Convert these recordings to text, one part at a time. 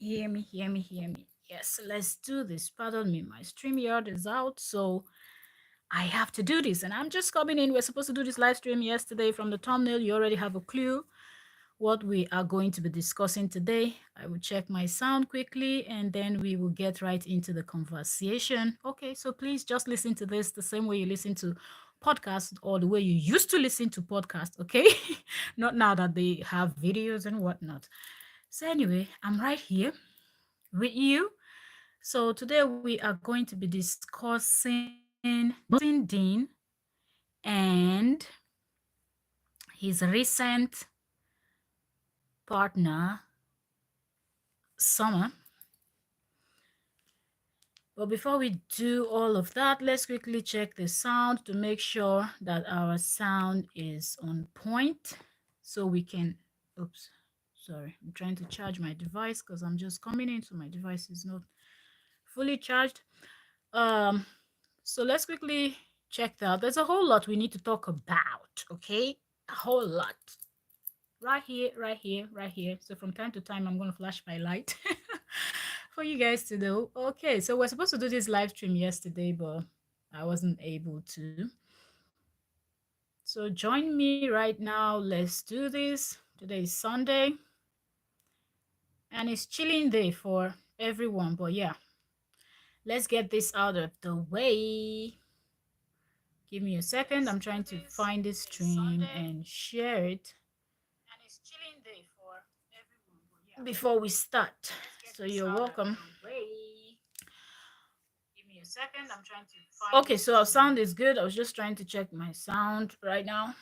Hear me, hear me, hear me. Yes, let's do this. Pardon me, my StreamYard is out, so I have to do this. And I'm just coming in. We're supposed to do this live stream yesterday. From the thumbnail, you already have a clue what we are going to be discussing today. I will check my sound quickly and then we will get right into the conversation. Okay, so please just listen to this the same way you listen to podcasts or the way you used to listen to podcasts, okay? Not now that they have videos and whatnot. So anyway, I'm right here with you. So today we are going to be discussing Dean and his recent partner, Summer. But before we do all of that, let's quickly check the sound to make sure that our sound is on point so we can, oops, sorry, I'm trying to charge my device because I'm just coming in, so my device is not fully charged. Um, so let's quickly check that. There's a whole lot we need to talk about, okay? A whole lot. Right here, right here, right here. So from time to time, I'm going to flash my light for you guys to know. Okay, so we're supposed to do this live stream yesterday, but I wasn't able to. So join me right now. Let's do this. Today is Sunday, and it's chilling day for everyone. But yeah, let's get this out of the way. Give me a second. I'm trying to find this stream and share it. And it's chilling day for everyone. Before we start. So you're welcome. Give me a second. I'm trying to find. Okay, so our sound is good. I was just trying to check my sound right now.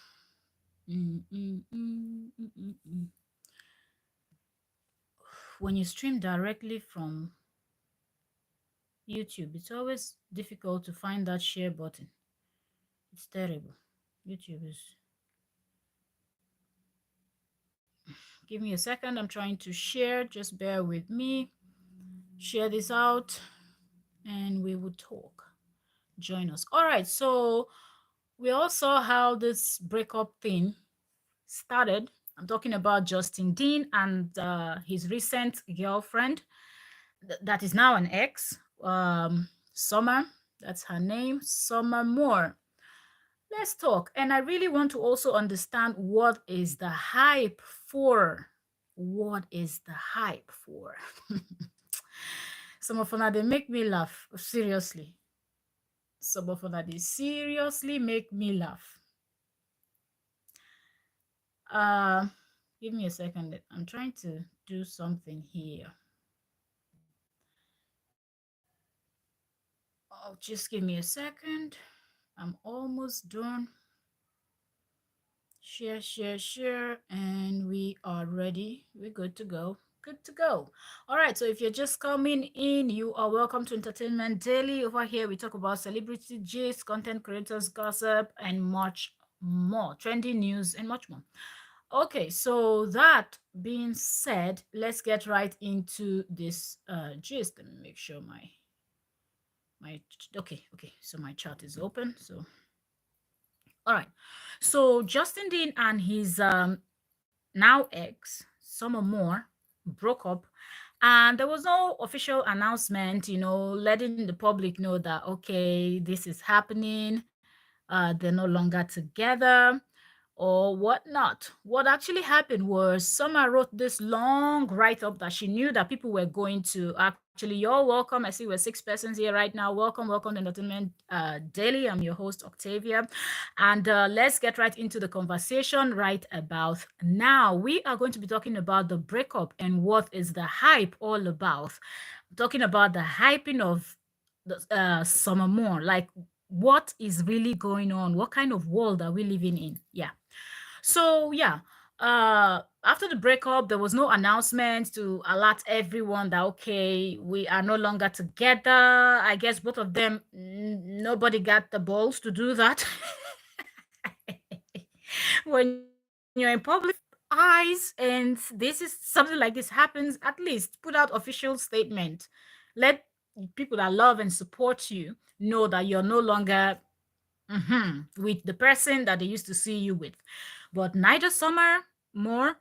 When you stream directly from YouTube, it's always difficult to find that share button. It's terrible. YouTube is. Give me a second. I'm trying to share. Just bear with me. Share this out and we will talk. Join us. All right. So we all saw how this breakup thing started. I'm talking about Justin Dean and his recent girlfriend that is now an ex, Summer. That's her name, Summer Moore. Let's talk. And I really want to also understand what is the hype for. What is the hype for? Some of them, they make me laugh. Seriously. Some of them, they seriously make me laugh. Give me a second. I'm trying to do something here. Oh, just give me a second. I'm almost done. Share, share, share, and we are ready. We're good to go. Good to go. All right, so if you're just coming in, you are welcome to Entertainment Daily. Over here, we talk about celebrity gist, content creators, gossip, and much more. Trending news and much more. Okay, so that being said, let's get right into this gist. Let me make sure my okay, so my chat is open. So all right, so Justin Dean and his now ex, Summer Moore, broke up, and there was no official announcement, letting the public know that okay, this is happening. They're no longer together or whatnot. What actually happened was Summer wrote this long write-up that she knew that people were going to actually, you're welcome. I see we're 6 persons here right now. Welcome to Entertainment Daily. I'm your host, Octavia. And let's get right into the conversation right about now. We are going to be talking about the breakup and what is the hype all about. Talking about the hyping of the Summer Moore, like what is really going on? What kind of world are we living in? Yeah. So yeah, after the breakup, there was no announcement to alert everyone that okay, we are no longer together. I guess both of them, nobody got the balls to do that. When you're in public eyes and this is something like this happens, at least put out official statement. Let people that love and support you know that you're no longer with the person that they used to see you with. But neither Summer Moore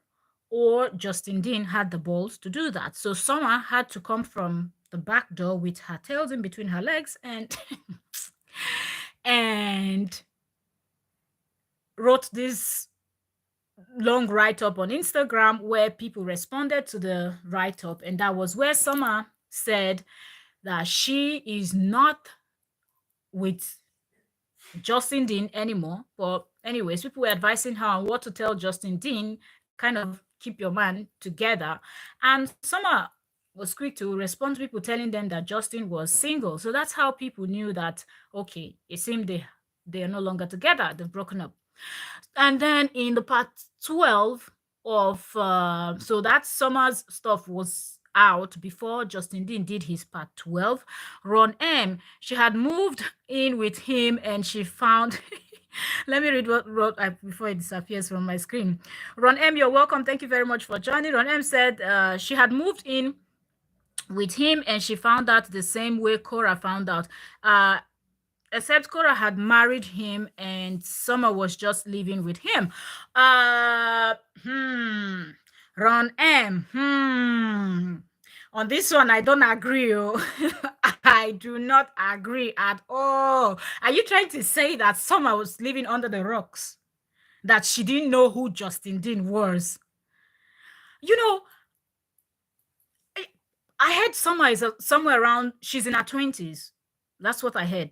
or Justin Dean had the balls to do that. So Summer had to come from the back door with her tails in between her legs and and wrote this long write-up on Instagram where people responded to the write-up, and that was where Summer said that she is not with Justin Dean anymore. But anyways, people were advising her on what to tell Justin Dean, kind of keep your man together. And Summer was quick to respond to people telling them that Justin was single. So that's how people knew that, okay, it seemed they are no longer together. They've broken up. And then in the part 12 of so that Summer's stuff was out before Justin Dean did his part 12. Ron M, she had moved in with him and she found let me read what wrote before it disappears from my screen. Ron M, you're welcome. Thank you very much for joining. Ron M said she had moved in with him and she found out the same way Cora found out. Except Cora had married him and Summer was just living with him. Uh, hmm. Ron M. On this one, I don't agree. I do not agree at all. Are you trying to say that Summer was living under the rocks? That she didn't know who Justin Dean was? You know, I heard Summer is somewhere around, she's in her 20s. That's what I heard.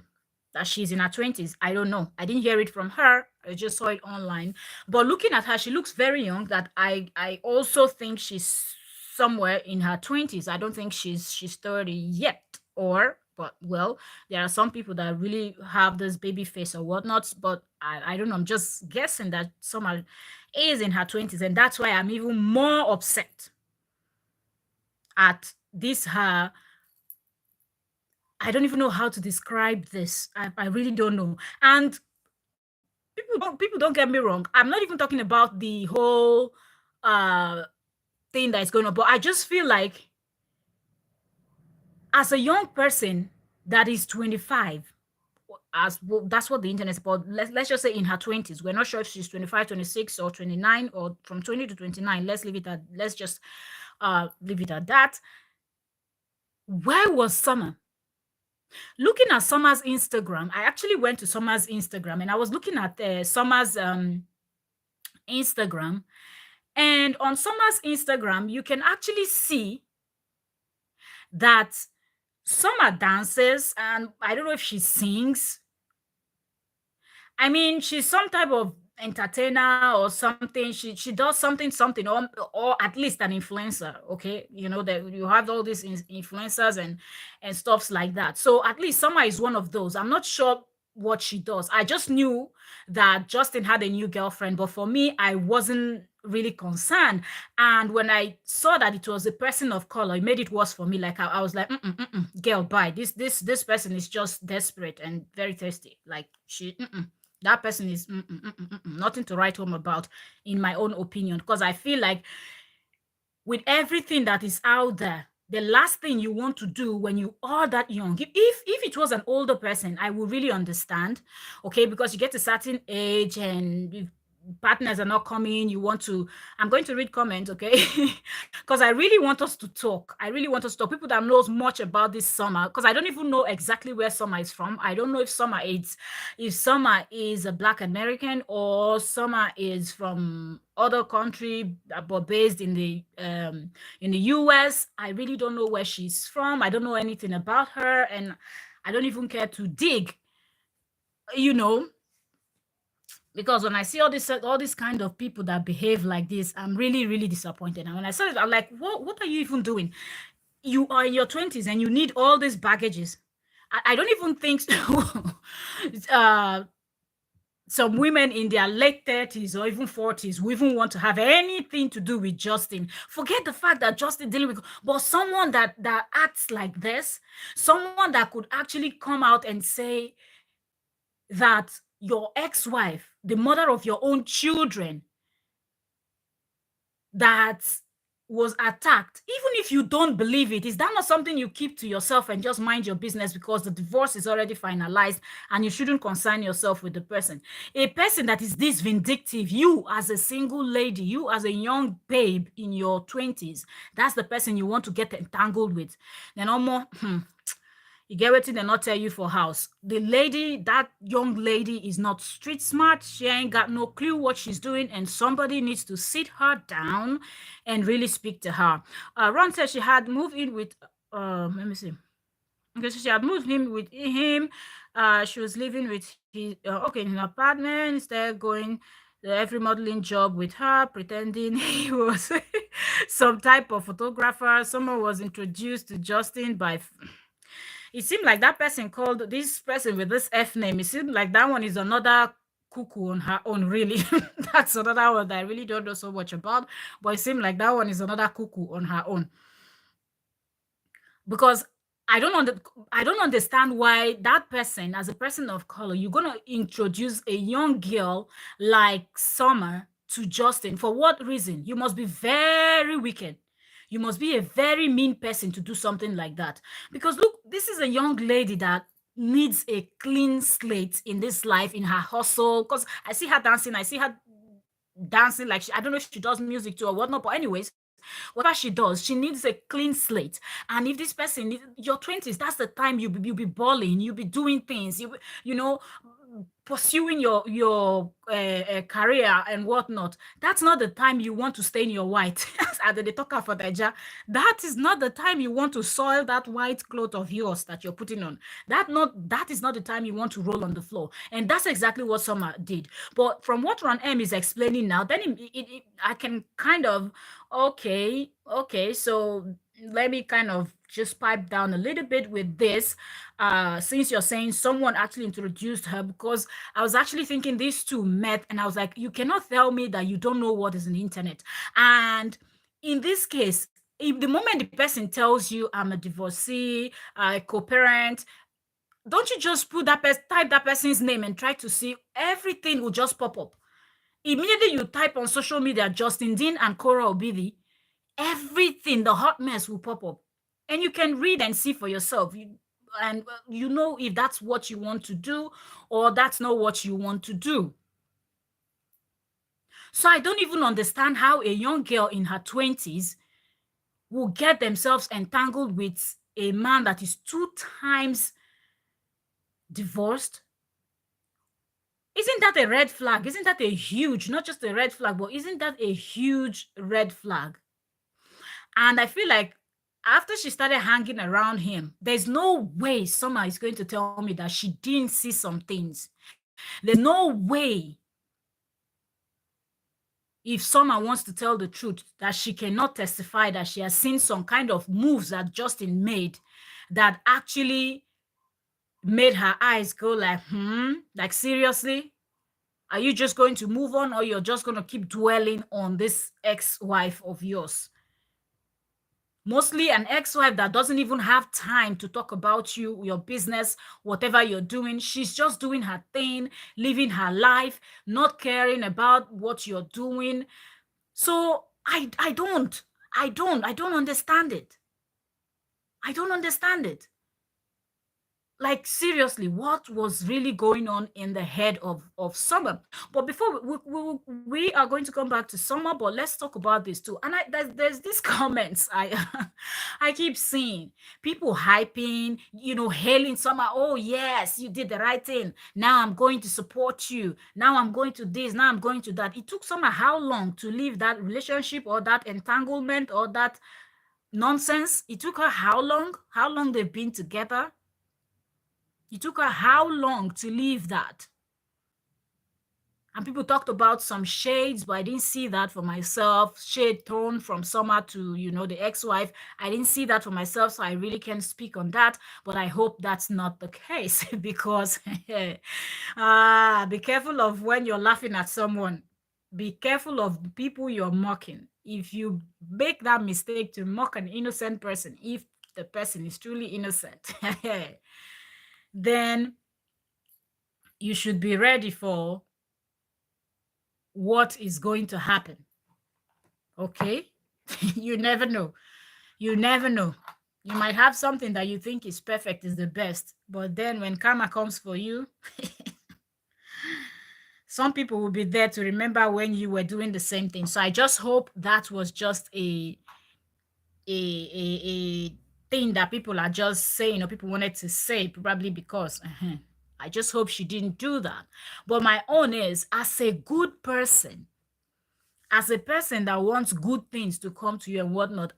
That she's in her 20s. I don't know. I didn't hear it from her. I just saw it online. But looking at her, she looks very young. That I also think she's somewhere in her 20s. I don't think she's 30 yet. But well, there are some people that really have this baby face or whatnot. But I don't know. I'm just guessing that Summer is in her 20s, and that's why I'm even more upset at this her. I don't even know how to describe this. I really don't know. And people don't get me wrong. I'm not even talking about the whole thing that is going on, but I just feel like as a young person that is 25, as well, that's what the internet is about. Let's just say in her 20s. We're not sure if she's 25, 26, or 29, or from 20 to 29. Let's just leave it at that. Where was Summer? Looking at Summer's Instagram, I actually went to Summer's Instagram and I was looking at Summer's Instagram. And on Summer's Instagram, you can actually see that Summer dances, and I don't know if she sings. I mean, she's some type of entertainer or something. She does something, or at least an influencer. Okay, you know that you have all these influencers and stuffs like that. So at least Summer is one of those. I'm not sure what she does. I just knew that Justin had a new girlfriend, but for me, I wasn't really concerned. And when I saw that it was a person of color, it made it worse for me. Like I was like, girl, bye. This person is just desperate and very thirsty. Like that person is nothing to write home about, in my own opinion, because I feel like with everything that is out there, the last thing you want to do when you are that young, if it was an older person, I would really understand, okay, because you get a certain age and if partners are not coming, you want to, I'm going to read comments, okay, because I really want us to talk. I really want us to talk. People that knows much about this Summer, because I don't even know exactly where Summer is from. I don't know if Summer is a Black American or Summer is from other country but based in the US. I really don't know where she's from. I don't know anything about her, and I don't even care to dig, you know, because when I see all these kind of people that behave like this, I'm really, really disappointed. And when I saw it, I'm like, what are you even doing? You are in your 20s and you need all these baggages. I don't even think some women in their late 30s or even 40s will even want to have anything to do with Justin. Forget the fact that Justin dealing with, but someone that acts like this, someone that could actually come out and say that your ex-wife, the mother of your own children, that was attacked, even if you don't believe it, is that not something you keep to yourself and just mind your business because the divorce is already finalized and you shouldn't concern yourself with the person? A person that is this vindictive, you as a single lady, you as a young babe in your 20s, that's the person you want to get entangled with. Then almost you get wetin dem not tell you for house. The lady, that young lady, is not street smart. She ain't got no clue what she's doing, and somebody needs to sit her down and really speak to her. Ron said she had moved in with let me see. Okay, so she had moved in with him. She was living with his okay, in an apartment, instead going every modeling job with her, pretending he was some type of photographer. Someone was introduced to Justin by it seemed like that person called this person with this F name. It seemed like that one is another cuckoo on her own, really. That's another one that I really don't know so much about. But it seemed like that one is another cuckoo on her own. Because I don't understand why that person, as a person of color, you're gonna introduce a young girl like Summer to Justin. For what reason? You must be very wicked. You must be a very mean person to do something like that. Because look, this is a young lady that needs a clean slate in this life, in her hustle. Because I see her dancing, I see her dancing like I don't know if she does music too or whatnot, but anyways, whatever she does, she needs a clean slate. And if this person, your 20s, that's the time you be balling, you be doing things, you know, pursuing your career and whatnot. That's not the time you want to stay in your white. As they talk for the ja, that is not the time you want to soil that white cloth of yours that you're putting on. That is not the time you want to roll on the floor. And that's exactly what Summer did. But from what Ron M is explaining now, then I can kind of okay, so let me kind of just pipe down a little bit with this, since you're saying someone actually introduced her, because I was actually thinking these two met, and I was like, you cannot tell me that you don't know what is on the internet. And in this case, if the moment the person tells you I'm a divorcee, a co-parent, don't you just put type that person's name and try to see, everything will just pop up. Immediately you type on social media Justin Dean and Cora Obidi, everything, the hot mess will pop up. And you can read and see for yourself. And you know if that's what you want to do or that's not what you want to do. So I don't even understand how a young girl in her 20s will get themselves entangled with a man that is 2 times divorced. Isn't that a red flag? Isn't that a huge, not just a red flag, but isn't that a huge red flag? And I feel like after she started hanging around him, there's no way Summer is going to tell me that she didn't see some things. There's no way, if Summer wants to tell the truth, that she cannot testify that she has seen some kind of moves that Justin made that actually made her eyes go like seriously? Are you just going to move on, or you're just going to keep dwelling on this ex-wife of yours? Mostly an ex-wife that doesn't even have time to talk about you, your business, whatever you're doing. She's just doing her thing, living her life, not caring about what you're doing. So I don't understand it. I don't understand it. Like, seriously, what was really going on in the head of Summer? But before we are going to come back to Summer, but let's talk about this too. And there's these comments I keep seeing, people hyping, hailing Summer. Oh yes, you did the right thing. Now I'm going to support you. Now I'm going to this. Now I'm going to that. It took Summer how long to leave that relationship or that entanglement or that nonsense? It took her how long? How long they've been together? It took her how long to leave that? And people talked about some shades, but I didn't see that for myself. Shade thrown from Summer to, the ex-wife. I didn't see that for myself, so I really can't speak on that. But I hope that's not the case because be careful of when you're laughing at someone. Be careful of the people you're mocking. If you make that mistake to mock an innocent person, if the person is truly innocent, then you should be ready for what is going to happen. Okay? You never know. You never know. You might have something that you think is perfect, is the best, but then when karma comes for you, some people will be there to remember when you were doing the same thing. So I just hope that was just a thing that people are just saying, or people wanted to say, probably because I just hope she didn't do that. But my own is, as a good person, as a person that wants good things to come to you and whatnot,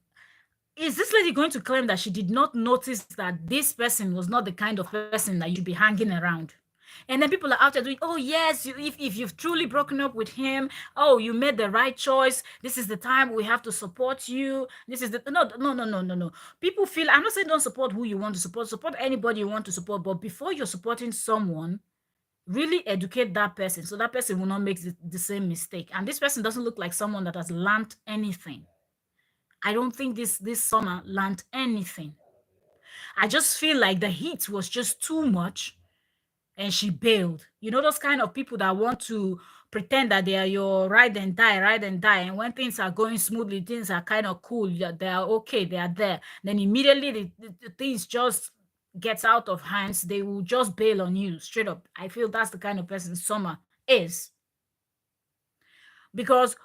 is this lady going to claim that she did not notice that this person was not the kind of person that you should be hanging around? And then people are out there doing, oh yes, if you've truly broken up with him, oh, you made the right choice, this is the time we have to support you, this is the no. People feel, I'm not saying don't support who you want to support anybody you want to support, but before you're supporting someone, really educate that person so that person will not make the same mistake. And this person doesn't look like someone that has learned anything. I don't think this summer learned anything. I just feel like the heat was just too much and she bailed. You know, those kind of people that want to pretend that they are your ride and die, ride and die. And when things are going smoothly, things are kind of cool, they are okay, they are there. Then immediately the things just gets out of hands, they will just bail on you straight up. I feel that's the kind of person Summer is. Because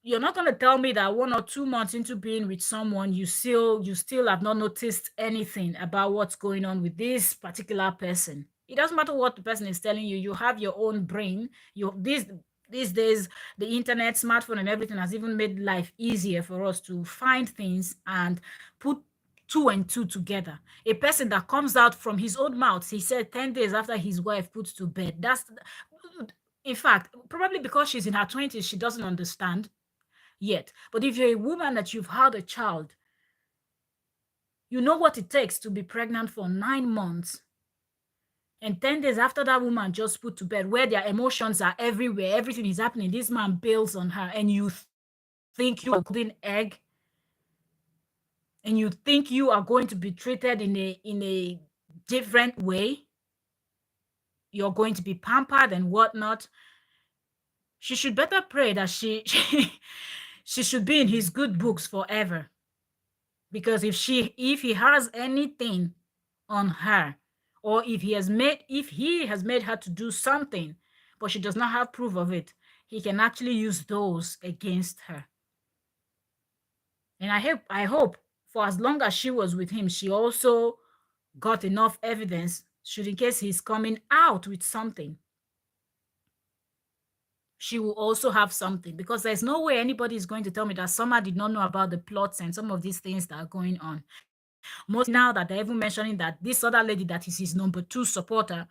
you're not going to tell me that 1 or 2 months into being with someone, you still have not noticed anything about what's going on with this particular person. It doesn't matter what the person is telling you. You have your own brain. These days, the internet, smartphone, and everything has even made life easier for us to find things and put two and two together. A person that comes out from his own mouth, he said 10 days after his wife puts to bed. That's, in fact, probably because she's in her 20s, she doesn't understand yet. But if you're a woman that you've had a child, you know what it takes to be pregnant for 9 months. And 10 days after that woman just put to bed, where their emotions are everywhere, everything is happening, this man bails on her, and you think you're a golden egg, and you think you are going to be treated in a different way. You're going to be pampered and whatnot. She should better pray that she should be in his good books forever. Because if he has anything on her, or if he has made her to do something, but she does not have proof of it, he can actually use those against her. And I hope for as long as she was with him, she also got enough evidence, should in case he's coming out with something, she will also have something. Because there's no way anybody is going to tell me that Summer did not know about the plots and some of these things that are going on. Most now that they're even mentioning that this other lady that is his number 2 supporter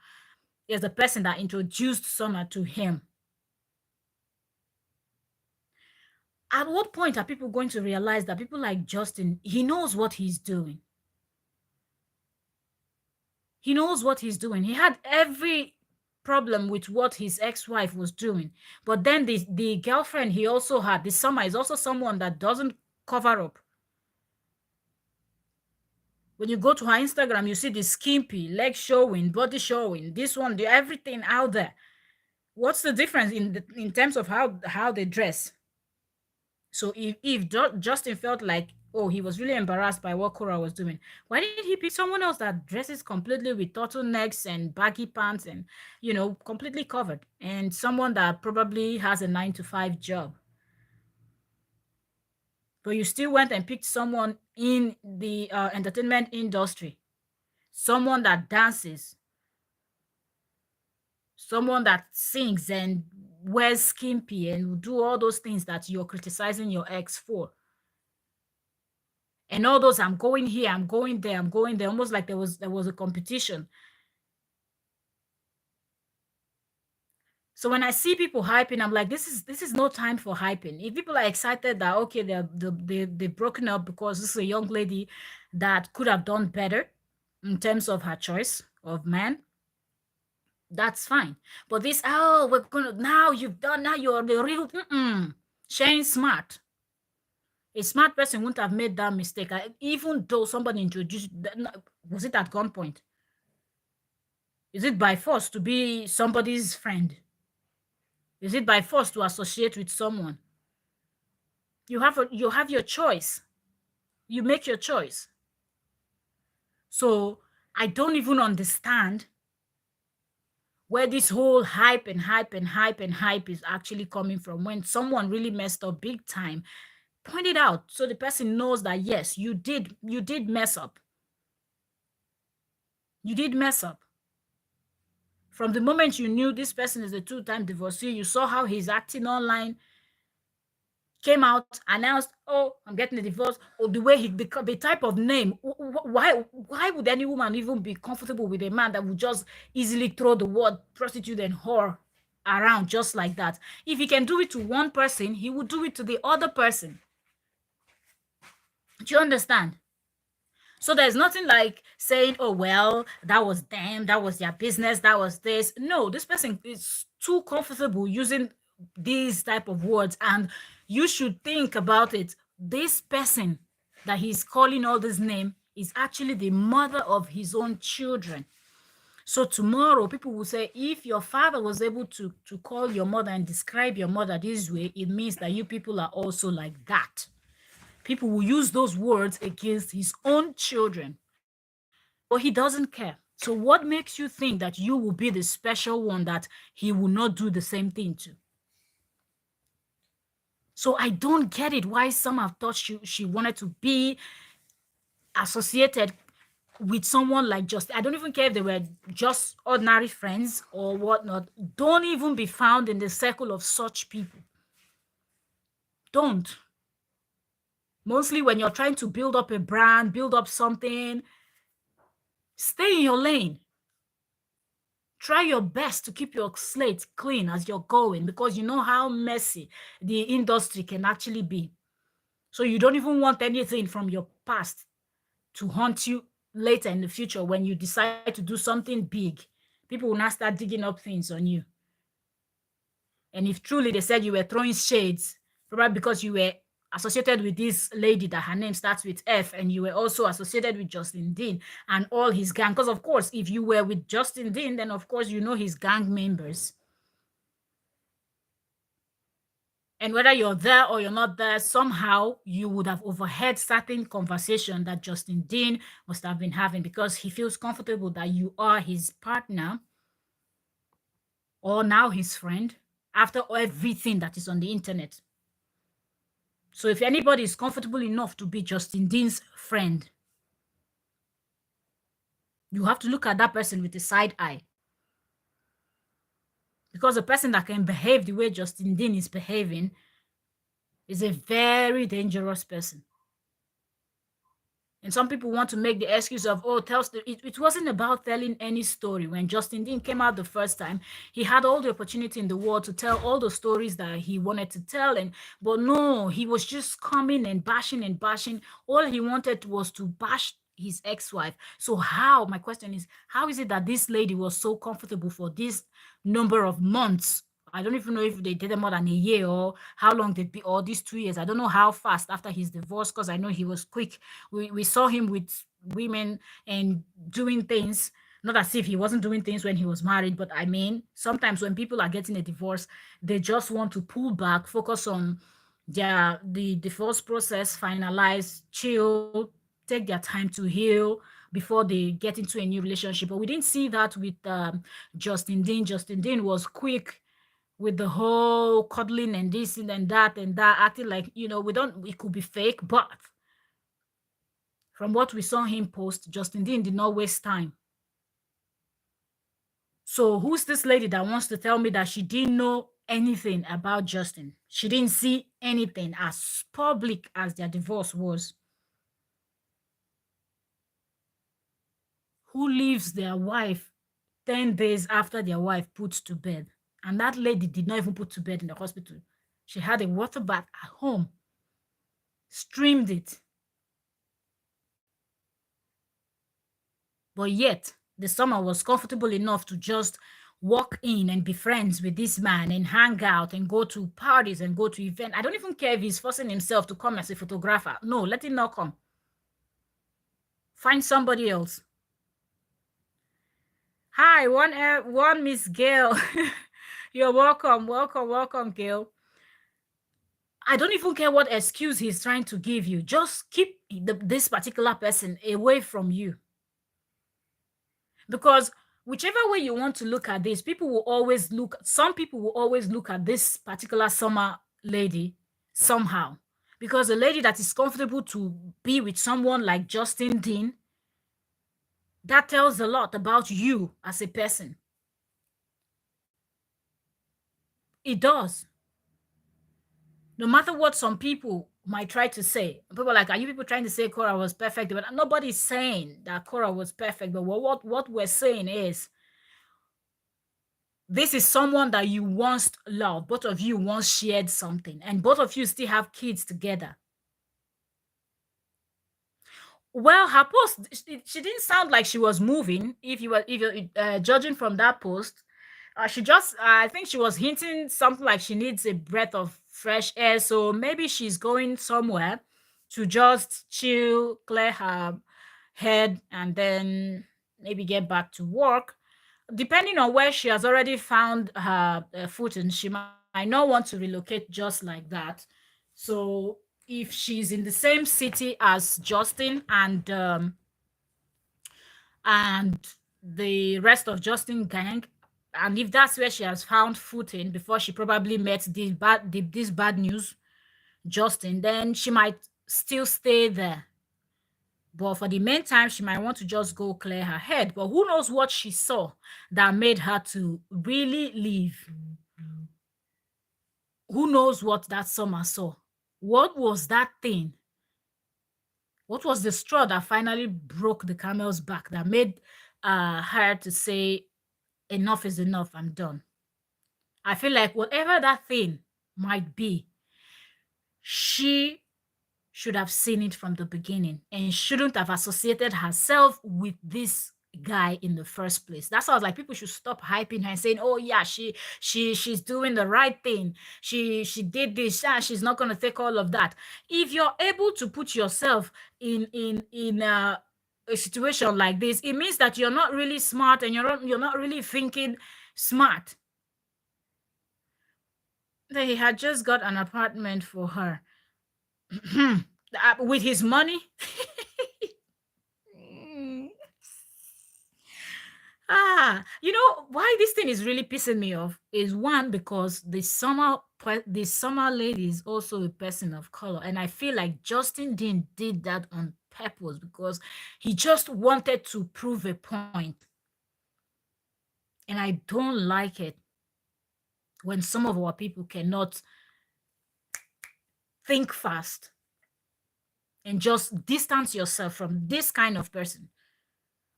is the person that introduced Summer to him. At what point are people going to realize that people like Justin, he knows what he's doing? He knows what he's doing. He had every problem with what his ex-wife was doing. But then the girlfriend he also had, this Summer, is also someone that doesn't cover up. When you go to her Instagram, you see the skimpy, leg showing, body showing, this one, everything out there. What's the difference in terms of how they dress? So if Justin felt like, oh, he was really embarrassed by what Cora was doing, why didn't he pick someone else that dresses completely with turtlenecks and baggy pants and, completely covered, and someone that probably has a 9 to 5 job? But you still went and picked someone in the entertainment industry, someone that dances, someone that sings and wears skimpy and do all those things that you're criticizing your ex for. And all those, I'm going here, I'm going there, I'm going there, almost like there was a competition. So when I see people hyping, I'm like, this is no time for hyping. If people are excited that, okay, they've broken up because this is a young lady that could have done better in terms of her choice of man, that's fine. But this, oh, we're gonna, now you're the real, Shane smart. A smart person wouldn't have made that mistake, even though somebody introduced. Was it at gunpoint? Is it by force to be somebody's friend? Is it by force to associate with someone? You have your choice. You make your choice. So I don't even understand where this whole hype and hype and hype and hype is actually coming from. When someone really messed up big time, point it out so the person knows that yes, you did mess up. You did mess up. From the moment you knew this person is a two-time divorcee, you saw how he's acting online, came out, announced, oh, I'm getting a divorce, or the way the type of name. Why would any woman even be comfortable with a man that would just easily throw the word prostitute and whore around just like that? If he can do it to one person, he would do it to the other person. Do you understand? So there's nothing like saying, oh, well, that was them, that was their business, that was this. No, this person is too comfortable using these type of words. And you should think about it. This person that he's calling all this name is actually the mother of his own children. So tomorrow, people will say, if your father was able to call your mother and describe your mother this way, it means that you people are also like that. People will use those words against his own children, but he doesn't care. So what makes you think that you will be the special one that he will not do the same thing to? So I don't get it why some have thought she wanted to be associated with someone like just, I don't even care if they were just ordinary friends or whatnot. Don't even be found in the circle of such people. Don't. Mostly when you're trying to build up a brand, build up something, stay in your lane. Try your best to keep your slate clean as you're going, because you know how messy the industry can actually be. So you don't even want anything from your past to haunt you later in the future when you decide to do something big. People will now start digging up things on you. And if truly they said you were throwing shades, probably because you were associated with this lady that her name starts with F, and you were also associated with Justin Dean and all his gang. Because of course, if you were with Justin Dean, then of course you know his gang members. And whether you're there or you're not there, somehow you would have overheard certain conversation that Justin Dean must have been having, because he feels comfortable that you are his partner or now his friend after everything that is on the internet. So if anybody is comfortable enough to be Justin Dean's friend, you have to look at that person with a side eye. Because a person that can behave the way Justin Dean is behaving is a very dangerous person. And some people want to make the excuse of, oh, it wasn't about telling any story. When Justin Dean came out the first time, he had all the opportunity in the world to tell all the stories that he wanted to tell. But no, he was just coming and bashing and bashing. All he wanted was to bash his ex-wife. So my question is, how is it that this lady was so comfortable for this number of months? I don't even know if they did more than a year or how long they'd be, or these 2 years. I don't know how fast after his divorce, because I know he was quick. We saw him with women and doing things, not as if he wasn't doing things when he was married, but I mean, sometimes when people are getting a divorce, they just want to pull back, focus on the divorce process, finalize, chill, take their time to heal before they get into a new relationship. But we didn't see that with Justin Dean. Justin Dean was quick with the whole cuddling and this and that, acting like, it could be fake, but from what we saw him post, Justin Dean did not waste time. So who's this lady that wants to tell me that she didn't know anything about Justin? She didn't see anything as public as their divorce was. Who leaves their wife 10 days after their wife puts to bed? And that lady did not even put to bed in the hospital. She had a water bath at home, streamed it. But yet, the summer was comfortable enough to just walk in and be friends with this man and hang out and go to parties and go to events. I don't even care if he's forcing himself to come as a photographer. No, let him not come. Find somebody else. Hi, one Miss Gail. You're welcome, Gail. I don't even care what excuse he's trying to give you. Just keep this particular person away from you. Because whichever way you want to look at this, some people will always look at this particular summer lady somehow. Because a lady that is comfortable to be with someone like Justin Dean, that tells a lot about you as a person. It does. No matter what some people might try to say, people are like, are you people trying to say Cora was perfect? But nobody's saying that Cora was perfect. But what we're saying is, this is someone that you once loved. Both of you once shared something, and both of you still have kids together. Well, her post, she didn't sound like she was moving. If you're judging from that post, she just, I think she was hinting something like she needs a breath of fresh air. So maybe she's going somewhere to just chill, clear her head, and then maybe get back to work. Depending on where she has already found her footing, she might not want to relocate just like that. So if she's in the same city as Justin and the rest of Justin gang, and if that's where she has found footing before she probably met this bad news Justin, then she might still stay there. But for the meantime, she might want to just go clear her head. But who knows what she saw that made her to really leave? Who knows what that summer saw? What was that thing? What was the straw that finally broke the camel's back that made her to say, enough is enough, I'm done? I feel like whatever that thing might be, she should have seen it from the beginning and shouldn't have associated herself with this guy in the first place. That's why I was like, people should stop hyping her and saying, oh yeah, she's doing the right thing. She did this, she's not gonna take all of that. If you're able to put yourself in a situation like this, it means that you're not really smart and you're not really thinking smart. He had just got an apartment for her. With his money. You know why this thing is really pissing me off is, one, because the summer lady is also a person of color, and I feel like Justin Dean did that on purpose because he just wanted to prove a point, and I don't like it when some of our people cannot think fast and just distance yourself from this kind of person.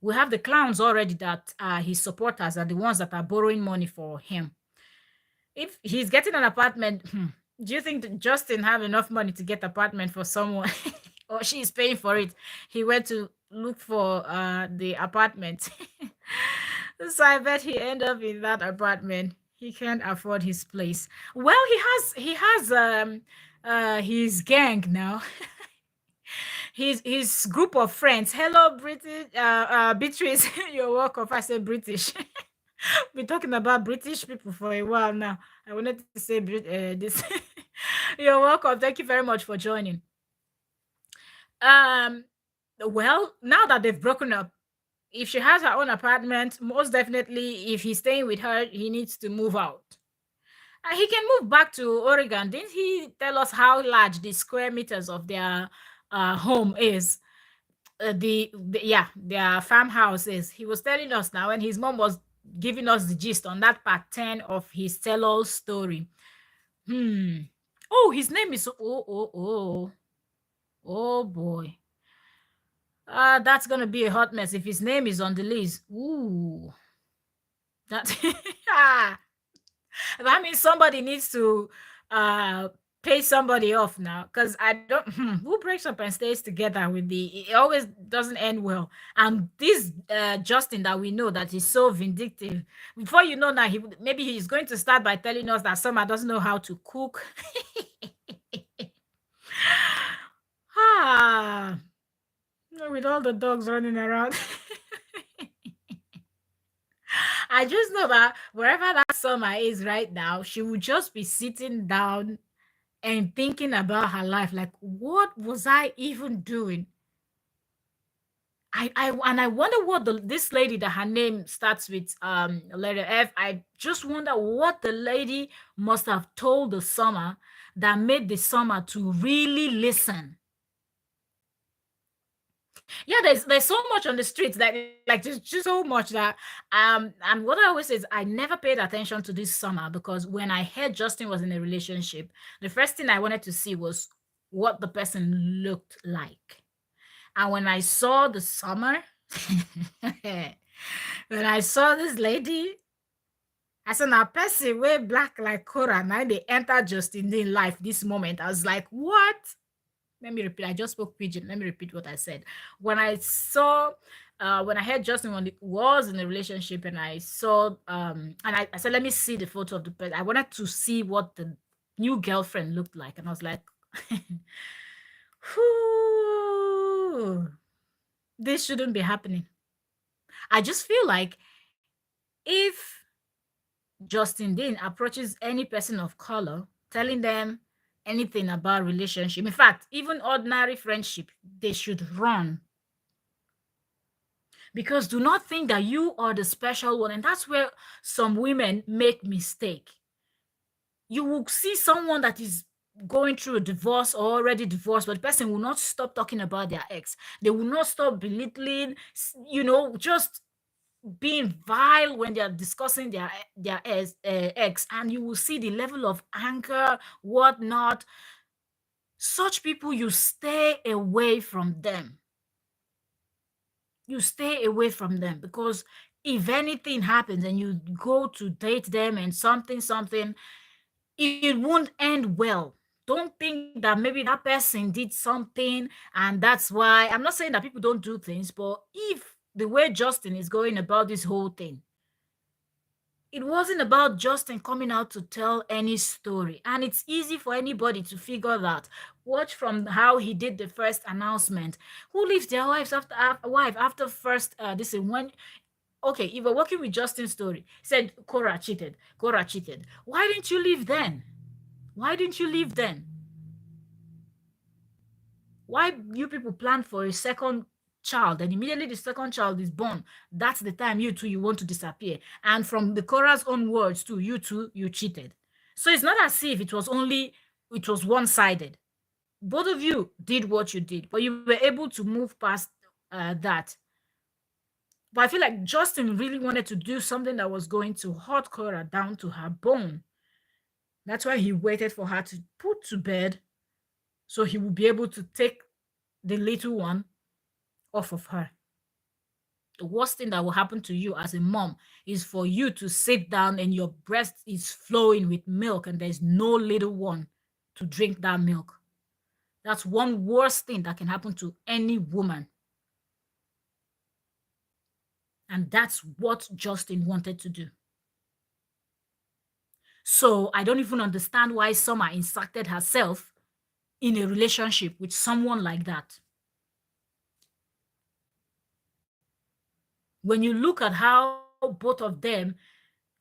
We have the clowns already that are his supporters are the ones that are borrowing money for him. If he's getting an apartment, do you think Justin have enough money to get apartment for someone? Or she's paying for it? He went to look for the apartment. So I bet he end up in that apartment. He can't afford his place. Well, he has his gang now. His group of friends. Hello, British Beatrice. You're welcome. I said British. We're talking about British people for a while now. I wanted to say this. You're welcome. Thank you very much for joining. Well, now that they've broken up, if she has her own apartment, most definitely, if he's staying with her, he needs to move out. He can move back to Oregon. Didn't he tell us how large the square meters of their home is? Their farmhouse is. He was telling us now, and his mom was giving us the gist on that part 10 of his tell-all story. Oh, his name is oh boy. That's gonna be a hot mess if his name is on the list. Ooh, that that means somebody needs to pay somebody off now, because I don't who breaks up and stays together with it always doesn't end well. And this Justin that we know that is so vindictive, before you know now, maybe he's going to start by telling us that Summer doesn't know how to cook. With all the dogs running around. I just know that wherever that Summer is right now, she will just be sitting down and thinking about her life, like, what was I even doing? I wonder what this lady that her name starts with letter F. I just wonder what the lady must have told the summer that made the summer to really listen. Yeah, there's so much on the streets that, like, there's just so much that and what I always say is I never paid attention to this summer, because when I heard Justin was in a relationship, the first thing I wanted to see was what the person looked like. And when I saw the summer, when I saw this lady, I said, now person way black like Cora, now they enter Justin in life this moment. I was like, what? Let me repeat. I just spoke pigeon. Let me repeat what I said. When I saw, when I heard Justin was in a relationship, and I saw, and I said, let me see the photo of the person. I wanted to see what the new girlfriend looked like, and I was like, whew, this shouldn't be happening. I just feel like if Justin Dean approaches any person of color, telling them anything about relationship, in fact, even ordinary friendship, they should run. Because do not think that you are the special one. And that's where some women make mistake. You will see someone that is going through a divorce or already divorced, but the person will not stop talking about their ex. They will not stop belittling, just being vile when they are discussing their ex, and you will see the level of anger, whatnot. Such people, you stay away from them. You stay away from them, because if anything happens and you go to date them and something, it won't end well. Don't think that maybe that person did something and that's why. I'm not saying that people don't do things, but if the way Justin is going about this whole thing, it wasn't about Justin coming out to tell any story. And it's easy for anybody to figure that. Watch from how he did the first announcement. Who leaves their wife after first this is when. Okay, if we're working with Justin's story, said Cora cheated. Cora cheated. Why didn't you leave then? Why didn't you leave then? Why you people plan for a second child, and immediately the second child is born, that's the time you want to disappear? And from the Cora's own words too, you cheated. So it's not as if it was one-sided. Both of you did what you did, but you were able to move past that. But I feel like Justin really wanted to do something that was going to hurt Cora down to her bone. That's why he waited for her to put to bed, so he would be able to take the little one off of her. The worst thing that will happen to you as a mom is for you to sit down and your breast is flowing with milk and there's no little one to drink that milk. That's one worst thing that can happen to any woman. And that's what Justin wanted to do. So I don't even understand why Summer inserted herself in a relationship with someone like that. When you look at how both of them,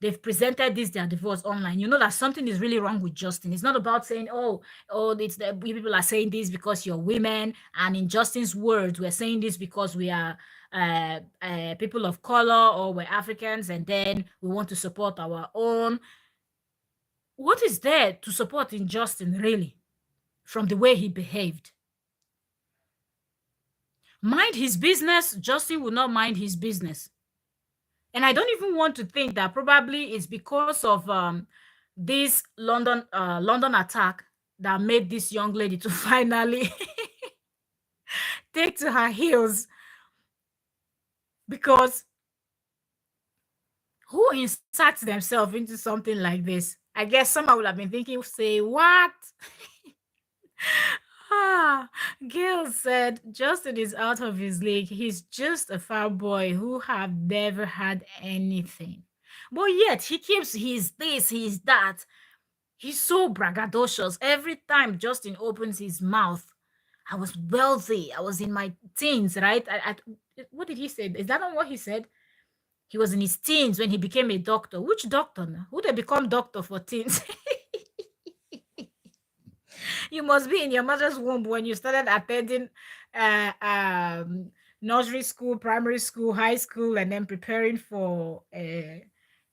they've presented this their divorce online, you know that something is really wrong with Justin. It's not about saying, it's the people are saying this because you're women, and in Justin's words, we're saying this because we are people of color, or we're Africans, and then we want to support our own. What is there to support in Justin, really, from the way he behaved? Mind his business. Justin will not mind his business. And I don't even want to think that probably it's because of this London attack that made this young lady to finally take to her heels. Because who inserts themselves into something like this? I guess someone would have been thinking, say, what? Gail said, Justin is out of his league. He's just a fat boy who have never had anything. But yet, he keeps, he's this, he's that. He's so braggadocious. Every time Justin opens his mouth, I was wealthy. I was in my teens, right? What did he say? Is that not what he said? He was in his teens when he became a doctor. Which doctor now? Who they become doctor for teens? You must be in your mother's womb when you started attending uh, um, nursery school, primary school, high school, and then preparing for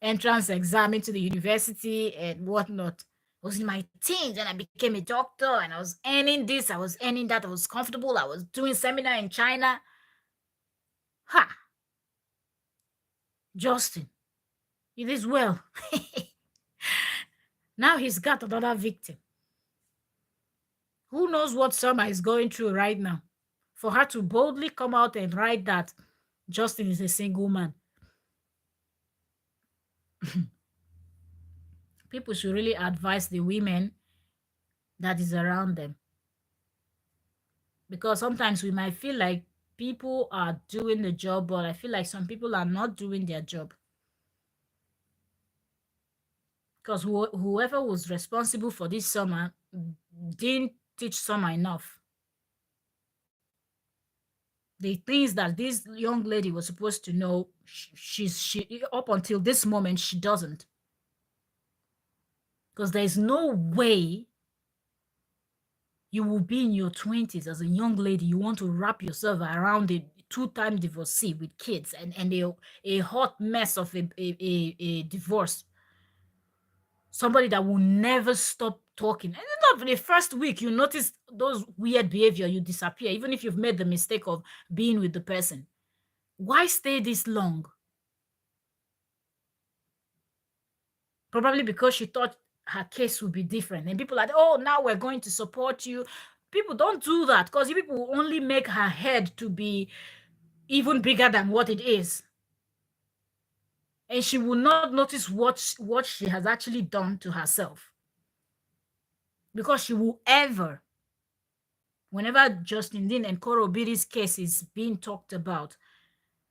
entrance exam into the university and whatnot. I was in my teens and I became a doctor and I was earning this, I was earning that, I was comfortable, I was doing seminar in China. Ha! Justin, it is well. Now he's got another victim. Who knows what Summer is going through right now? For her to boldly come out and write that Justin is a single man. People should really advise the women that is around them. Because sometimes we might feel like people are doing the job, but I feel like some people are not doing their job. Because whoever was responsible for this Summer didn't teach Summer enough. The things that this young lady was supposed to know, she up until this moment, she doesn't. Because there's no way you will be in your 20s as a young lady. You want to wrap yourself around a two-time divorcee with kids and a hot mess of a divorce. Somebody that will never stop talking. And not the first week, you notice those weird behavior, you disappear, even if you've made the mistake of being with the person. Why stay this long? Probably because she thought her case would be different. And people are like, oh, now we're going to support you. People don't do that because people will only make her head to be even bigger than what it is. And she will not notice what she has actually done to herself. Because she will ever, whenever Justin Dean and Koro Biddy's case is being talked about,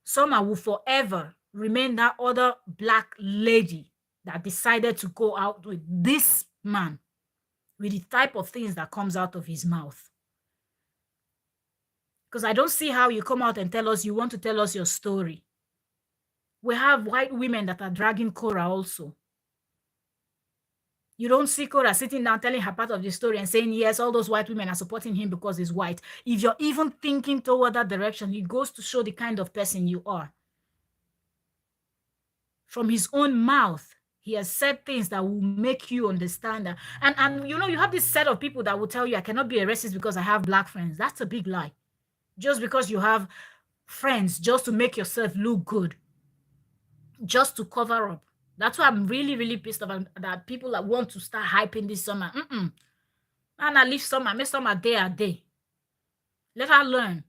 Summer will forever remain that other black lady that decided to go out with this man, with the type of things that comes out of his mouth. Because I don't see how you come out and tell us you want to tell us your story. We have white women that are dragging Cora also. You don't see Cora sitting down telling her part of the story and saying, yes, all those white women are supporting him because he's white. If you're even thinking toward that direction, it goes to show the kind of person you are. From his own mouth, he has said things that will make you understand that. And you know, you have this set of people that will tell you, I cannot be a racist because I have black friends. That's a big lie. Just because you have friends, just to make yourself look good, just to cover up. That's why I'm really, really pissed off that people that want to start hyping this Summer. And I leave Summer, make Summer day a day. Let her learn.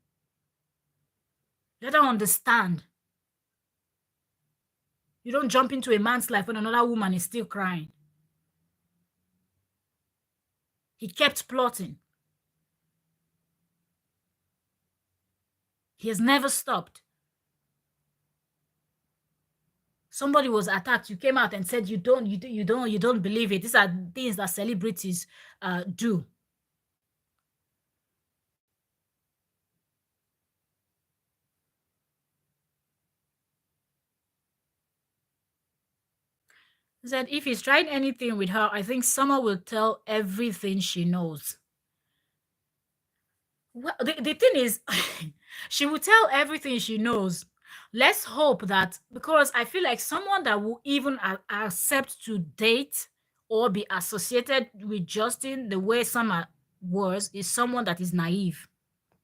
Let her understand. You don't jump into a man's life when another woman is still crying. He kept plotting. He has never stopped. Somebody was attacked. You came out and said you don't believe it. These are things that celebrities do. He said if he's trying anything with her, I think Summer will tell everything she knows. Well, the thing is, she will tell everything she knows. Let's hope that, because I feel like someone that will even accept to date or be associated with Justin the way Summer was is someone that is naive.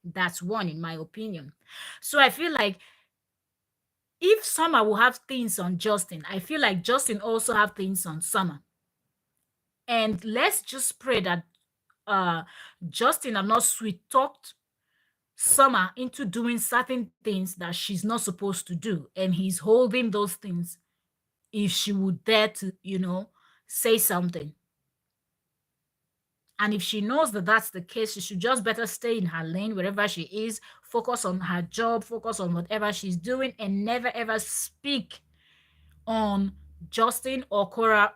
That's one, in my opinion. So I feel like if Summer will have things on Justin, I feel like Justin also have things on Summer. And let's just pray that Justin have not sweet talked Summer into doing certain things that she's not supposed to do, and he's holding those things if she would dare to, say something. And if she knows that that's the case, she should just better stay in her lane wherever she is, focus on her job, focus on whatever she's doing, and never ever speak on Justin or Cora,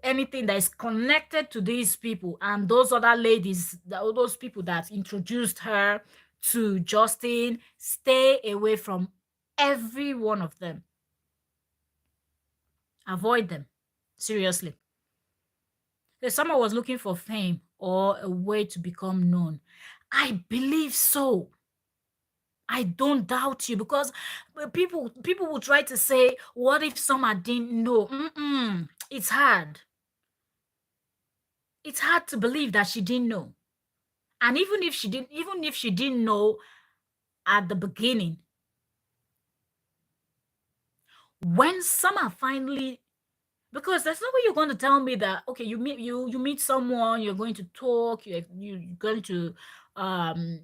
anything that is connected to these people and those other ladies, those people that introduced her to Justin. Stay away from every one of them. Avoid them. Seriously. that Summer was looking for fame or a way to become known. I believe so. I don't doubt you, because people will try to say, what if Summer didn't know? It's hard. It's hard to believe that she didn't know. And even if she didn't know at the beginning, when Summer finally, because there's no way you're going to tell me that, okay, you meet someone, you're going to talk, you're going to um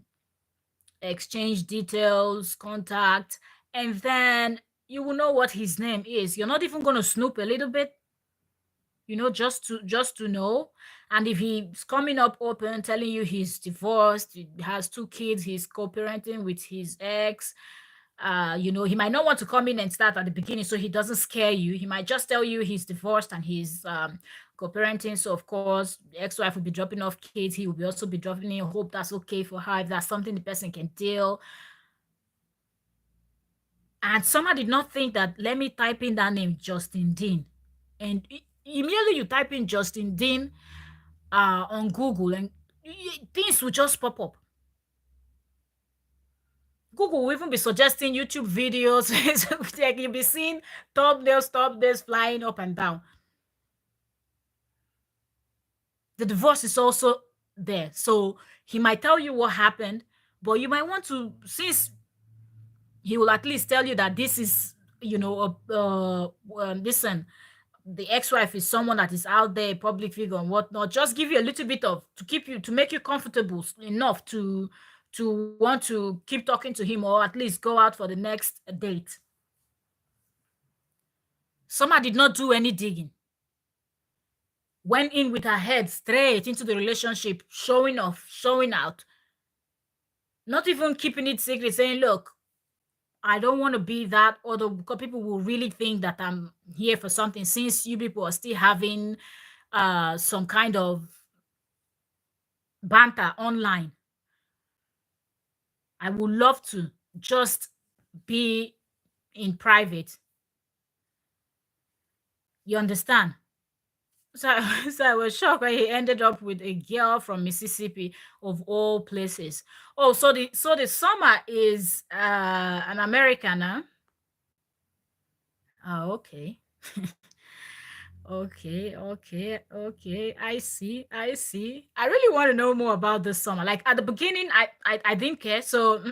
exchange details, contact, and then you will know what his name is. You're not even going to snoop a little bit, just to know. And if he's coming up open telling you he's divorced, he has 2 kids, he's co-parenting with his ex, he might not want to come in and start at the beginning so he doesn't scare you. He might just tell you he's divorced and he's co-parenting. So of course, the ex-wife will be dropping off kids. He will be also be dropping in. Hope that's okay for her, if that's something the person can deal. And someone did not think that, let me type in that name, Justin Dean. And immediately you type in Justin Dean on Google, and things will just pop up. Google will even be suggesting YouTube videos. Like you'll be seeing thumbnails flying up and down. The divorce is also there. So he might tell you what happened, but you might want to, since he will at least tell you that this is, listen, the ex-wife is someone that is out there, public figure and whatnot, just give you a little bit of, to make you comfortable enough to want to keep talking to him, or at least go out for the next date. Summer did not do any digging. Went in with her head straight into the relationship, showing off, showing out. Not even keeping it secret, saying, look, I don't want to be that, although because people will really think that I'm here for something, since you people are still having some kind of banter online. I would love to just be in private. You understand? So, so I was shocked when he ended up with a girl from Mississippi, of all places. Oh, so the Summer is an American, huh? Oh, okay. Okay. I see. I really want to know more about this Summer. Like at the beginning, I didn't care. So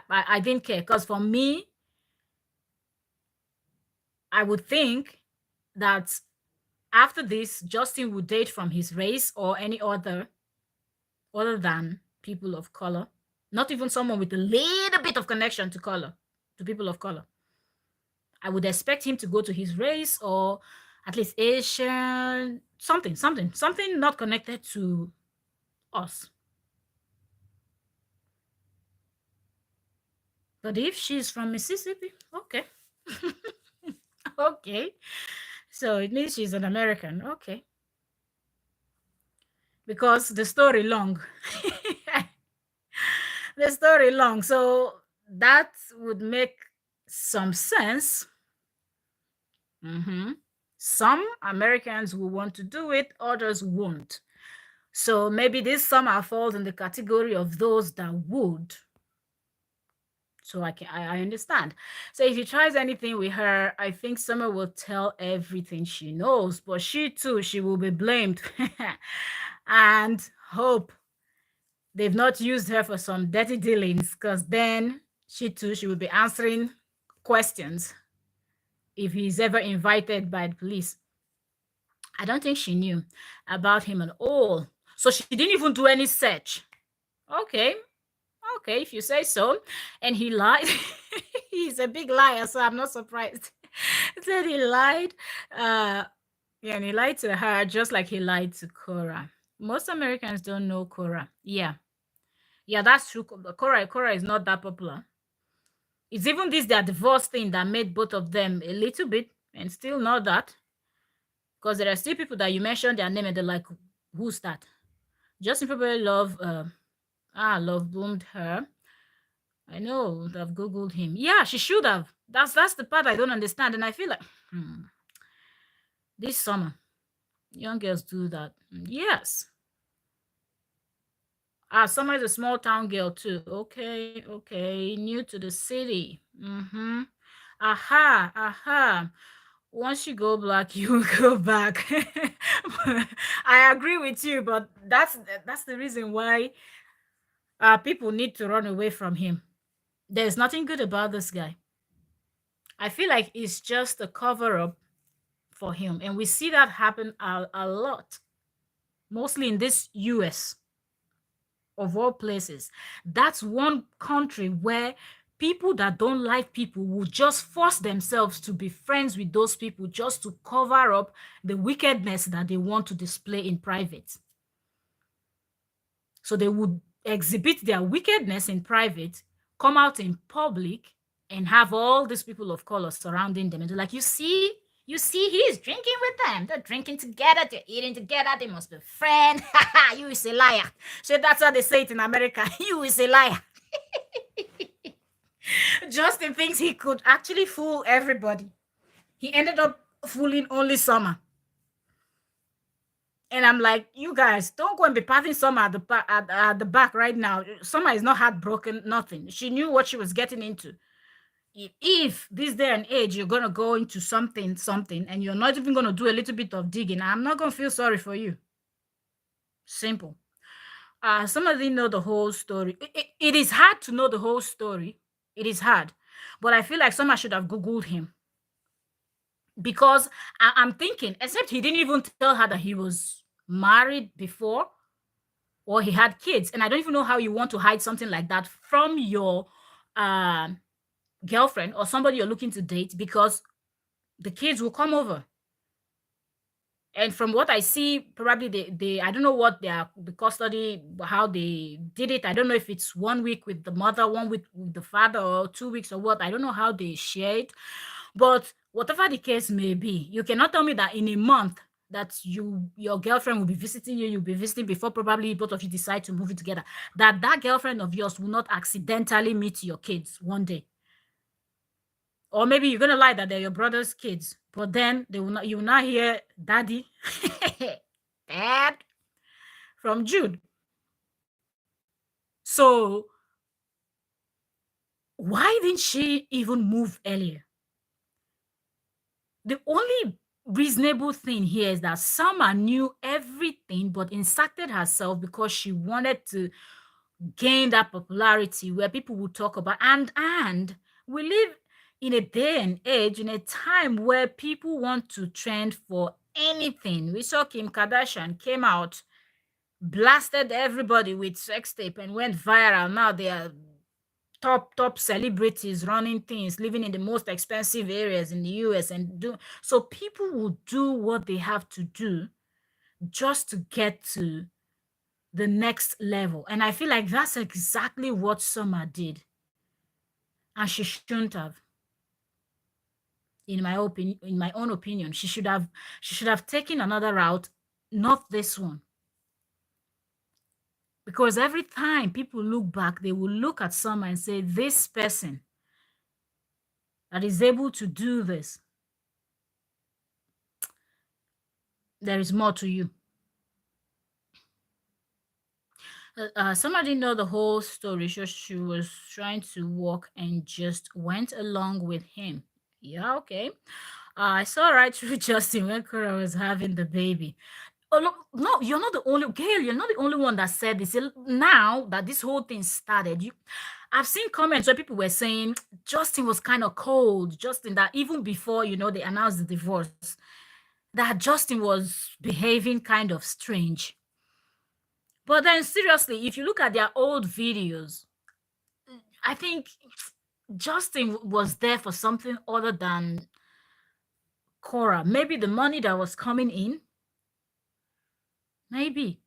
I didn't care, because for me, I would think that after this, Justin would date from his race or any other than people of color. Not even someone with a little bit of connection to people of color. I would expect him to go to his race, or at least Asian, something not connected to us. But if she's from Mississippi, okay. Okay. So it means she's an American. Okay. Because the story long. The story long. So that would make some sense. Some Americans will want to do it, others won't. So maybe this Summer falls in the category of those that would. So I understand. So if he tries anything with her, I think Summer will tell everything she knows, but she will be blamed. And hope they've not used her for some dirty dealings, because then she will be answering questions if he's ever invited by the police. I don't think she knew about him at all. So she didn't even do any search. Okay, if you say so. And he lied. He's a big liar, so I'm not surprised. Said he lied. And he lied to her just like he lied to Cora. Most Americans don't know Cora. Yeah, that's true. Cora is not that popular. It's even their divorce thing that made both of them a little bit, and still not that. Because there are still people that you mention their name and they're like, who's that? Justin probably love boomed her. I know, I've Googled him. Yeah, she should have. That's the part I don't understand. And I feel like, this Summer, Young girls do that. Yes. Summer is a small town girl too. Okay, okay. New to the city. Mm-hmm. Aha, aha. Once you go black, you will go back. I agree with you, but that's the reason why people need to run away from him. There's nothing good about this guy. I feel like it's just a cover up for him, and we see that happen a lot, mostly in this US of all places. That's one country where people that don't like people will just force themselves to be friends with those people just to cover up the wickedness that they want to display in private. So they would exhibit their wickedness in private, come out in public, and have all these people of color surrounding them. And they're like, you see, he's drinking with them. They're drinking together, they're eating together, they must be friends. You is a liar. So that's how they say it in America. You is a liar. Justin thinks he could actually fool everybody. He ended up fooling only Summer. And I'm like, you guys, don't go and be patting Summer at the back right now. Summer is not heartbroken, nothing. She knew what she was getting into. If this day and age you're gonna go into something, and you're not even gonna do a little bit of digging, I'm not gonna feel sorry for you. Simple. Some of you know the whole story. It is hard to know the whole story. It is hard, but I feel like someone should have googled him, because I'm thinking, except he didn't even tell her that he was married before or he had kids, and I don't even know how you want to hide something like that from your uh, girlfriend or somebody you're looking to date, because the kids will come over. And from what I see, probably they I don't know what the custody, how they did it. I don't know if it's 1 week with the mother, 1 week with the father, or 2 weeks or what. I don't know how they share it. But whatever the case may be, you cannot tell me that in a month that your girlfriend will be visiting you, you'll be visiting before probably both of you decide to move in together, that girlfriend of yours will not accidentally meet your kids one day. Or maybe you're gonna lie that they're your brother's kids, but then they will not. You will not hear daddy, dad from Jude. So why didn't she even move earlier? The only reasonable thing here is that Summer knew everything, but inserted herself because she wanted to gain that popularity where people would talk about. And we live in a day and age, in a time where people want to trend for anything. We saw Kim Kardashian came out, blasted everybody with sex tape, and went viral. Now they are top celebrities running things, living in the most expensive areas in the US, and do so. People will do what they have to do just to get to the next level. And I feel like that's exactly what Summer did. And she shouldn't have. In my own opinion, she should have taken another route, not this one. Because every time people look back, they will look at Summer and say, this person that is able to do this, there is more to you. Summer didn't know the whole story. She was trying to walk and just went along with him. Yeah, okay. I saw right through Justin when Cora was having the baby. Oh, no, you're not the only Gail. You're not the only one that said this. Now that this whole thing started, I've seen comments where people were saying Justin was kind of cold. Justin, that even before they announced the divorce, that Justin was behaving kind of strange. But then, seriously, if you look at their old videos, I think Justin was there for something other than Cora. Maybe the money that was coming in. Maybe.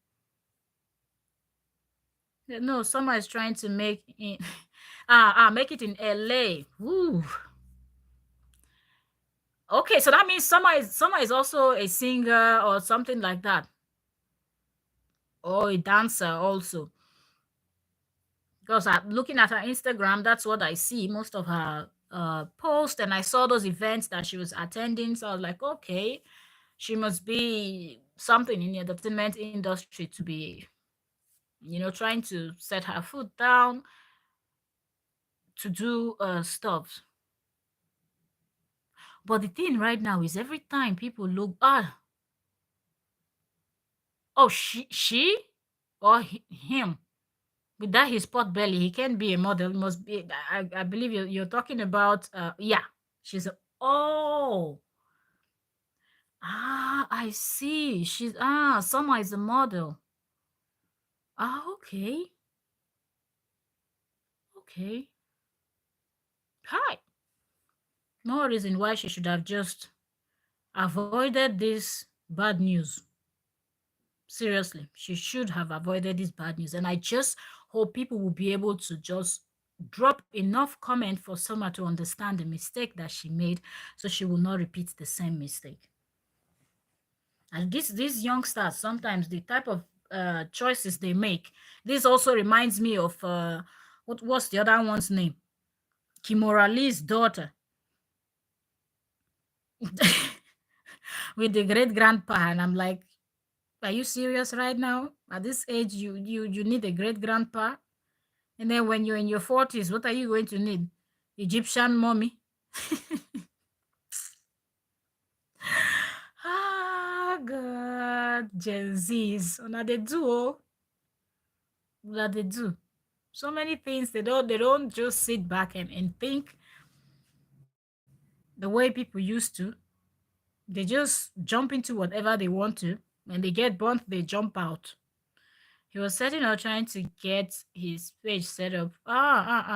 No, someone is trying to make it, make it in LA. Ooh. Okay, so that means Summer is also a singer or something like that. Or a dancer also. Because I'm looking at her Instagram, that's what I see, most of her posts, and I saw those events that she was attending. So I was like, okay, she must be something in the entertainment industry to be, trying to set her foot down to do stuff. But the thing right now is every time people look, oh, she or him, with that his pot belly, he can't be a model. Must be. I believe you're talking about. Yeah, she's. Oh, I see. Summer is a model. Okay, okay. Hi. No reason why she should have just avoided this bad news. Seriously, she should have avoided this bad news. And I just hope people will be able to just drop enough comment for Summer to understand the mistake that she made so she will not repeat the same mistake. And these youngsters, sometimes the type of choices they make, this also reminds me of what's the other one's name? Kimora Lee's daughter. With the great grandpa, and I'm like, are you serious right now? At this age, you need a great grandpa, and then when you're in your 40s, what are you going to need? Egyptian mommy. God, Gen Zs, now they do, that they do so many things. They don't just sit back and think the way people used to. They just jump into whatever they want to. When they get burnt, they jump out. He was setting out trying to get his page set up.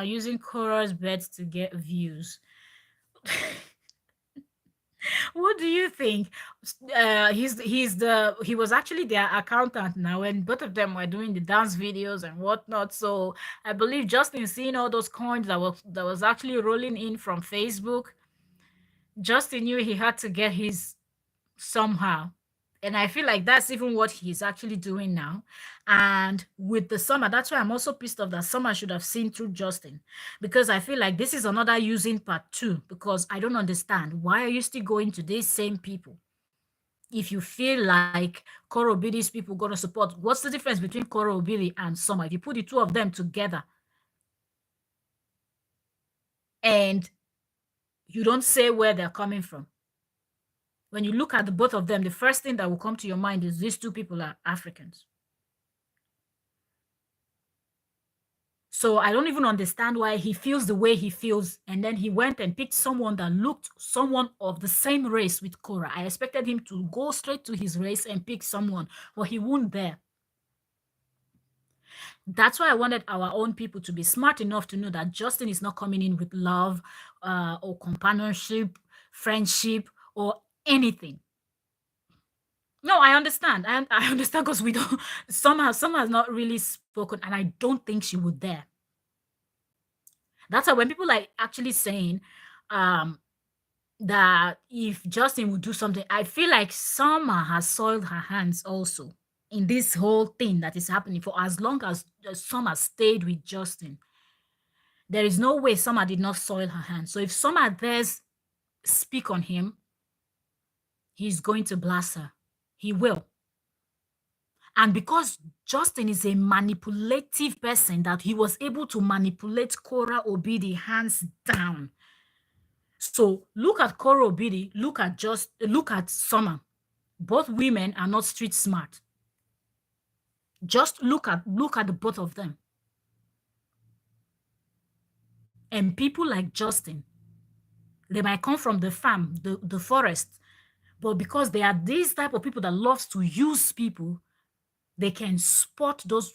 Using Cora's bets to get views. What do you think? He was actually their accountant now, and both of them were doing the dance videos and whatnot. So I believe Justin, seeing all those coins that was actually rolling in from Facebook, Justin knew he had to get his somehow. And I feel like that's even what he's actually doing now. And with the Summer, that's why I'm also pissed off that Summer should have seen through Justin. Because I feel like this is another using part two. Because I don't understand. Why are you still going to these same people? If you feel like Koro Obidi's people gonna support, what's the difference between Koro Obidi and Summer? If you put the two of them together and you don't say where they're coming from, when you look at the both of them, the first thing that will come to your mind is these two people are Africans. So I don't even understand why he feels the way he feels. And then he went and picked someone that looked someone of the same race with Cora. I expected him to go straight to his race and pick someone, but he won't there. That's why I wanted our own people to be smart enough to know that Justin is not coming in with love or companionship, friendship, or anything. No, I understand. I understand because we don't somehow has not really spoken, and I don't think she would dare. That's why when people are actually saying that if Justin would do something, I feel like Summer has soiled her hands also in this whole thing that is happening for as long as Summer stayed with Justin. There is no way Summer did not soil her hands. So if Summer dares speak on him, he's going to blast her. He will. And because Justin is a manipulative person, that he was able to manipulate Cora Obidi hands down. So look at Cora Obidi, look at Summer. Both women are not street smart. Just look at the both of them. And people like Justin, they might come from the farm, the forest, but because they are these type of people that loves to use people, they can spot those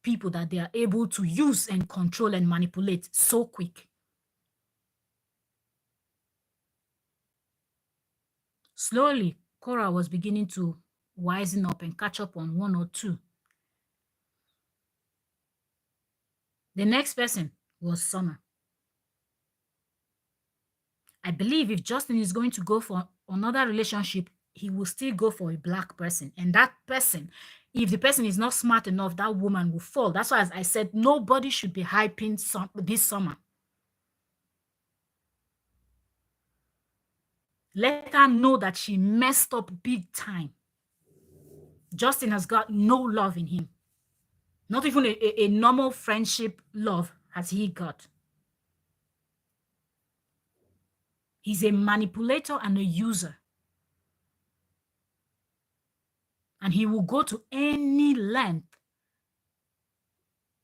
people that they are able to use and control and manipulate so quick. Slowly, Cora was beginning to wisen up and catch up on one or two. The next person was Summer. I believe if Justin is going to go for another relationship, he will still go for a black person. And that person, if the person is not smart enough, that woman will fall. That's why, as I said, nobody should be hyping this Summer. Let her know that she messed up big time. Justin has got no love in him. Not even a normal friendship love has he got. He's a manipulator and a user. And he will go to any length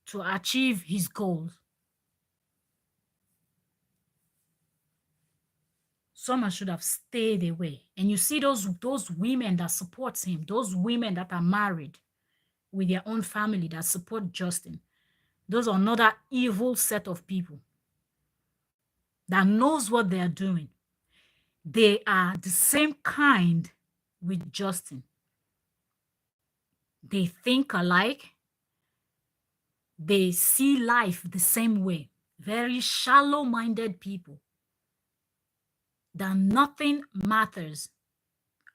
to achieve his goals. Summer should have stayed away. And you see those women that supports him, those women that are married with their own family that support Justin. Those are another evil set of people that knows what they are doing. They are the same kind with Justin. They think alike. They see life the same way. Very shallow-minded people. That nothing matters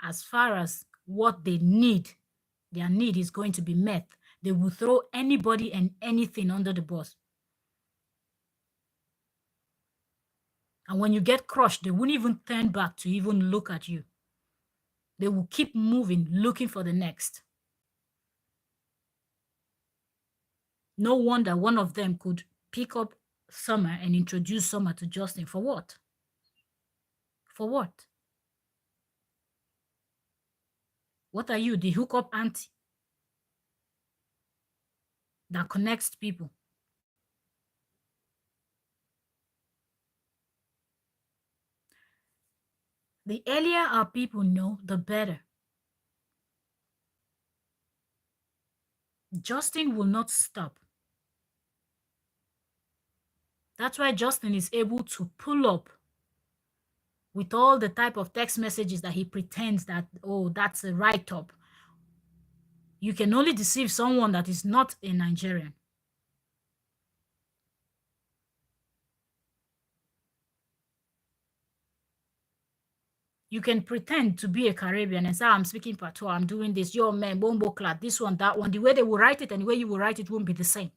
as far as what they need. Their need is going to be met. They will throw anybody and anything under the bus. And when you get crushed, they won't even turn back to even look at you. They will keep moving, looking for the next. No wonder one of them could pick up Summer and introduce Summer to Justin. For what? For what? What are you, the hookup auntie that connects people? The earlier our people know, the better. Justin will not stop. That's why Justin is able to pull up with all the type of text messages that he pretends that, oh, that's a write-up. You can only deceive someone that is not a Nigerian. You can pretend to be a Caribbean and say, I'm speaking patois, I'm doing this, your man, bombo clad, this one, that one. The way they will write it and the way you will write it won't be the same.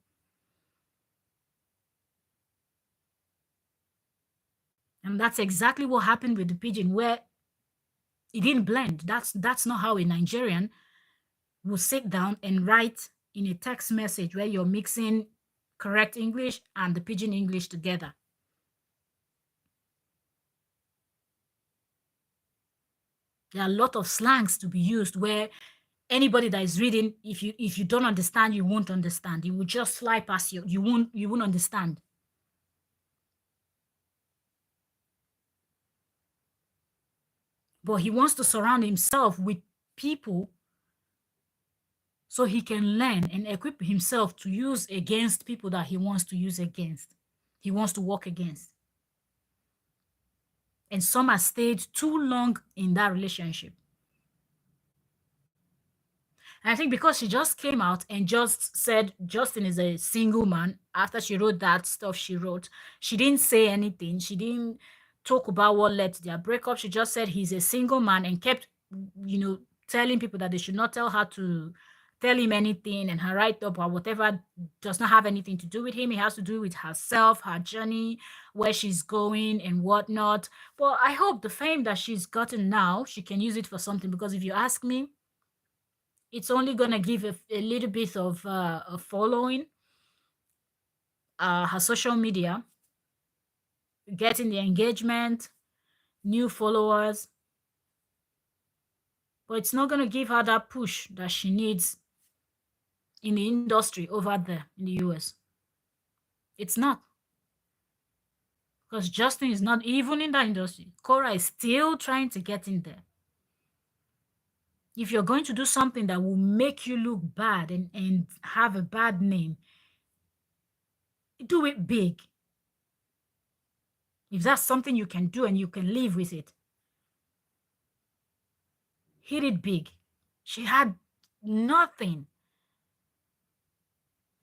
And that's exactly what happened with the pidgin, where it didn't blend. That's not how a Nigerian will sit down and write in a text message where you're mixing correct English and the pidgin English together. There are a lot of slangs to be used where anybody that is reading, if you don't understand, you won't understand. It will just fly past you. You won't understand. But he wants to surround himself with people so he can learn and equip himself to use against people that he wants to use against. He wants to work against. And some have stayed too long in that relationship. And I think because she just came out and just said Justin is a single man after she wrote that stuff she wrote, she didn't say anything. She didn't talk about what led to their breakup. She just said he's a single man and kept, telling people that they should not tell her to tell him anything, and her write-up or whatever does not have anything to do with him. It has to do with herself, her journey, where she's going and whatnot. But I hope the fame that she's gotten now, she can use it for something, because if you ask me, it's only going to give a little bit of a following, her social media, getting the engagement, new followers, but it's not going to give her that push that she needs in the industry over there in the US. It's not. Because Justin is not even in that industry. Cora is still trying to get in there. If you're going to do something that will make you look bad and have a bad name, do it big. If that's something you can do and you can live with it, hit it big. She had nothing.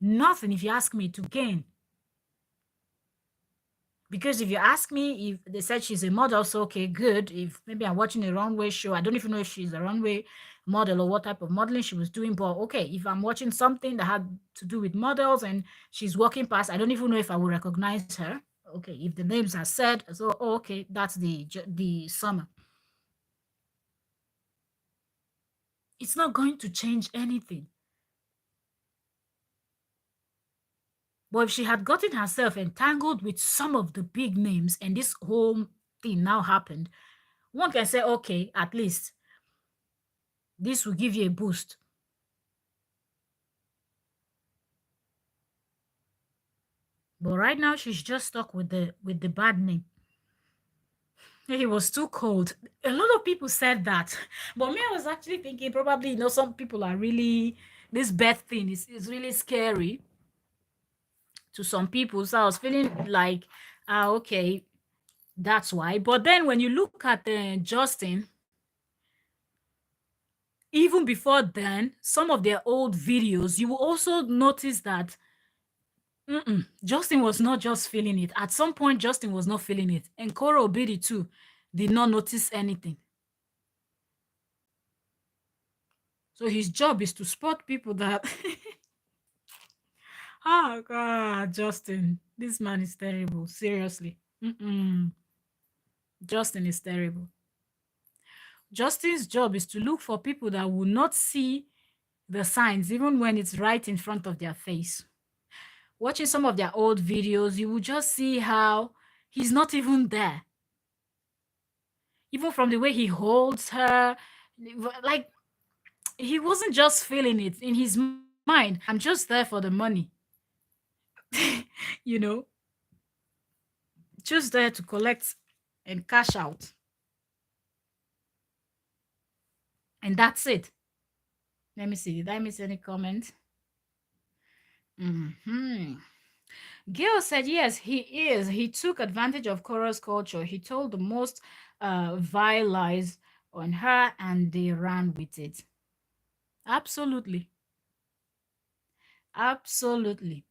Nothing, if you ask me, to gain. Because if you ask me, if they said she's a model, so okay, good. If maybe I'm watching a runway show, I don't even know if she's a runway model or what type of modeling she was doing, but okay, if I'm watching something that had to do with models and she's walking past, I don't even know if I will recognize her. Okay, if the names are said, so okay, that's the Summer. It's not going to change anything. But if she had gotten herself entangled with some of the big names and this whole thing now happened, one can say, okay, at least this will give you a boost. But right now she's just stuck with the bad name. He was too cold. A lot of people said that. But me, I was actually thinking probably, some people are really, this birth thing is really scary to some people. So I was feeling like, okay, that's why. But then when you look at Justin, even before then, some of their old videos, you will also notice that Justin was not just feeling it. At some point, Justin was not feeling it. And Koro Obidi too did not notice anything. So his job is to spot people that... Oh, God, Justin. This man is terrible. Seriously. Justin is terrible. Justin's job is to look for people that will not see the signs, even when it's right in front of their face. Watching some of their old videos, you will just see how he's not even there. Even from the way he holds her, like, he wasn't just feeling it in his mind. I'm just there for the money. you know, just there to collect and cash out. And that's it. Let me see. Did I miss any comment? Gil said, yes, he is. He took advantage of Cora's culture. He told the most vile lies on her and they ran with it. Absolutely. Absolutely.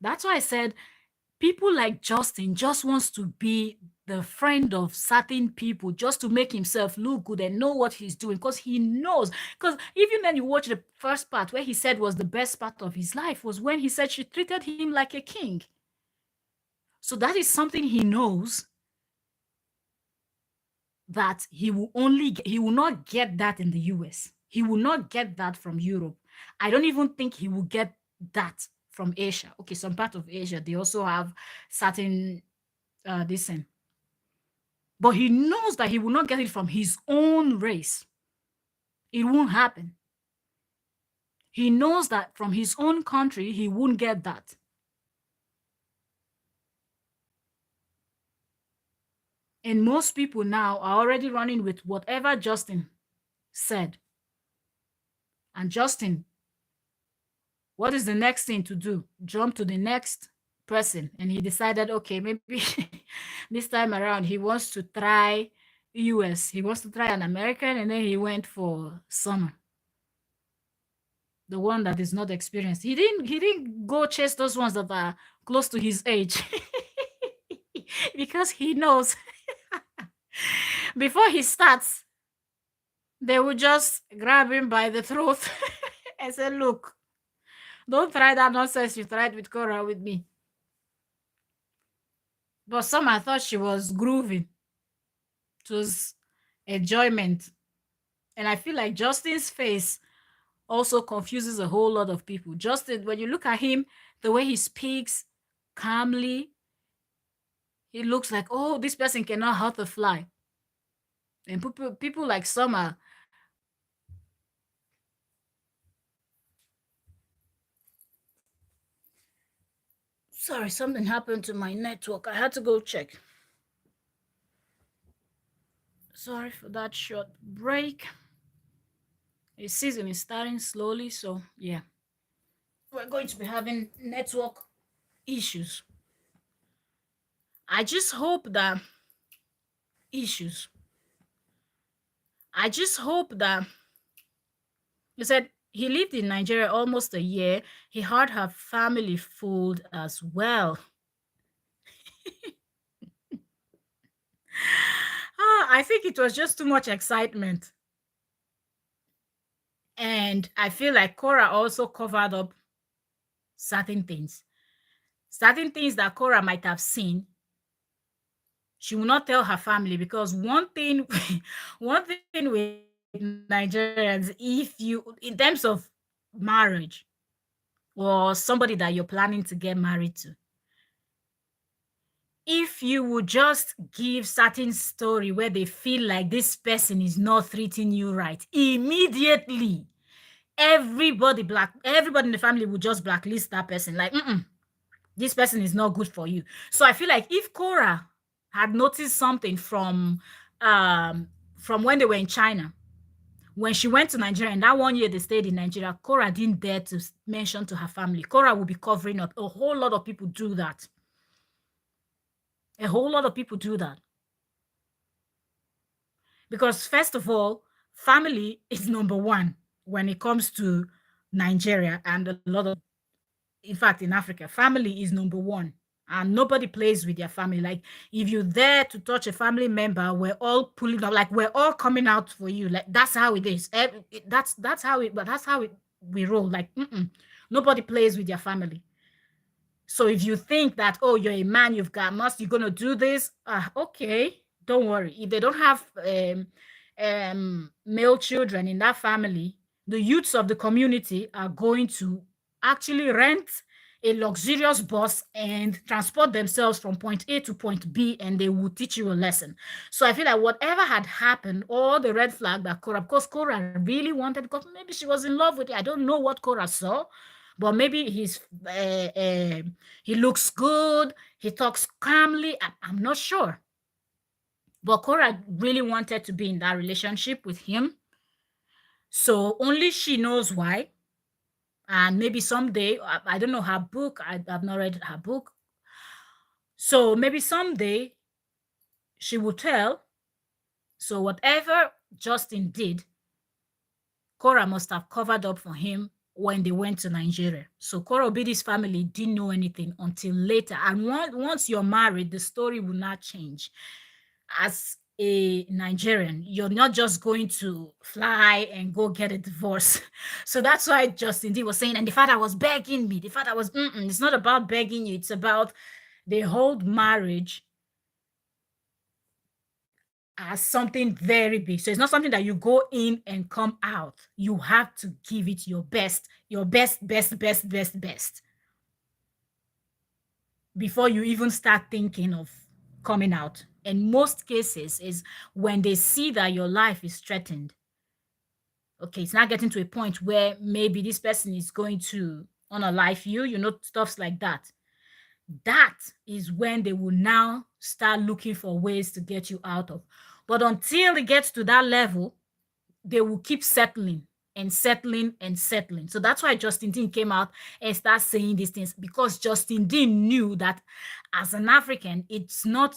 That's why I said people like Justin just wants to be the friend of certain people just to make himself look good and know what he's doing, because he knows. Because even when you watch the first part where he said was the best part of his life was when he said she treated him like a king. So that is something he knows that he will not get that in the US. He will not get that from Europe. I don't even think he will get that from Asia. Okay, some part of Asia, they also have certain this thing. But he knows that he will not get it from his own race. It won't happen. He knows that from his own country, he won't get that. And most people now are already running with whatever Justin said. And Justin, what is the next thing to do? Jump to the next person. And he decided, okay, maybe this time around he wants to try US. He wants to try an American, and then he went for Summer, the one that is not experienced. He didn't go chase those ones that are close to his age. Because he knows before he starts, they will just grab him by the throat and say, look, don't try that nonsense you tried with Cora with me. But some, I thought she was grooving. It was enjoyment. And I feel like Justin's face also confuses a whole lot of people. Justin, when you look at him, the way he speaks calmly, it looks like, oh, this person cannot hurt a fly. And people like Summer, sorry, something happened to my network. I had to go check. Sorry for that short break. The season is starting slowly, so yeah. We're going to be having network issues. I just hope that issues. I just hope that you said he lived in Nigeria almost a year. He had her family fooled as well. I think it was just too much excitement. And I feel like Cora also covered up certain things. Certain things that Cora might have seen, she will not tell her family, because one thing, one thing with Nigerians, if you, in terms of marriage or somebody that you're planning to get married to, if you would just give certain story where they feel like this person is not treating you right, immediately everybody in the family would just blacklist that person. Like, this person is not good for you. So I feel like if Cora had noticed something from when they were in China, when she went to Nigeria, and that 1 year they stayed in Nigeria, Cora didn't dare to mention to her family. Cora will be covering up. A whole lot of people do that. A whole lot of people do that. Because first of all, family is number one when it comes to Nigeria and a lot of, in fact, in Africa, family is number one. And nobody plays with their family. Like, if you're there to touch a family member, we're all pulling up, like we're all coming out for you. Like, that's how it is. That's how it, but that's how we roll. Like, nobody plays with their family. So if you think that, oh, you're a man, you've got must, you're gonna do this, okay, don't worry. If they don't have male children in that family, the youths of the community are going to actually rent a luxurious bus and transport themselves from point A to point B, and they will teach you a lesson. So I feel like whatever had happened, all the red flag that Cora, because Cora really wanted, because maybe she was in love with it. I don't know what Cora saw, but maybe he looks good, he talks calmly. I'm not sure. But Cora really wanted to be in that relationship with him. So only she knows why. And maybe someday, I don't know her book, I've not read her book. So maybe someday she will tell. So whatever Justin did, Cora must have covered up for him when they went to Nigeria. So Cora Obidi's family didn't know anything until later. And once you're married, the story will not change. As a Nigerian, you're not just going to fly and go get a divorce. So that's why Justin D was saying, and the father was begging me. The father was, it's not about begging you. It's about they hold marriage as something very big. So it's not something that you go in and come out. You have to give it your best, best before you even start thinking of coming out. In most cases is when they see that your life is threatened. Okay, it's not getting to a point where maybe this person is going to unalive you, stuffs like that. That is when they will now start looking for ways to get you out of. But until it gets to that level, they will keep settling and settling and settling. So that's why Justin Dean came out and started saying these things, because Justin Dean knew that as an African, it's not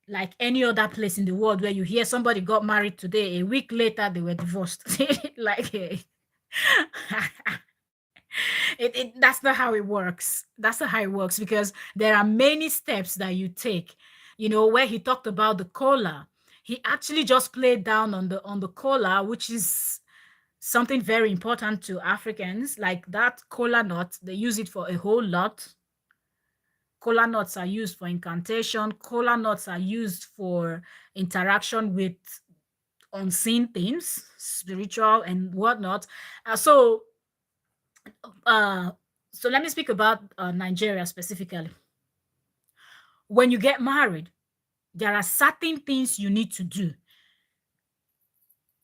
like any other place in the world where you hear somebody got married today, a week later they were divorced. Like, that's not how it works. That's not how it works, because there are many steps that you take. Where he talked about the cola, he actually just played down on the cola, which is something very important to Africans. Like that cola nut, they use it for a whole lot. Cola nuts are used for incantation. Cola nuts are used for interaction with unseen things, spiritual and whatnot. So let me speak about Nigeria specifically. When you get married, there are certain things you need to do.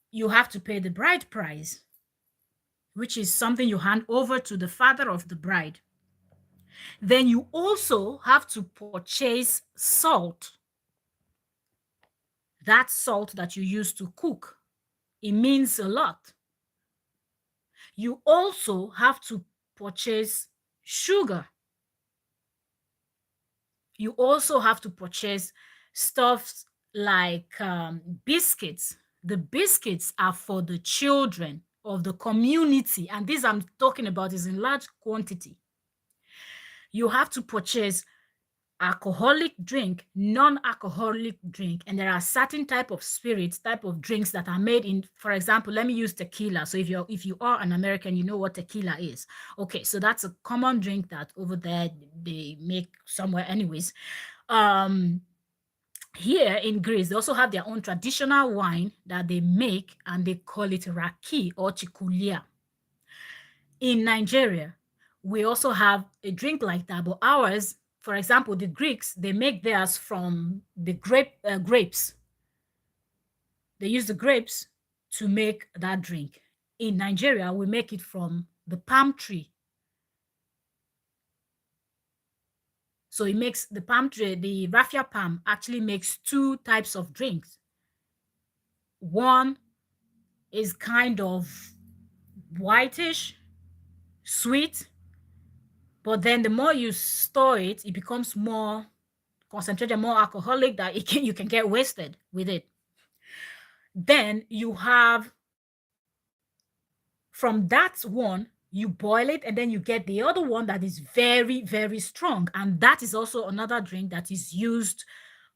You have to pay the bride price, which is something you hand over to the father of the bride. Then you also have to purchase salt. That salt that you use to cook, it means a lot. You also have to purchase sugar. You also have to purchase stuff like biscuits. The biscuits are for the children of the community, and this I'm talking about is in large quantity. You have to purchase alcoholic drink, non-alcoholic drink, and there are certain type of spirits, type of drinks that are made in, for example, let me use tequila. So if you are an American, you know what tequila is. Okay, so that's a common drink that over there they make somewhere anyways. Here in Greece, they also have their own traditional wine that they make, and they call it raki or chikulia. In Nigeria, we also have a drink like that, but ours, for example, the Greeks, they make theirs from the grapes. They use the grapes to make that drink. In Nigeria, we make it from the palm tree. So it makes the palm tree, the raffia palm actually makes two types of drinks. One is kind of whitish, sweet, but then the more you store it, it becomes more concentrated, more alcoholic, that you can get wasted with it. Then you have, from that one, you boil it, and then you get the other one that is very, very strong. And that is also another drink that is used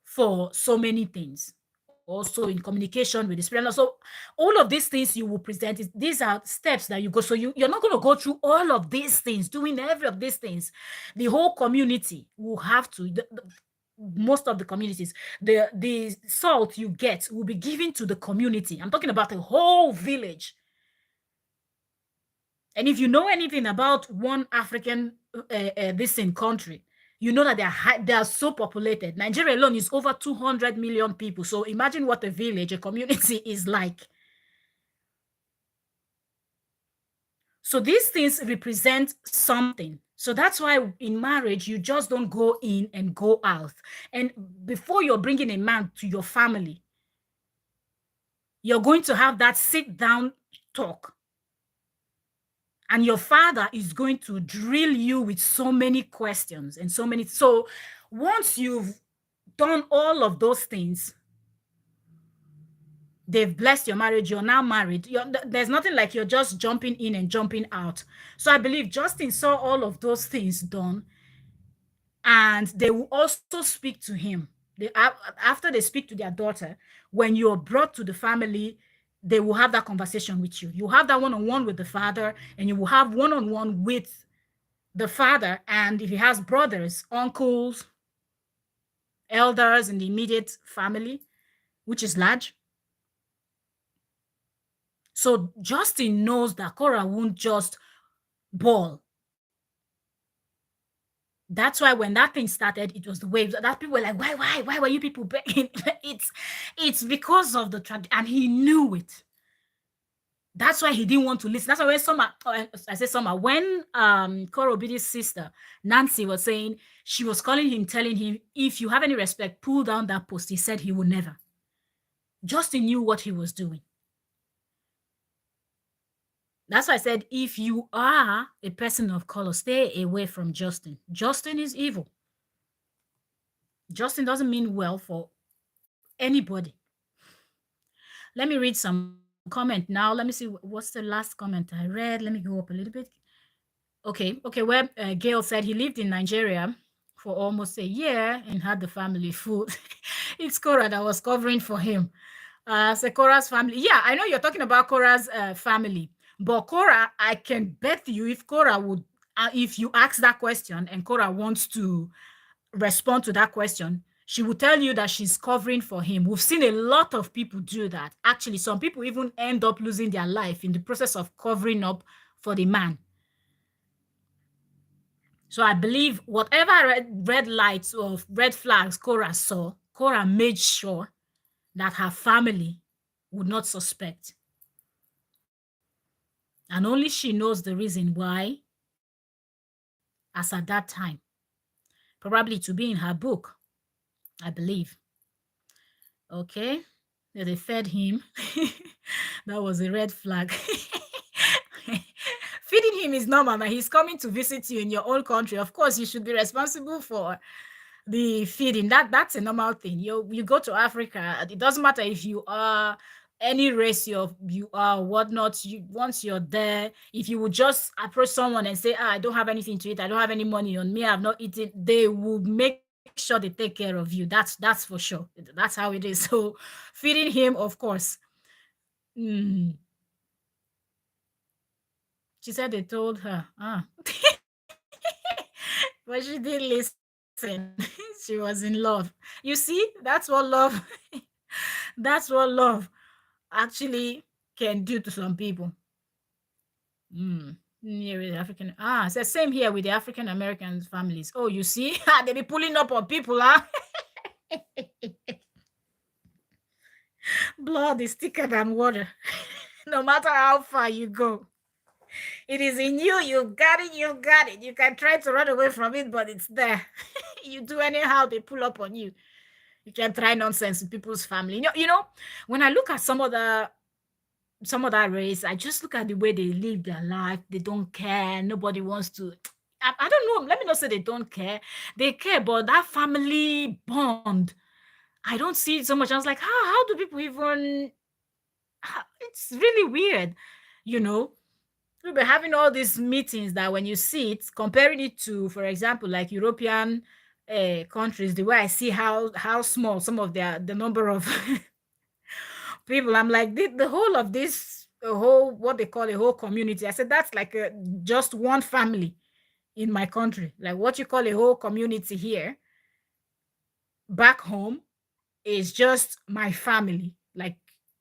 for so many things. Also in communication with the spirit. So all of these things you will present, these are steps that you go. So you're not going to go through all of these things, doing every of these things. The whole community will have to, most of the communities, the salt you get will be given to the community. I'm talking about a whole village. And if you know anything about one African this in country, you know that they are so populated. Nigeria alone is over 200 million people. So imagine what a village, a community is like. So these things represent something. So that's why in marriage, you just don't go in and go out. And before you're bringing a man to your family, you're going to have that sit down talk. And your father is going to drill you with so many questions and so many. So once you've done all of those things, they've blessed your marriage, you're now married. There's nothing like you're just jumping in and jumping out. So I believe Justin saw all of those things done, and they will also speak to him. After they speak to their daughter, when you're brought to the family, they will have that conversation with you. You have that one-on-one with the father, and you will have one-on-one with the father. And if he has brothers, uncles, elders in the immediate family, which is large. So Justin knows that Cora won't just ball. That's why when that thing started, it was the waves. That people were like, why were you people begging? it's because of the tragedy, and he knew it. That's why he didn't want to listen. That's why when when Cora Obidi's sister Nancy was saying, she was calling him, telling him, if you have any respect, pull down that post. He said he would never. Justin knew what he was doing. That's why I said, if you are a person of color, stay away from Justin. Justin is evil. Justin doesn't mean well for anybody. Let me read some comment now. Let me see what's the last comment I read. Let me go up a little bit. Okay, where Gail said he lived in Nigeria for almost a year and had the family food. It's Cora that was covering for him. So Cora's family. Yeah, I know you're talking about Cora's family. But Cora, I can bet you, if Cora would, if you ask that question and Cora wants to respond to that question, she will tell you that she's covering for him. We've seen a lot of people do that. Actually, some people even end up losing their life in the process of covering up for the man. So I believe whatever red lights or red flags Cora saw, Cora made sure that her family would not suspect. And only she knows the reason why, as at that time. Probably to be in her book, I believe. Okay, they fed him. That was a red flag. Feeding him is normal, man. He's coming to visit you in your own country. Of course, you should be responsible for the feeding. That's a normal thing. You go to Africa, it doesn't matter if you are any race you are, whatnot. Once you're there, if you would just approach someone and say, I don't have anything to eat, I don't have any money on me, I've not eaten, they will make sure they take care of you. That's for sure. That's how it is. So feeding him, of course. She said they told her, but she didn't listen. She was in love. You see, that's what love that's what love actually can do to some people. Mm. Yeah, with African. It's the same here with the African American families. Oh, you see, they be pulling up on people, huh? Blood is thicker than water. No matter how far you go, it is in you. You got it. You got it. You can try to run away from it, but it's there. You do anyhow, they pull up on you. You can try nonsense with people's family. When I look at some of that race, I just look at the way they live their life. They don't care. Nobody wants to. I don't know. Let me not say they don't care. They care, but that family bond, I don't see it so much. I was like, how do people even? It's really weird, you know. We'll be having all these meetings that when you see it, comparing it to, for example, like European countries, the way I see how small some of the number of people, I'm like the whole of this whole what they call a whole community. I said that's like just one family in my country. Like what you call a whole community here, back home is just my family. Like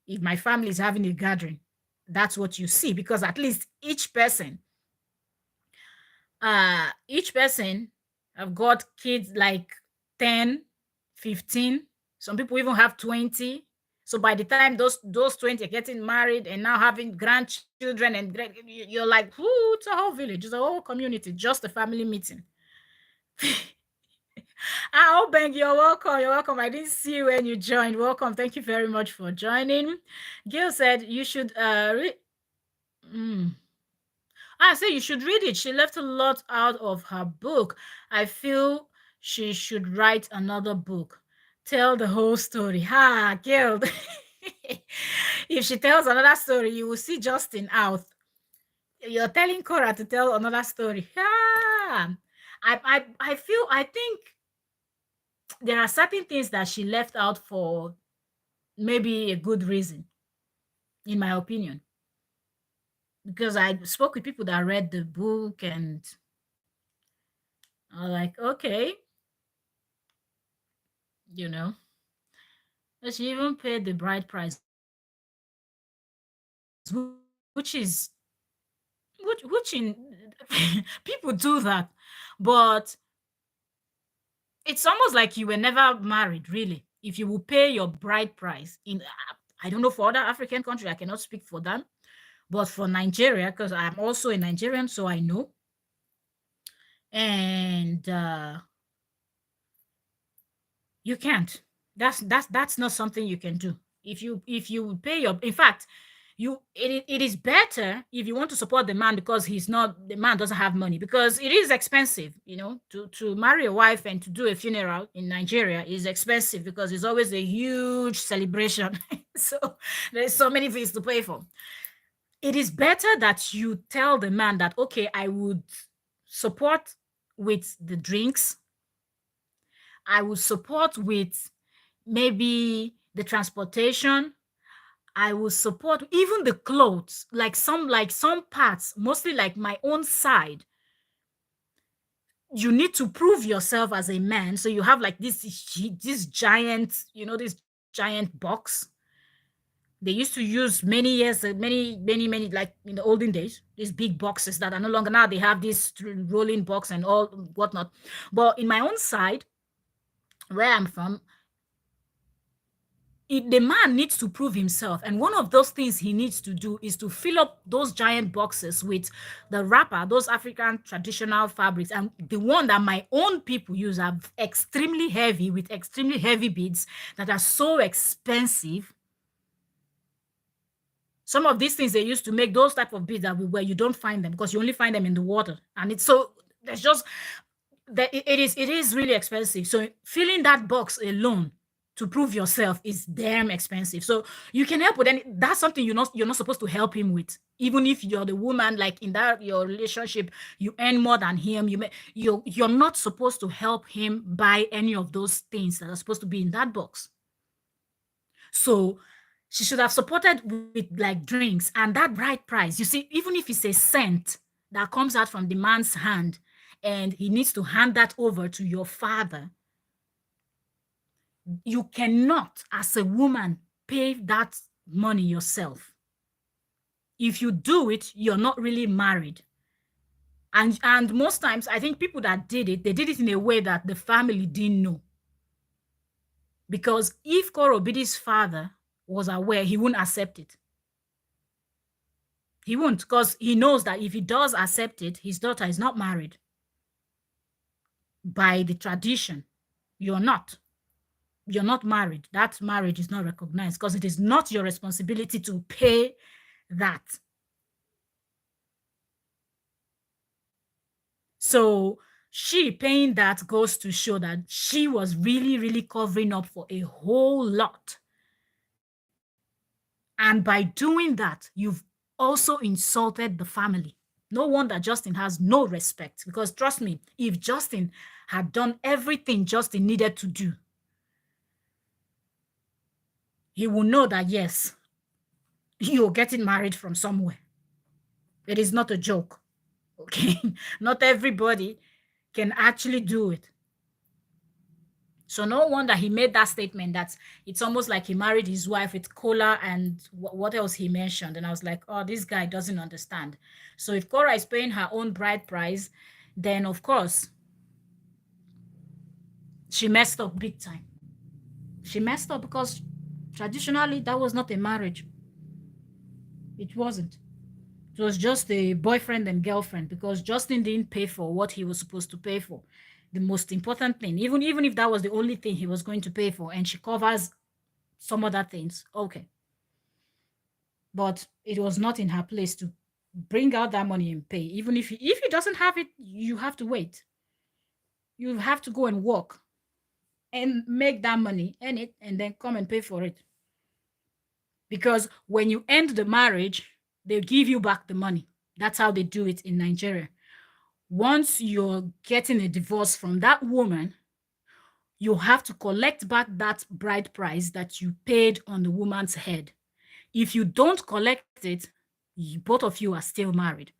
if my family is having a gathering, that's what you see because at least each person have got kids like 10, 15. Some people even have 20. So by the time those 20 are getting married and now having grandchildren and you're like, ooh, it's a whole village, it's a whole community, just a family meeting. Oh, Beng, you're welcome. You're welcome. I didn't see you when you joined. Welcome. Thank you very much for joining. Gil said you should I say you should read it. She left a lot out of her book. I feel she should write another book. Tell the whole story. Ha, killed. If she tells another story, you will see Justin out. You're telling Cora to tell another story. Ah, I think there are certain things that she left out for maybe a good reason, in my opinion. Because I spoke with people that read the book and are like, okay, you know. But she even paid the bride price, which is which in people do that, but it's almost like you were never married, really. If you will pay your bride price in, I don't know for other African countries, I cannot speak for them, but for Nigeria, because I'm also a Nigerian, so I know. And you can't. That's not something you can do. If you pay your, in fact, it is better if you want to support the man because the man doesn't have money, because it is expensive, to marry a wife and to do a funeral in Nigeria is expensive because it's always a huge celebration. So there's so many things to pay for. It is better that you tell the man that, okay, I would support with the drinks, I would support with maybe the transportation, I will support even the clothes, like some parts, mostly like my own side. You need to prove yourself as a man. So you have like this giant, this giant box. They used to use many years, many, like in the olden days, these big boxes that are no longer. Now they have this rolling box and all whatnot. But in my own side, where I'm from, the man needs to prove himself, and one of those things he needs to do is to fill up those giant boxes with the wrapper, those African traditional fabrics, and the one that my own people use are extremely heavy, with extremely heavy beads that are so expensive. Some of these things they used to make, those type of beads, that where you don't find them because you only find them in the water, and it's so there's just that it is really expensive. So filling that box alone to prove yourself is damn expensive. So you can help with any, that's something you're not supposed to help him with. Even if you're the woman, like in that your relationship, you earn more than him, you're not supposed to help him buy any of those things that are supposed to be in that box. So she should have supported with like drinks and that bride price. You see, even if it's a cent that comes out from the man's hand and he needs to hand that over to your father, You cannot, as a woman, pay that money yourself. If you do it, you're not really married. And most times, I think people that did it, they did it in a way that the family didn't know. Because if Korobidi's father was aware, he wouldn't accept it. He won't, because he knows that if he does accept it, his daughter is not married. By the tradition, you're not. You're not married. That marriage is not recognized because it is not your responsibility to pay that. So she paying that goes to show that she was really, really covering up for a whole lot. And by doing that, you've also insulted the family. No wonder Justin has no respect, because trust me, if Justin had done everything Justin needed to do, he will know that, yes, you're getting married from somewhere. It is not a joke, okay? Not everybody can actually do it. So no wonder he made that statement that it's almost like he married his wife with cola and what else he mentioned. And I was like, oh, this guy doesn't understand. So if Cora is paying her own bride price, then of course, she messed up big time. She messed up because traditionally that was not a marriage. It wasn't. It was just a boyfriend and girlfriend, because Justin didn't pay for what he was supposed to pay for. The most important thing, even if that was the only thing he was going to pay for, and she covers some other things, okay. But it was not in her place to bring out that money and pay. Even if he doesn't have it, you have to wait. You have to go and work and make that money, earn it, and then come and pay for it. Because when you end the marriage, they give you back the money. That's how they do it in Nigeria. Once you're getting a divorce from that woman, you have to collect back that bride price that you paid on the woman's head. If you don't collect it, both of you are still married.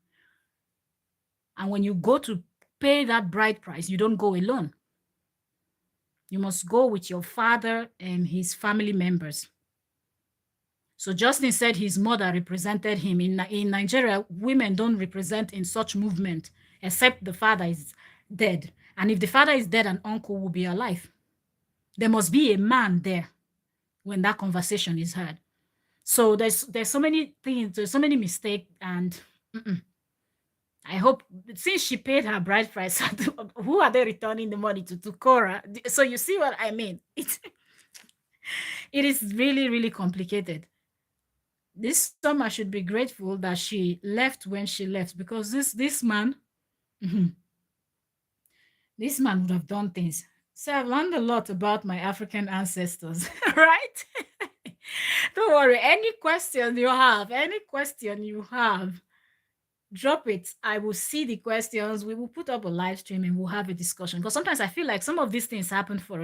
And when you go to pay that bride price, you don't go alone. You must go with your father and his family members. So Justin said his mother represented him. In Nigeria, women don't represent in such movement, except the father is dead. And if the father is dead, an uncle will be alive. There must be a man there when that conversation is heard. So there's so many things, there's so many mistakes, and I hope, since she paid her bride price, who are they returning the money to Cora? So you see what I mean? It is really, really complicated. This summer should be grateful that she left when she left, because this man, this man would have done things. So I've learned a lot about my African ancestors, right? Don't worry. Any question you have, drop it. I will see the questions. We will put up a live stream and we'll have a discussion. Because sometimes I feel like some of these things happen for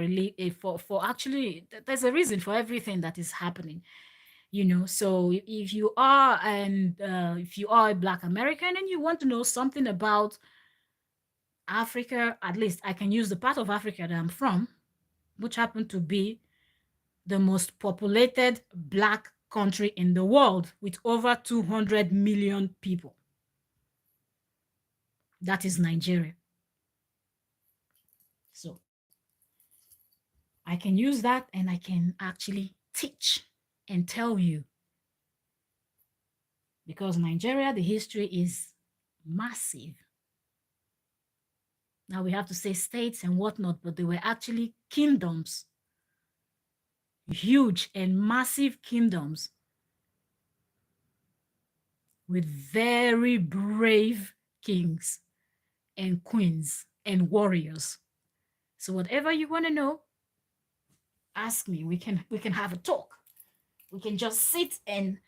actually, there's a reason for everything that is happening. So if you are a Black American and you want to know something about Africa, at least I can use the part of Africa that I'm from, which happened to be the most populated Black country in the world with over 200 million people. That is Nigeria. So I can use that and I can actually teach and tell you, because Nigeria, the history is massive. Now we have to say states and whatnot, but they were actually kingdoms, huge and massive kingdoms with very brave kings and queens and warriors. So whatever you want to know, ask me. We can have a talk. We can just sit and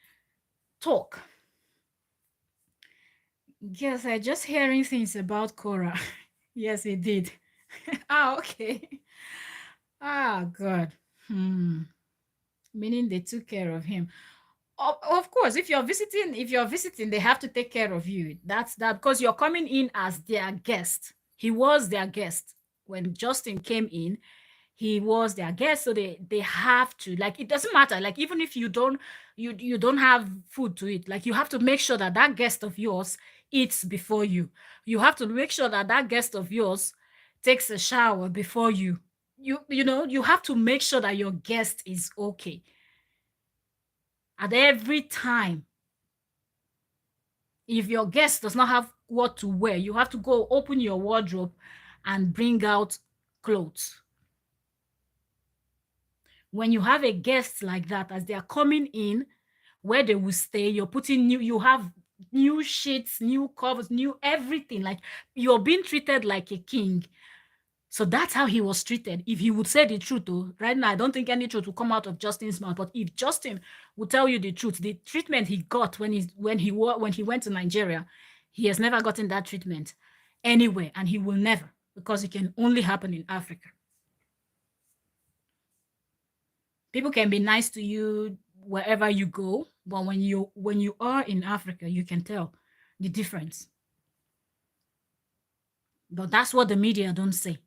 talk. Yes, I just hearing things about Cora. Yes, it did. Okay. God. Meaning they took care of him. Of course, if you're visiting, they have to take care of you. That's that, because you're coming in as their guest. He was their guest when Justin came in. he was their guest, so they have to, like, it doesn't matter, like, even if you don't have food to eat, like, you have to make sure that that guest of yours eats before you. You have to make sure that that guest of yours takes a shower before you. You know, you have to make sure that your guest is okay at every time. If your guest does not have what to wear, you have to go open your wardrobe and bring out clothes. When you have a guest like that, as they are coming in, where they will stay, you're putting new, you have new sheets, new covers, new everything. Like, you're being treated like a king. So that's how he was treated. If he would say the truth, though, right now, I don't think any truth will come out of Justin's mouth. But if Justin would tell you the truth, the treatment he got when he went to Nigeria, he has never gotten that treatment anywhere, and he will never, because it can only happen in Africa. People can be nice to you wherever you go, but when you are in Africa, you can tell the difference. But that's what the media don't say.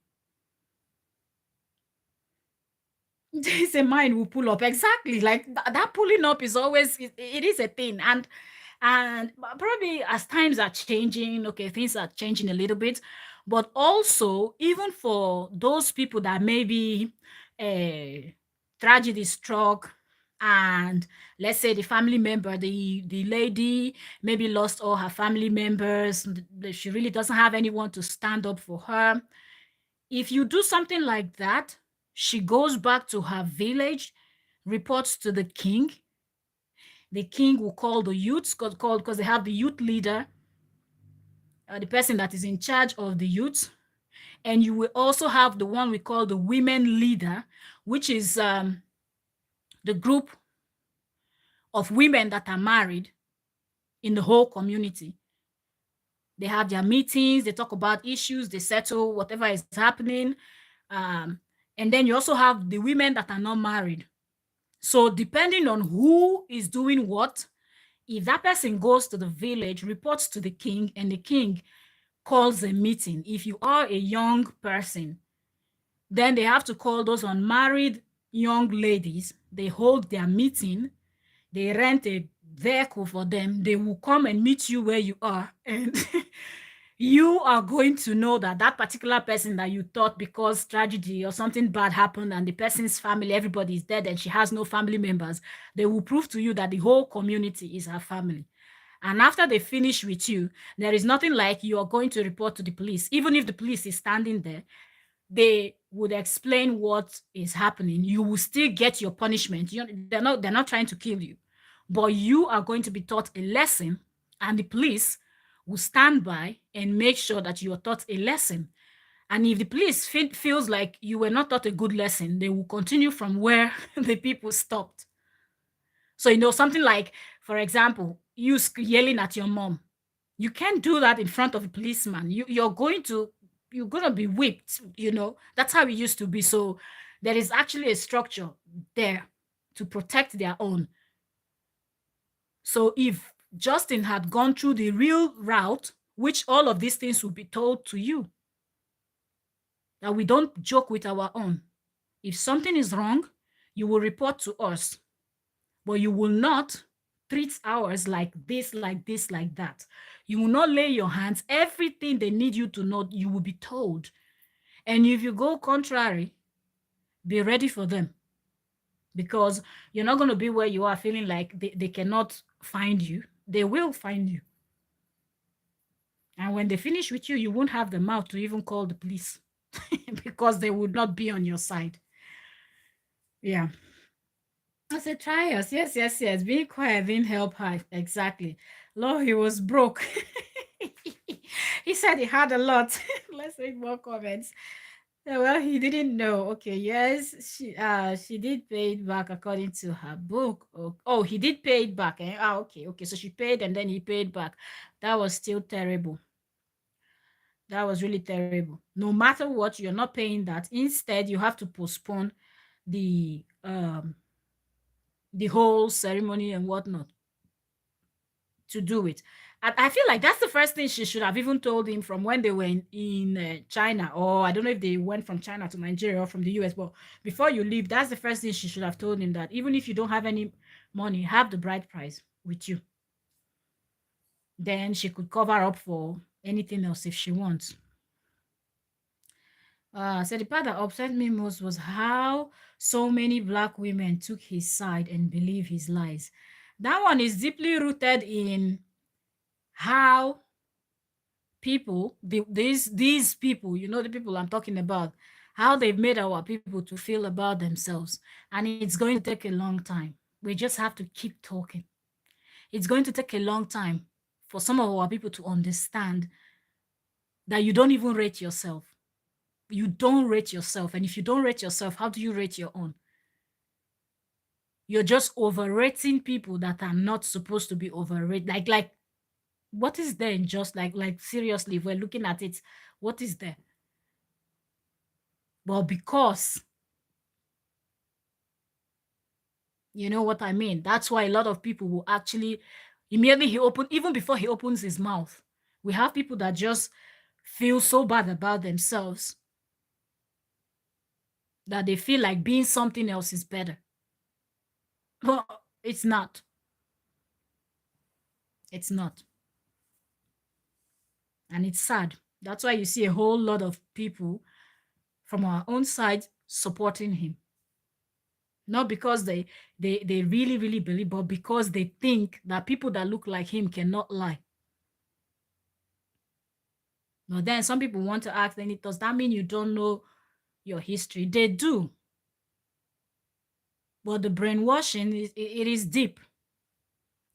It's a mind will pull up, exactly, like that pulling up is always, it is a thing. And probably as times are changing, okay, things are changing a little bit, but also even for those people that maybe a tragedy struck, and let's say the family member, the lady maybe lost all her family members, she really doesn't have anyone to stand up for her. If you do something like that, she goes back to her village, reports to the king. The king will call the youths, because they have the youth leader, the person that is in charge of the youth. And you will also have the one we call the women leader, which is the group of women that are married in the whole community. They have their meetings, they talk about issues, they settle whatever is happening. And then you also have the women that are not married. So depending on who is doing what, if that person goes to the village, reports to the king, and the king calls a meeting. If you are a young person, then they have to call those unmarried young ladies. They hold their meeting. They rent a vehicle for them. They will come and meet you where you are. And you are going to know that that particular person that you thought, because tragedy or something bad happened and the person's family, everybody is dead and she has no family members, they will prove to you that the whole community is her family. And after they finish with you, there is nothing like you are going to report to the police. Even if the police is standing there, they would explain what is happening. You will still get your punishment. They're not trying to kill you, but you are going to be taught a lesson, and the police will stand by and make sure that you are taught a lesson. And if the police feels like you were not taught a good lesson, they will continue from where the people stopped. So, something like, for example, you yelling at your mom. You can't do that in front of a policeman. You're going to be whipped. That's how it used to be. So there is actually a structure there to protect their own. So if Justin had gone through the real route, which all of these things will be told to you, that we don't joke with our own. If something is wrong, you will report to us, but you will not treat ours like this, like this, like that. You will not lay your hands. Everything they need you to know, you will be told. And if you go contrary, be ready for them, because you're not going to be where you are feeling like they cannot find you. They will find you. And when they finish with you, you won't have the mouth to even call the police because they would not be on your side. Yeah. I said, try us. Yes, yes, yes. Being quiet didn't help her. Exactly. Lord, he was broke. He said he had a lot. Let's read more comments. Well, he didn't know. Okay, yes, she did pay it back according to her book. Oh, he did pay it back. Eh? Okay, okay. So she paid and then he paid back. That was still terrible. That was really terrible. No matter what, you're not paying that. Instead, you have to postpone the whole ceremony and whatnot to do it. I feel like that's the first thing she should have even told him from when they were in China, or I don't know if they went from China to Nigeria or from the US, but before you leave, that's the first thing she should have told him, that even if you don't have any money, have the bride price with you. Then she could cover up for anything else if she wants. So the part that upset me most was how so many black women took his side and believed his lies. That one is deeply rooted in how people, these people, you know, the people I'm talking about, how they've made our people to feel about themselves. And it's going to take a long time. We just have to keep talking. It's going to take a long time for some of our people to understand that you don't even rate yourself. You don't rate yourself. And if you don't rate yourself, how do you rate your own? You're just overrating people that are not supposed to be overrated. Like what is there in just like seriously, if we're looking at it, what is there? Well, because you know what I mean. That's why a lot of people will actually immediately even before he opens his mouth. We have people that just feel so bad about themselves that they feel like being something else is better. But it's not. It's not. And it's sad. That's why you see a whole lot of people from our own side supporting him. Not because they really, really believe, but because they think that people that look like him cannot lie. But then some people want to ask, then does that mean you don't know your history? They do. But the brainwashing, it is deep.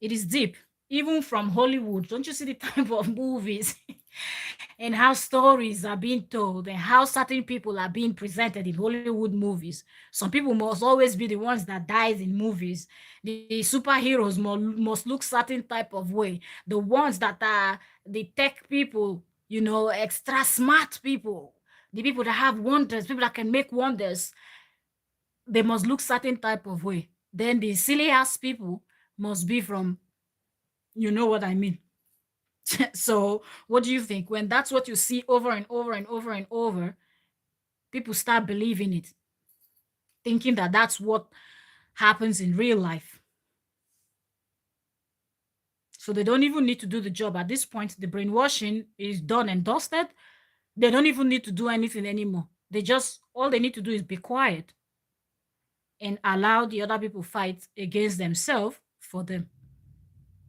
It is deep. Even from Hollywood. Don't you see the type of movies and how stories are being told and how certain people are being presented in Hollywood movies? Some people must always be the ones that dies in movies. The superheroes must look certain type of way. The ones that are the tech people, you know, extra smart people, the people that have wonders, people that can make wonders, they must look certain type of way. Then the silly ass people must be from, you know what I mean. So what do you think? When that's what you see over and over and over and over, people start believing it, thinking that that's what happens in real life. So they don't even need to do the job. At this point, the brainwashing is done and dusted. They don't even need to do anything anymore. All they need to do is be quiet and allow the other people fight against themselves for them.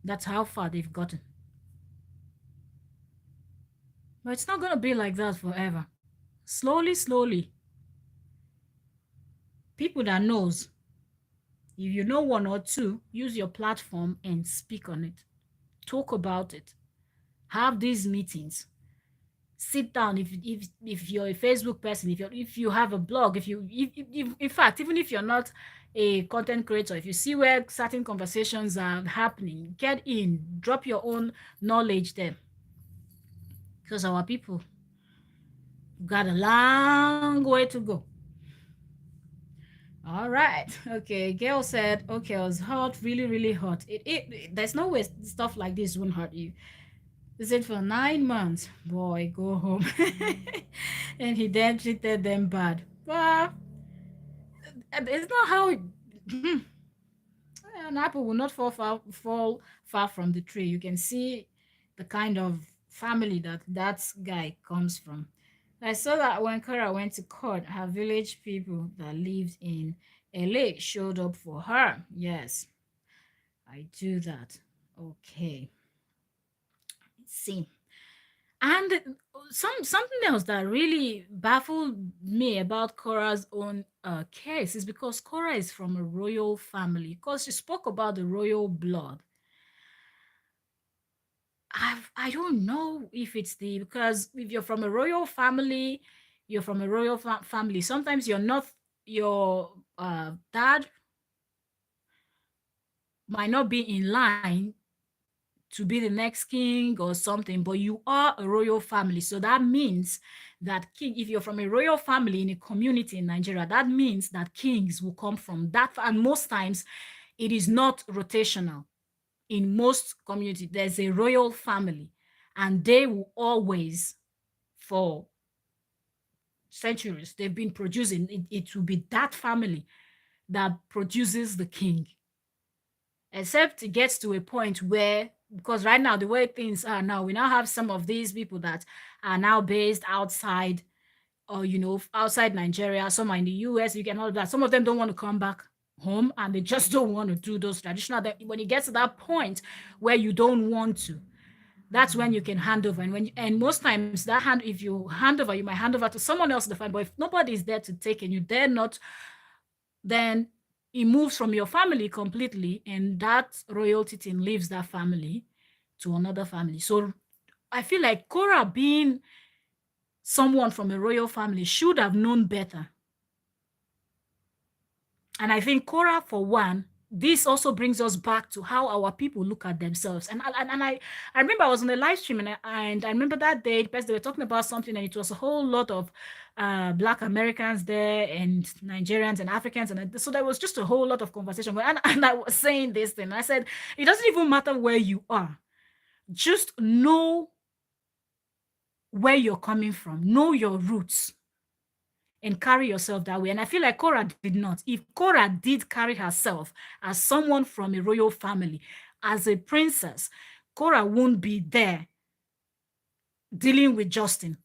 That's how far they've gotten. But it's not going to be like that forever. Slowly, slowly, people that knows, if you know one or two, use your platform and speak on it. Talk about it. Have these meetings. Sit down. If you're a Facebook person, if you have a blog, if in fact, even if you're not a content creator, if you see where certain conversations are happening, get in, drop your own knowledge there. Because our people got a long way to go. All right. Okay. Gail said, okay, it was hot, really, really hot. There's no way stuff like this won't hurt you. He said for 9 months, boy, go home. And he then treated them bad. Well, it's not how it, an apple will not fall far from the tree. You can see the kind of family that guy comes from. I saw that when Kara went to court, her village people that lived in LA showed up for her. Yes, I do that. Okay. Let's see. And something else that really baffled me about Cora's own case is because Cora is from a royal family. Because she spoke about the royal blood. I don't know if it's because if you're from a royal family, you're from a royal family. Sometimes you're not, your dad might not be in line to be the next king or something, but you are a royal family. So that means that if you're from a royal family in a community in Nigeria, that means that kings will come from that. And most times it is not rotational. in most communities, there's a royal family, and they will always, for centuries, they've been producing, it will be that family that produces the king. Except it gets to a point where, because right now, the way things are now, we now have some of these people that are now based outside, or outside Nigeria. Some are in the US, you can all that. Some of them don't want to come back home, and they just don't want to do those traditional. When you get to that point where you don't want to, that's when you can hand over. And most times that if you hand over, you might hand over to someone else to find. But if nobody is there to take and you dare not, then it moves from your family completely, and that royalty thing leaves that family to another family. So I feel like Cora, being someone from a royal family, should have known better. And I think Cora, for one, this also brings us back to how our people look at themselves. And I remember I was on a live stream, and I remember that day because they were talking about something, and it was a whole lot of Black Americans there, and Nigerians and Africans, and so there was just a whole lot of conversation. And I was saying this thing. I said, it doesn't even matter where you are, just know where you're coming from, know your roots, and carry yourself that way. And I feel like Cora did not. If Cora did carry herself as someone from a royal family, as a princess, Cora won't be there dealing with Justin.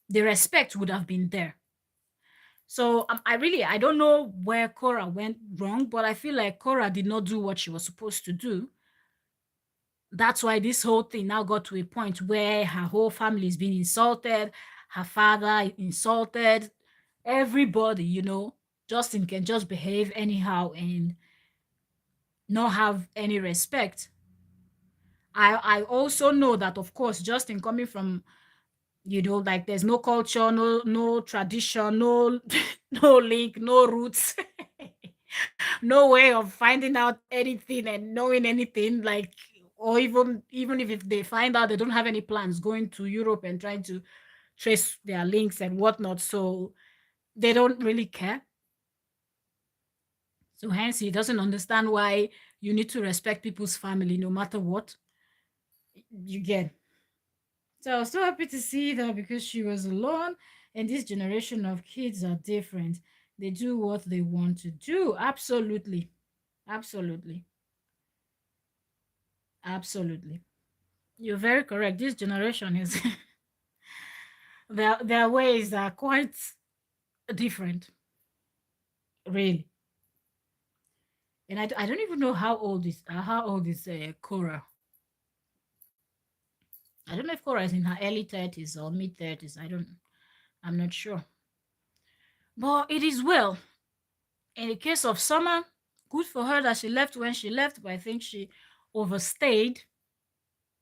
The respect would have been there. So I don't know where Cora went wrong, but I feel like Cora did not do what she was supposed to do. That's why this whole thing now got to a point where her whole family is being insulted, her father insulted, everybody, Justin can just behave anyhow and not have any respect. I also know that, of course, Justin coming from, like, there's no culture, no tradition, no no link, no roots, no way of finding out anything and knowing anything, like, or even if they find out, they don't have any plans going to Europe and trying to trace their links and whatnot. So they don't really care. So hence he doesn't understand why you need to respect people's family no matter what you get. So I was so happy to see that, because she was alone, and this generation of kids are different. They do what they want to do. Absolutely. Absolutely. Absolutely. You're very correct. This generation is their ways are quite different, really. And I don't even know how old is Cora. I don't know if Cora is in her early 30s or mid 30s. I'm not sure. But it is well. In the case of Summer, good for her that she left when she left, but I think she overstayed.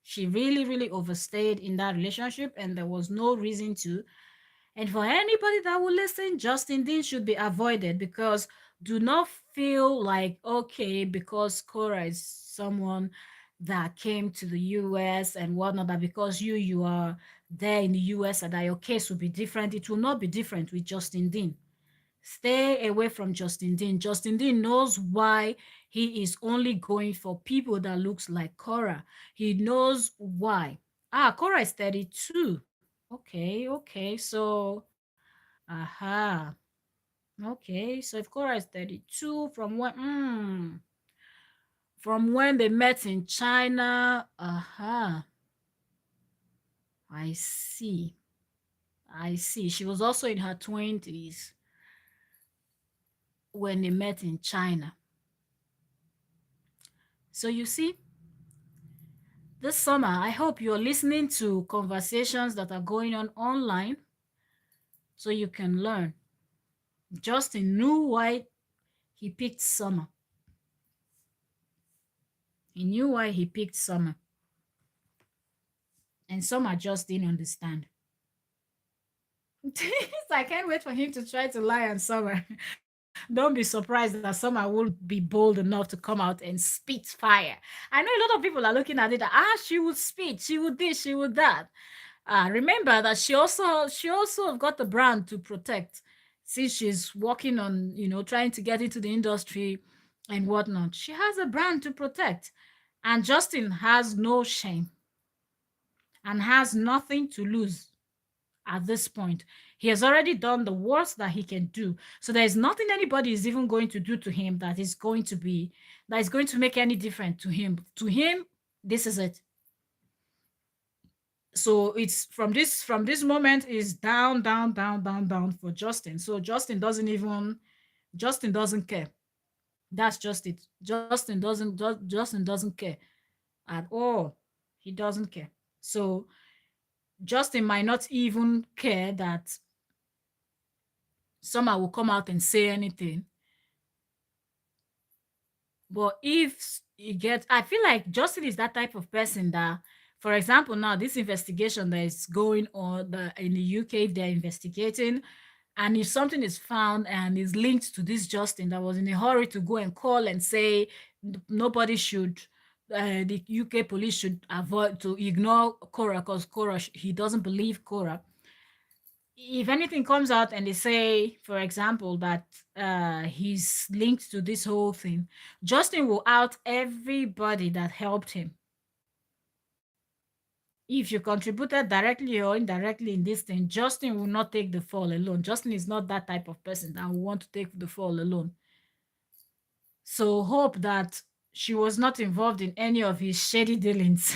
She really, really overstayed in that relationship, and there was no reason to. And for anybody that will listen, Justin Dean should be avoided, because do not feel like, okay, because Cora is someone that came to the US and whatnot, that because you are there in the US and that your case will be different. It will not be different with Justin Dean. Stay away from Justin Dean. Justin Dean knows why he is only going for people that looks like Cora. He knows why. Cora is 32. Okay. So, okay. So if Cora is 32, from when they met in China, I see. She was also in her 20s when they met in China. So you see, this summer, I hope you're listening to conversations that are going on online so you can learn. Justin knew why he picked Summer. He knew why he picked Summer. And Summer just didn't understand. I can't wait for him to try to lie on Summer. Don't be surprised that Summer will be bold enough to come out and spit fire. I know a lot of people are looking at it. She would spit, she would this, she would that. Remember that she also got the brand to protect, since she's working on, trying to get into the industry. and whatnot. She has a brand to protect. And Justin has no shame and has nothing to lose at this point. He has already done the worst that he can do. So there is nothing anybody is even going to do to him that is going to make any difference to him. To him, this is it. So it's from this moment is down, down, down, down, down for Justin. So Justin doesn't care. That's just it. Justin doesn't care at all. He doesn't care. So Justin might not even care that Summer will come out and say anything. But if you get, I feel like Justin is that type of person that, for example, now this investigation that is going on in the UK, if they're investigating, and if something is found and is linked to this Justin that was in a hurry to go and call and say nobody should, the UK police should avoid to ignore Cora because Cora, he doesn't believe Cora. If anything comes out and they say, for example, that he's linked to this whole thing, Justin will out everybody that helped him. If you contributed directly or indirectly in this thing, Justin will not take the fall alone. Justin is not that type of person that will want to take the fall alone. So hope that she was not involved in any of his shady dealings.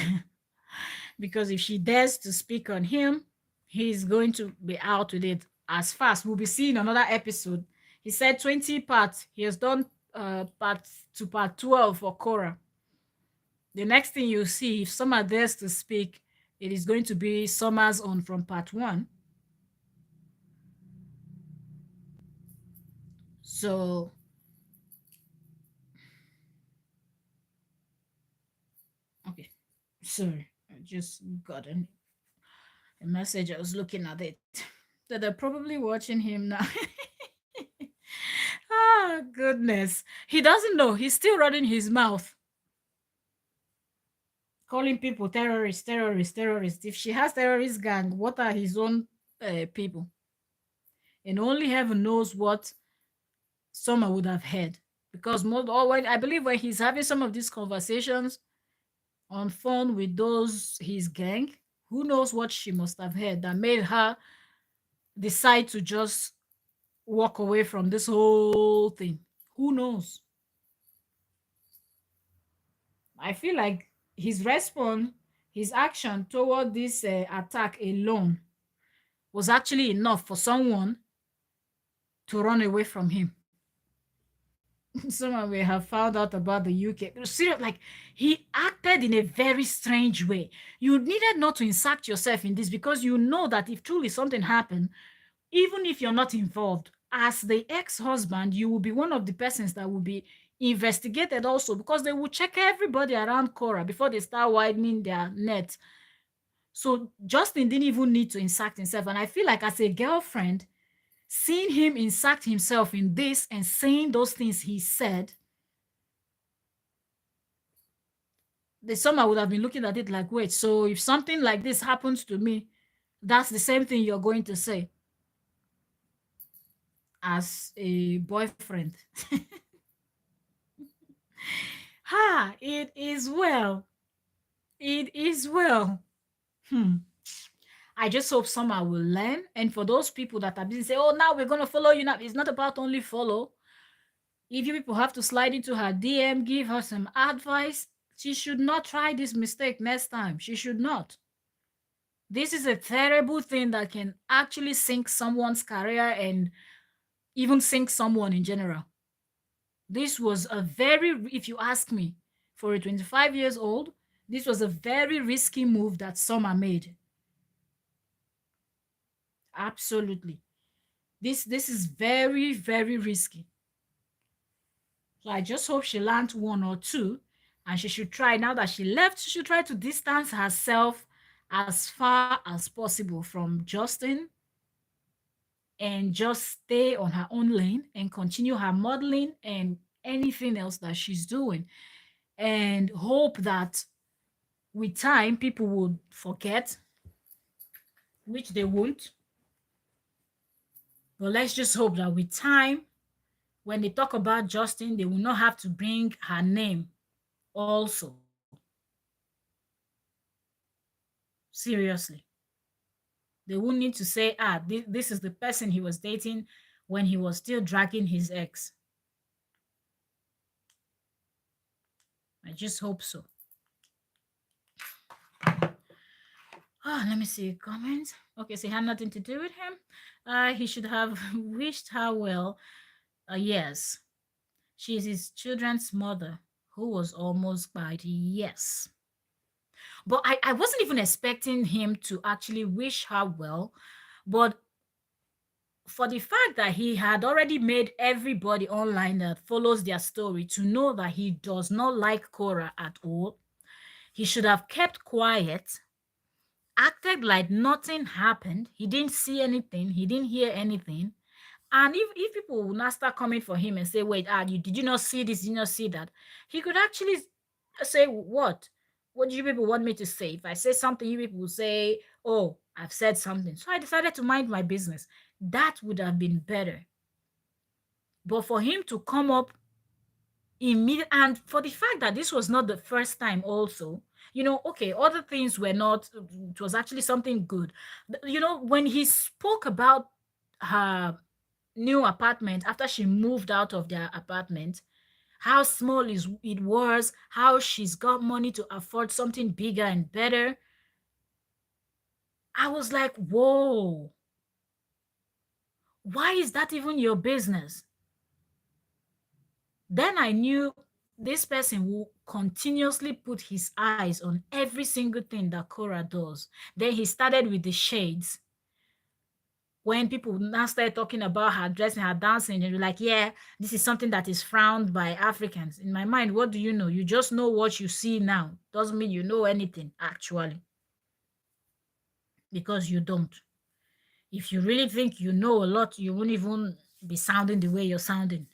Because if she dares to speak on him, he's going to be out with it as fast. We'll be seeing another episode. He said 20 parts. He has done part 12 for Cora. The next thing you see, if Summer dares to speak, it is going to be Summer's own from part 1. So, okay. Sorry, I just got a message. I was looking at it. So they're probably watching him now. Ah, goodness. He doesn't know. He's still running his mouth, calling people terrorists, terrorists, terrorists. If she has terrorist gang, what are his own people? And only heaven knows what Summer would have heard. Because I believe when he's having some of these conversations on phone with his gang, who knows what she must have heard that made her decide to just walk away from this whole thing. Who knows? I feel like his response, his action toward this attack alone was actually enough for someone to run away from him. Someone may have found out about the UK. Seriously, like he acted in a very strange way. You needed not to insert yourself in this because you know that if truly something happened, even if you're not involved, as the ex-husband, you will be one of the persons that will be investigated also because they will check everybody around Cora before they start widening their net. So Justin didn't even need to insert himself. And I feel like as a girlfriend, seeing him insert himself in this and saying those things he said, the summer would have been looking at it like, wait, so if something like this happens to me, that's the same thing you're going to say as a boyfriend. Ha, it is well. It is well. I just hope Summer will learn. And for those people that have been saying, oh, now we're going to follow you now, it's not about only follow. If you people have to slide into her DM, give her some advice, she should not try this mistake next time. She should not. This is a terrible thing that can actually sink someone's career and even sink someone in general. This was a very, if you ask me, for a 25 years old, this was a very risky move that Summer made. Absolutely. This is very, very risky. So I just hope she learned one or two, and she should try, now that she left, she should try to distance herself as far as possible from Justin and just stay on her own lane and continue her modeling and anything else that she's doing. And hope that with time, people would forget, which they won't. But let's just hope that with time, when they talk about Justin, they will not have to bring her name also. Seriously. They won't need to say, this is the person he was dating when he was still dragging his ex. I just hope so. Let me see comments. Okay, so it had nothing to do with him. He should have wished her well. Yes, she is his children's mother who was almost bad. Yes. But I wasn't even expecting him to actually wish her well. But for the fact that he had already made everybody online that follows their story to know that he does not like Cora at all, he should have kept quiet, acted like nothing happened. He didn't see anything, he didn't hear anything. And if people will not start coming for him and say, wait, did you not see this? Did you not see that? He could actually say, what? What do you people want me to say? If I say something, you people will say, oh, I've said something. So I decided to mind my business. That would have been better. But for him to come up immediately, and for the fact that this was not the first time also, okay, other things were not, it was actually something good. When he spoke about her new apartment after she moved out of their apartment, how small it was, how she's got money to afford something bigger and better. I was like, whoa, why is that even your business? Then I knew this person will continuously put his eyes on every single thing that Cora does. Then he started with the shades. When people now start talking about her dressing, her dancing, and you're like, yeah, this is something that is frowned by Africans. In my mind, what do you know? You just know what you see now. Doesn't mean you know anything, actually. Because you don't. If you really think you know a lot, you won't even be sounding the way you're sounding.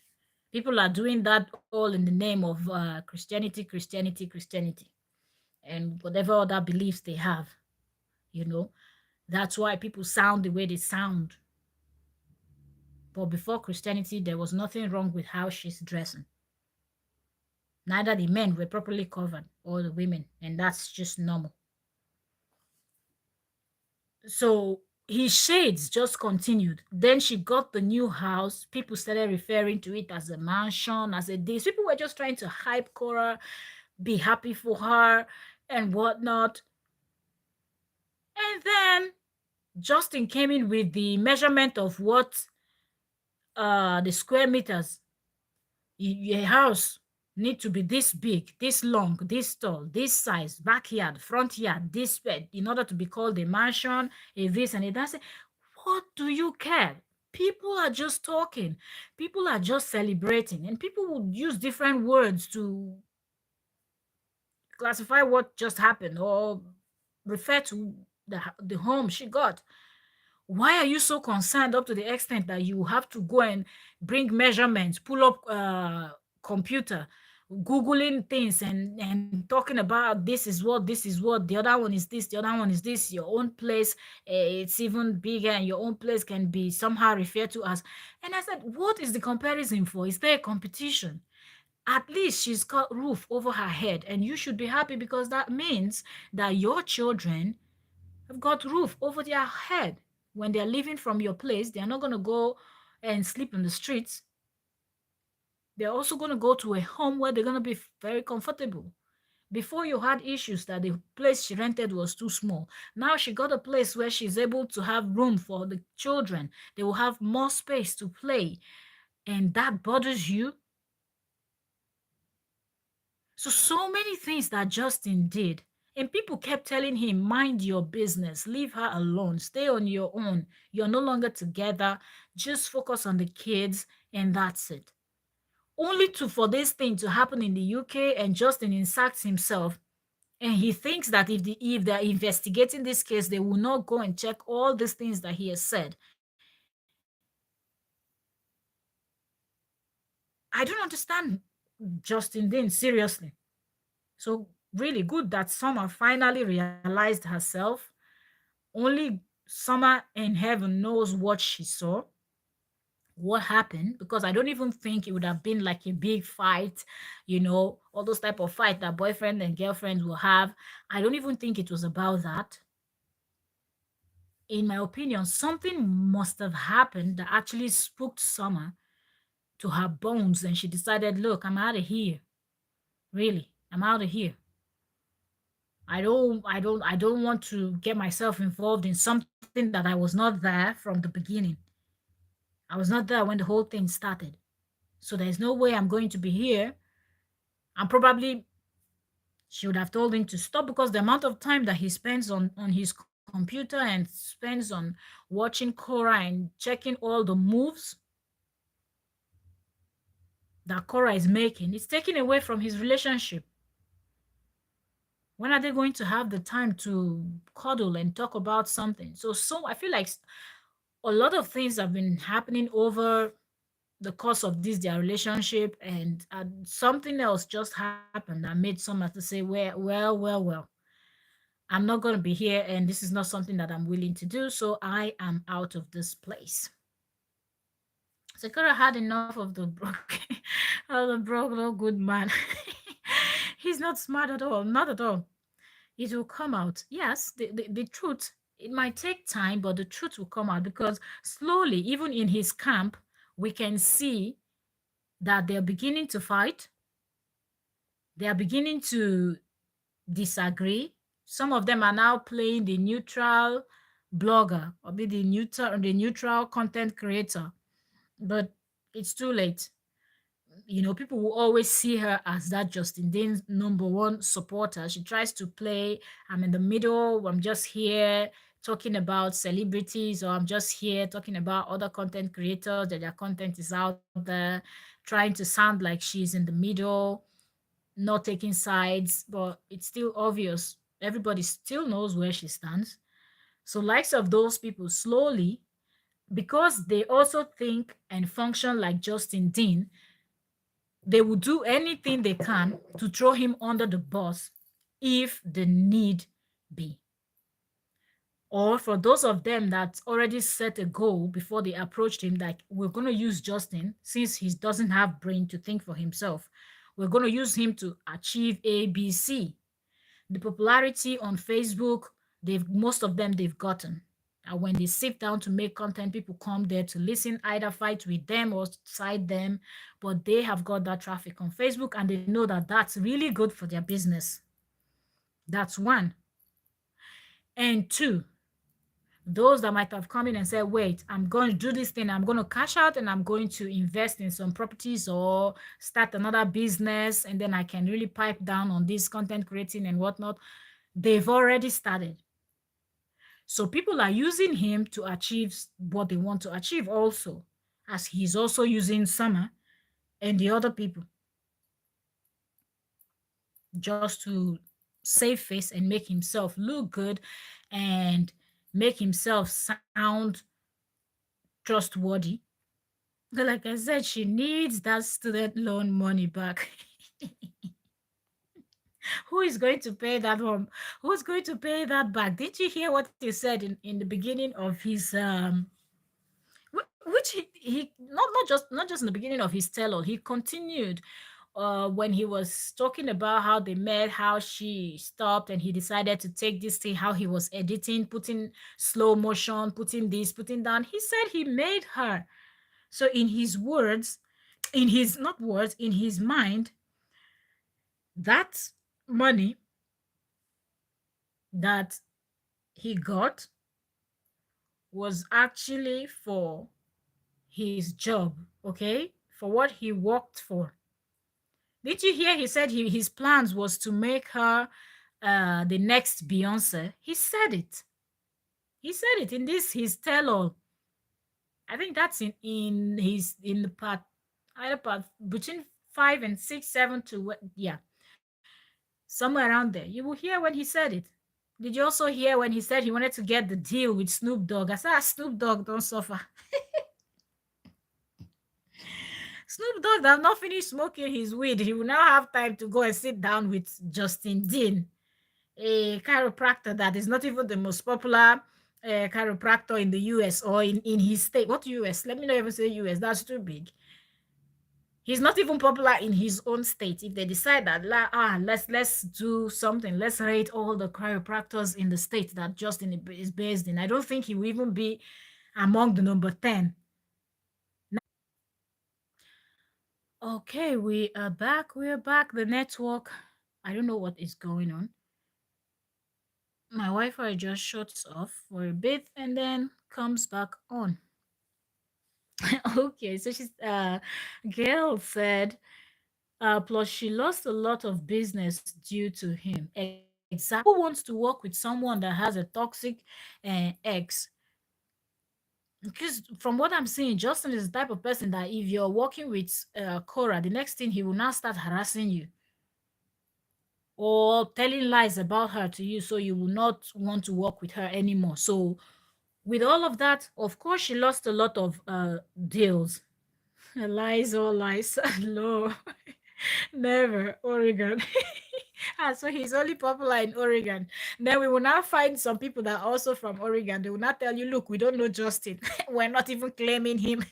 People are doing that all in the name of Christianity, Christianity, Christianity, and whatever other beliefs they have. You know, that's why people sound the way they sound. But before Christianity, there was nothing wrong with how she's dressing. Neither the men were properly covered or the women, and that's just normal. So his shades just continued. Then she got the new house. People started referring to it as a mansion, as a this. People were just trying to hype Cora, be happy for her, and whatnot. And then Justin came in with the measurement of what the square meters. Your house need to be this big, this long, this tall, this size, backyard, front yard, this bed, in order to be called a mansion, a this and a that. What do you care? People are just talking. People are just celebrating. And people would use different words to classify what just happened or refer to the home she got. Why are you so concerned up to the extent that you have to go and bring measurements, pull up computer, googling things and talking about this is what, the other one is this, the other one is this, your own place, it's even bigger, and your own place can be somehow referred to as. And I said, what is the comparison for? Is there a competition? At least she's got roof over her head, and you should be happy because that means that your children have got roof over their head. When they're leaving from your place, they're not going to go and sleep in the streets. They're also going to go to a home where they're going to be very comfortable. Before, you had issues that the place she rented was too small. Now she got a place where she's able to have room for the children. They will have more space to play. And that bothers you. So many things that Justin did. And people kept telling him, mind your business, leave her alone, stay on your own. You're no longer together. Just focus on the kids, and that's it. Only for this thing to happen in the UK, and Justin insacks himself. And he thinks that if they're investigating this case, they will not go and check all these things that he has said. I don't understand Justin Dean, seriously. So really good that Summer finally realized herself. Only Summer in heaven knows what she saw. what happened, because I don't even think it would have been like a big fight, all those type of fight that boyfriend and girlfriends will have. I don't even think it was about that. In my opinion, something must have happened that actually spooked Summer to her bones, and she decided, look, I'm out of here. Really, I'm out of here. I don't want to get myself involved in something that I was not there from the beginning. I was not there when the whole thing started. So there's no way I'm going to be here. And probably she would have told him to stop, because the amount of time that he spends on his computer and spends on watching Cora and checking all the moves that Cora is making, it's taken away from his relationship. When are they going to have the time to cuddle and talk about something? So I feel like a lot of things have been happening over the course of this their relationship, and something else just happened that made Summer to say, well, I'm not going to be here, and this is not something that I'm willing to do, so I am out of this place. Sakura had enough of the broke, of the broke, no good man. He's not smart at all, not at all. It will come out. Yes, the truth, it might take time, but the truth will come out, because slowly, even in his camp, we can see that they're beginning to fight. They are beginning to disagree. Some of them are now playing the neutral blogger, or be the neutral content creator. But it's too late. People will always see her as that Justin Dean's number one supporter. She tries to play, I'm in the middle, I'm just here talking about celebrities, or I'm just here talking about other content creators that their content is out there, trying to sound like she's in the middle, not taking sides, but it's still obvious. Everybody still knows where she stands. So, likes of those people slowly, because they also think and function like Justin Dean, they will do anything they can to throw him under the bus if the need be. Or for those of them that already set a goal before they approached him, like, we're going to use Justin, since he doesn't have brain to think for himself, we're going to use him to achieve ABC. The popularity on Facebook, most of them they've gotten. And when they sit down to make content, people come there to listen, either fight with them or side them. But they have got that traffic on Facebook, and they know that that's really good for their business. That's one. And two, those that might have come in and said, wait, I'm going to do this thing, I'm going to cash out, and I'm going to invest in some properties or start another business, and then I can really pipe down on this content creating and whatnot. They've already started. So people are using him to achieve what they want to achieve also, as he's also using Summer and the other people, just to save face and make himself look good and make himself sound trustworthy. But like I said, she needs that student loan money back. Who is going to pay that home? Who's going to pay that back? Did you hear what he said in the beginning of his which he not just in the beginning of his tell-all, he continued when he was talking about how they met, how she stopped and he decided to take this thing, how he was editing, putting slow motion, putting this, putting down. He said he made her. So in his words, in his not words, in his mind, that money that he got was actually for his job, okay? For what he worked for. Did you hear he said his plans was to make her the next Beyonce? He said it. He said it in this his tell-all. I think that's in the part, either part between 5 and 6, 7 to what, yeah, somewhere around there. You will hear when he said it. Did you also hear when he said he wanted to get the deal with Snoop Dogg? I said, Snoop Dogg don't suffer. Snoop Dogg have not finished smoking his weed. He will now have time to go and sit down with Justin Dean, a chiropractor that is not even the most popular chiropractor in the US or in his state. What US? Let me not even say US. That's too big. He's not even popular in his own state. If they decide that let's do something, let's rate all the chiropractors in the state that Justin is based in, I don't think he will even be among the number 10. Okay, we are back. We're back. The network, I don't know what is going on. My Wi-Fi just shuts off for a bit and then comes back on. Okay, so Gail said, plus she lost a lot of business due to him. Exactly. Who wants to work with someone that has a toxic ex? Because from what I'm seeing, Justin is the type of person that if you're working with Cora, the next thing he will now start harassing you or telling lies about her to you, so you will not want to work with her anymore. So with all of that, of course, she lost a lot of deals. Lies, all lies. No, never. Oregon. So he's only popular in Oregon. Then we will now find some people that are also from Oregon. They will not tell you, look, we don't know Justin. We're not even claiming him.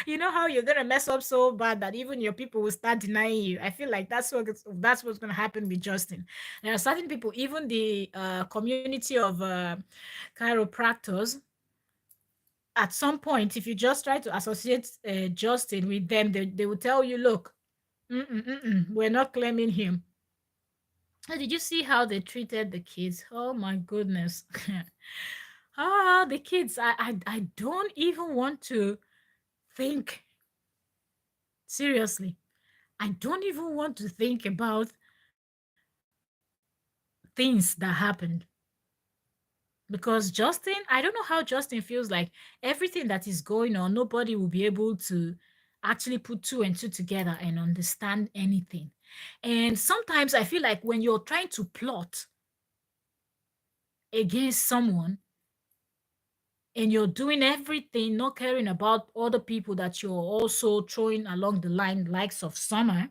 You know how you're gonna mess up so bad that even your people will start denying you. I feel like that's what's gonna happen with Justin. There are certain people, even the community of chiropractors, at some point, if you just try to associate Justin with them, they will tell you, look, we're not claiming him. Did you see how they treated the kids? Oh my goodness. The kids, I don't even want to think. Seriously, I don't even want to think about things that happened. Because Justin, I don't know how Justin feels like everything that is going on, nobody will be able to actually put two and two together and understand anything. And sometimes I feel like when you're trying to plot against someone and you're doing everything, not caring about other people that you're also throwing along the line, likes of Summer,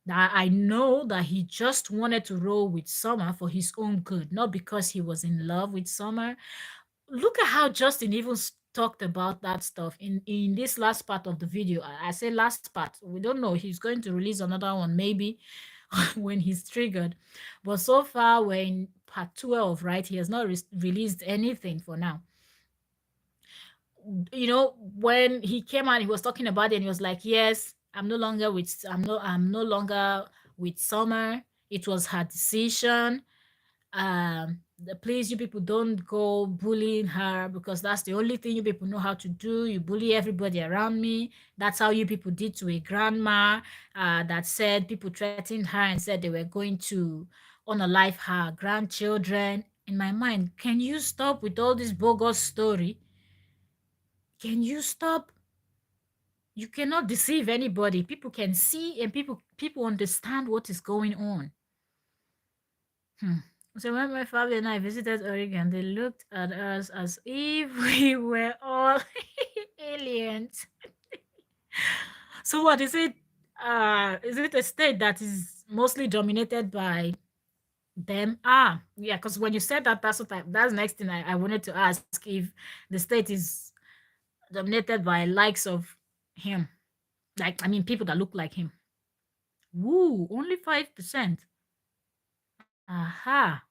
that I know that he just wanted to roll with Summer for his own good, not because he was in love with Summer. Look at how Justin even talked about that stuff in this last part of the video. I say last part. We don't know. He's going to release another one maybe when he's triggered. But so far, we're in part 12, right? He has not released anything for now. You know, when he came out, he was talking about it and he was like, yes, I'm no longer with Summer. It was her decision. Please, you people don't go bullying her, because that's the only thing you people know how to do. You bully everybody around me. That's how you people did to a grandma that said people threatened her and said they were going to unalive her grandchildren. In my mind, can you stop with all this bogus story? Can you stop? You cannot deceive anybody. People can see and people understand what is going on. Hmm. So when my family and I visited Oregon, they looked at us as if we were all aliens. So what is it? Is it a state that is mostly dominated by them? Yeah, because when you said that, that's the next thing I wanted to ask, if the state is dominated by likes of him. Like, I mean, people that look like him. Woo, only 5%. Aha.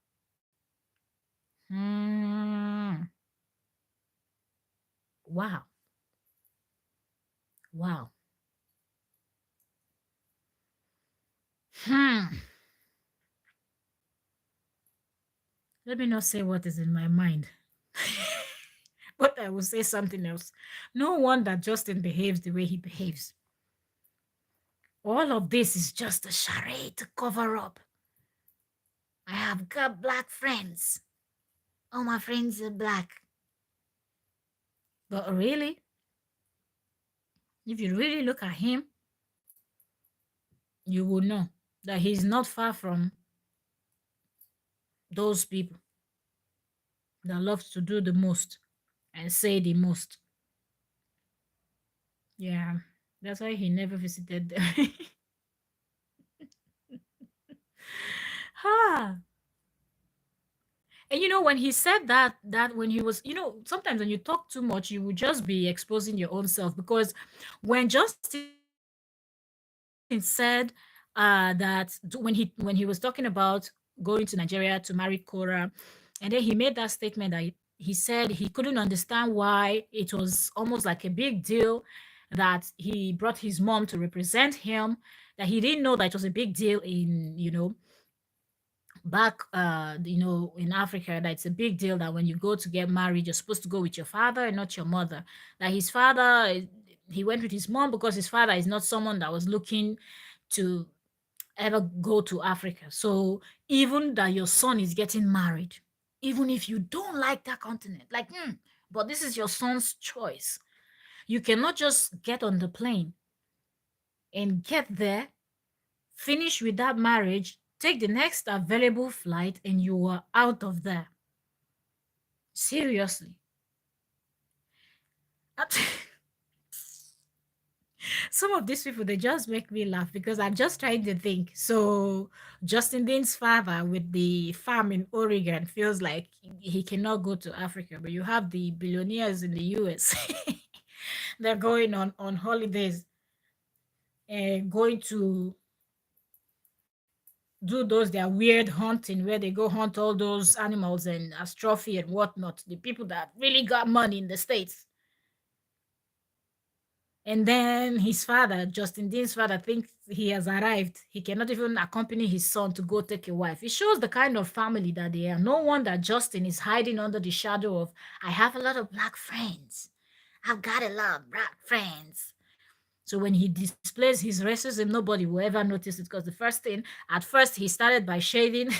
Hmm. Wow. Wow. Hmm. Let me not say what is in my mind. But I will say something else. No wonder Justin behaves the way he behaves. All of this is just a charade to cover up. I have got black friends. All my friends are black. But really, if you really look at him, you will know that he's not far from those people that love to do the most and say the most. Yeah, that's why he never visited them. Ah, And when he said that when he was, sometimes when you talk too much, you will just be exposing your own self. Because when Justin said that when he was talking about going to Nigeria to marry Cora, and then he made that statement that he said he couldn't understand why it was almost like a big deal that he brought his mom to represent him, that he didn't know that it was a big deal in, back in Africa, that it's a big deal that when you go to get married, you're supposed to go with your father and not your mother. That his father, he went with his mom because his father is not someone that was looking to ever go to Africa. So even that your son is getting married, even if you don't like that continent, like, but this is your son's choice. You cannot just get on the plane and get there, finish with that marriage, take the next available flight, and you are out of there. Seriously. Some of these people, they just make me laugh because I'm just trying to think. So Justin Dean's father with the farm in Oregon feels like he cannot go to Africa, but you have the billionaires in the US. They're going on holidays and going to do those their weird hunting where they go hunt all those animals and as trophy and whatnot. The people that really got money in the States. And then his father, Justin Dean's father, thinks he has arrived. He cannot even accompany his son to go take a wife. It shows the kind of family that they are. No wonder Justin is hiding under the shadow of, I have a lot of black friends. I've got a lot of black friends. So when he displays his racism, nobody will ever notice it because the first thing, at first, he started by shading.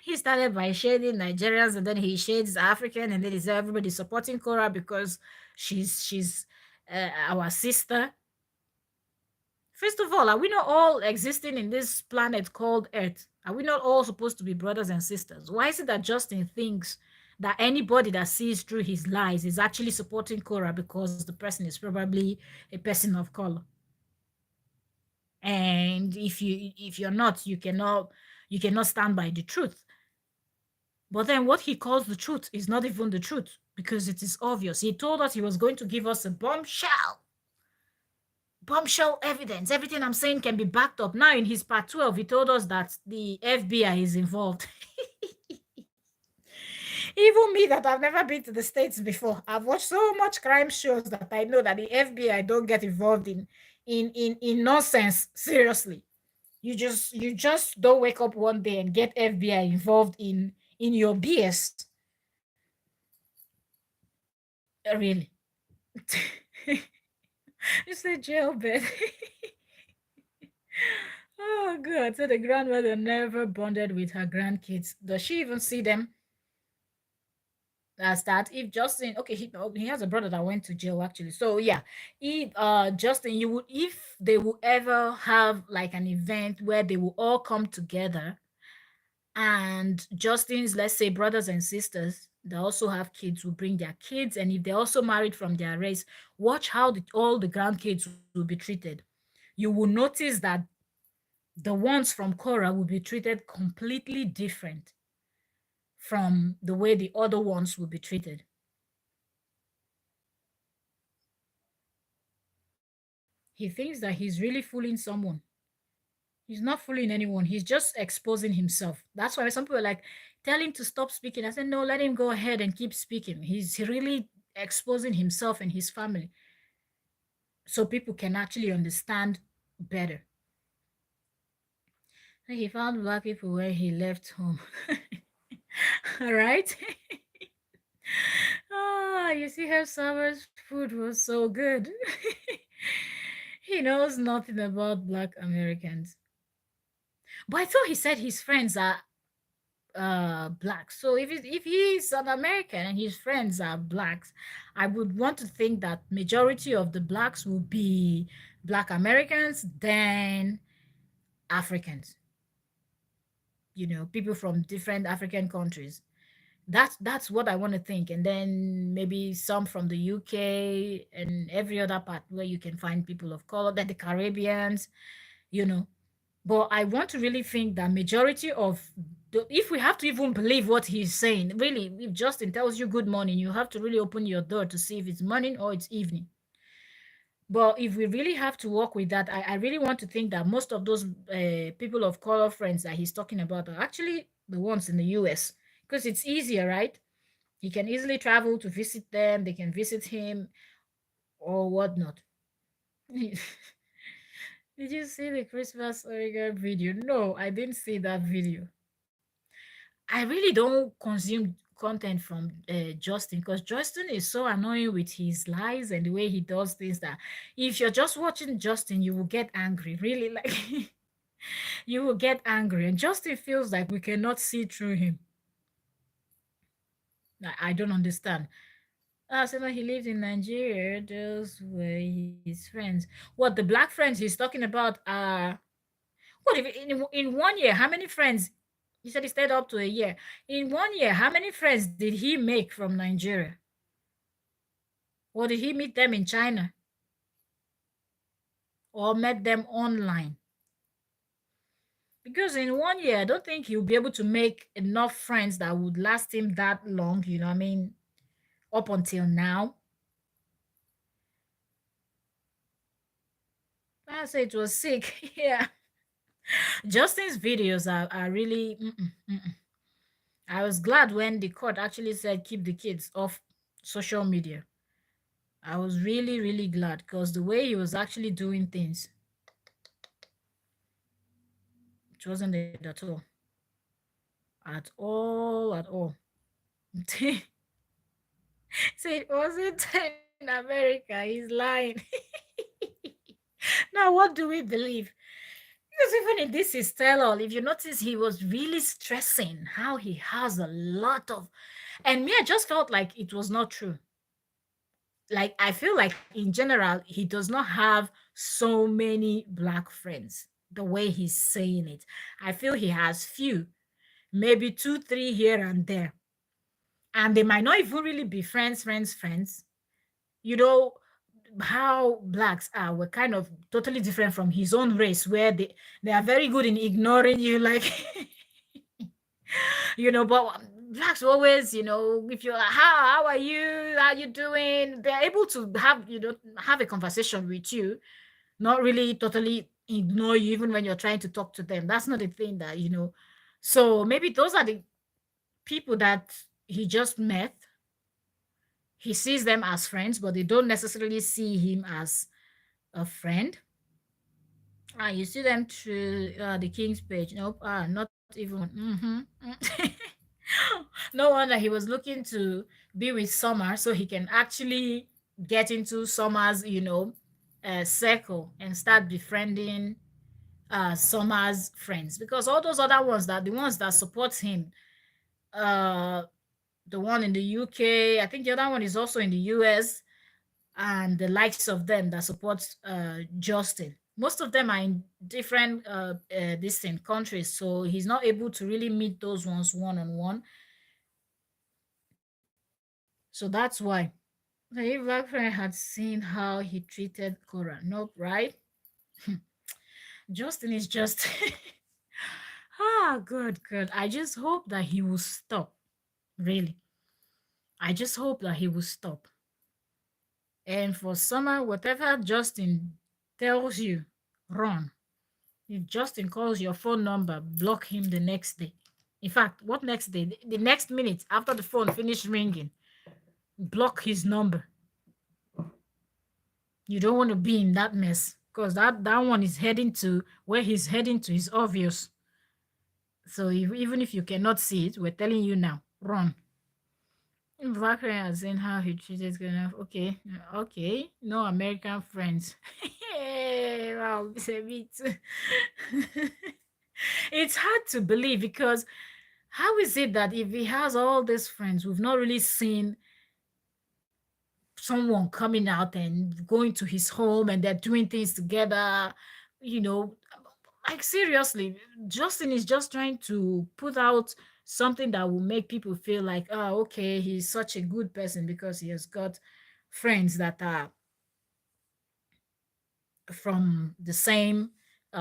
He started by shading Nigerians, and then he shades African, and then he said everybody supporting Cora because she's our sister. First of all, are we not all existing in this planet called Earth? Are we not all supposed to be brothers and sisters? Why is it that Justin thinks that anybody that sees through his lies is actually supporting Cora because the person is probably a person of color? And if you're not, you cannot stand by the truth. But then what he calls the truth is not even the truth because it is obvious. He told us he was going to give us a bombshell evidence. Everything I'm saying can be backed up. Now in his part 12, he told us that the FBI is involved. Even me that I've never been to the States before, I've watched so much crime shows that I know that the FBI don't get involved in nonsense. Seriously. You just don't wake up one day and get FBI involved in your BS. Really. You said jailbed. Oh god, so the grandmother never bonded with her grandkids. Does she even see them? As that if Justin, okay, he has a brother that went to jail actually. So yeah, if Justin, you would, if they will ever have like an event where they will all come together, and Justin's, let's say, brothers and sisters that also have kids will bring their kids, and if they're also married from their race, watch how all the grandkids will be treated. You will notice that the ones from Cora will be treated completely different from the way the other ones will be treated. He thinks that he's really fooling someone. He's not fooling anyone. He's just exposing himself. That's why some people are like, tell him to stop speaking. I said, no, let him go ahead and keep speaking. He's really exposing himself and his family so people can actually understand better. He found black people where he left home. All right. Ah, you see how Summer's food was so good. He knows nothing about black Americans. But I thought he said his friends are black. So if he's an American and his friends are blacks, I would want to think that majority of the blacks will be black Americans, then Africans. People from different African countries. That's what I want to think. And then maybe some from the UK and every other part where you can find people of color, then the Caribbeans, you know. But I want to really think that majority of if we have to even believe what he's saying, really, if Justin tells you good morning, you have to really open your door to see if it's morning or it's evening. But if we really have to work with that, I really want to think that most of those people of color friends that he's talking about are actually the ones in the US, because it's easier, right? He can easily travel to visit them, they can visit him or whatnot. Did you see the Christmas Oregon video? No, I didn't see that video. I really don't consume content from Justin, because Justin is so annoying with his lies and the way he does things that if you're just watching Justin, you will get angry. Really, like you will get angry. And Justin feels like we cannot see through him. I don't understand. So now he lives in Nigeria. Those were his friends. What the black friends he's talking about are what if in 1 year, how many friends? He said he stayed up to a year. In 1 year, how many friends did he make from Nigeria? Or did he meet them in China? Or met them online? Because in 1 year, I don't think he'll be able to make enough friends that would last him that long, you know what I mean? Up until now. I say it was sick. Yeah. Justin's videos are really. I was glad when the court actually said keep the kids off social media. I was really, really glad because the way he was actually doing things, it wasn't it at all. At all, at all. See, it wasn't in America. He's lying. Now, what do we believe? Because even in this is tell all, if you notice, he was really stressing how he has a lot of. And me, I just felt like it was not true. Like, I feel like in general, he does not have so many black friends the way he's saying it. I feel he has few, maybe two, three here and there. And they might not even really be friends. You know, how blacks are were kind of totally different from his own race, where they are very good in ignoring you, like but blacks always, if you're like, how are you, how you doing, they're able to have a conversation with you, not really totally ignore you even when you're trying to talk to them. That's not a thing that. So maybe those are the people that he just met. He sees them as friends, but they don't necessarily see him as a friend. You see them through the King's page. Nope. Not even one. No wonder he was looking to be with Summer so he can actually get into Summer's, circle and start befriending Summer's friends. Because all those other ones, that the ones that support him, uh, the one in the UK, I think the other one is also in the US, and the likes of them that support Justin. Most of them are in different distant countries, so he's not able to really meet those ones one on one. So that's why. So if Blackfriend had seen how he treated Cora, nope, right? Justin is just good. I just hope that he will stop. Really. I just hope that he will stop. And for Summer, whatever Justin tells you, run. If Justin calls your phone number, block him the next day. In fact, what next day? The next minute after the phone finished ringing, block his number. You don't want to be in that mess, because that one is heading to where he's heading to is obvious. So even if you cannot see it, we're telling you now, run. Valkyrie has seen how he treated Ghana. Okay, no American friends. Wow, it's a bit. It's hard to believe, because how is it that if he has all these friends, we've not really seen someone coming out and going to his home and they're doing things together, you know, like seriously, Justin is just trying to put out something that will make people feel like, oh, okay, he's such a good person because he has got friends that are from the same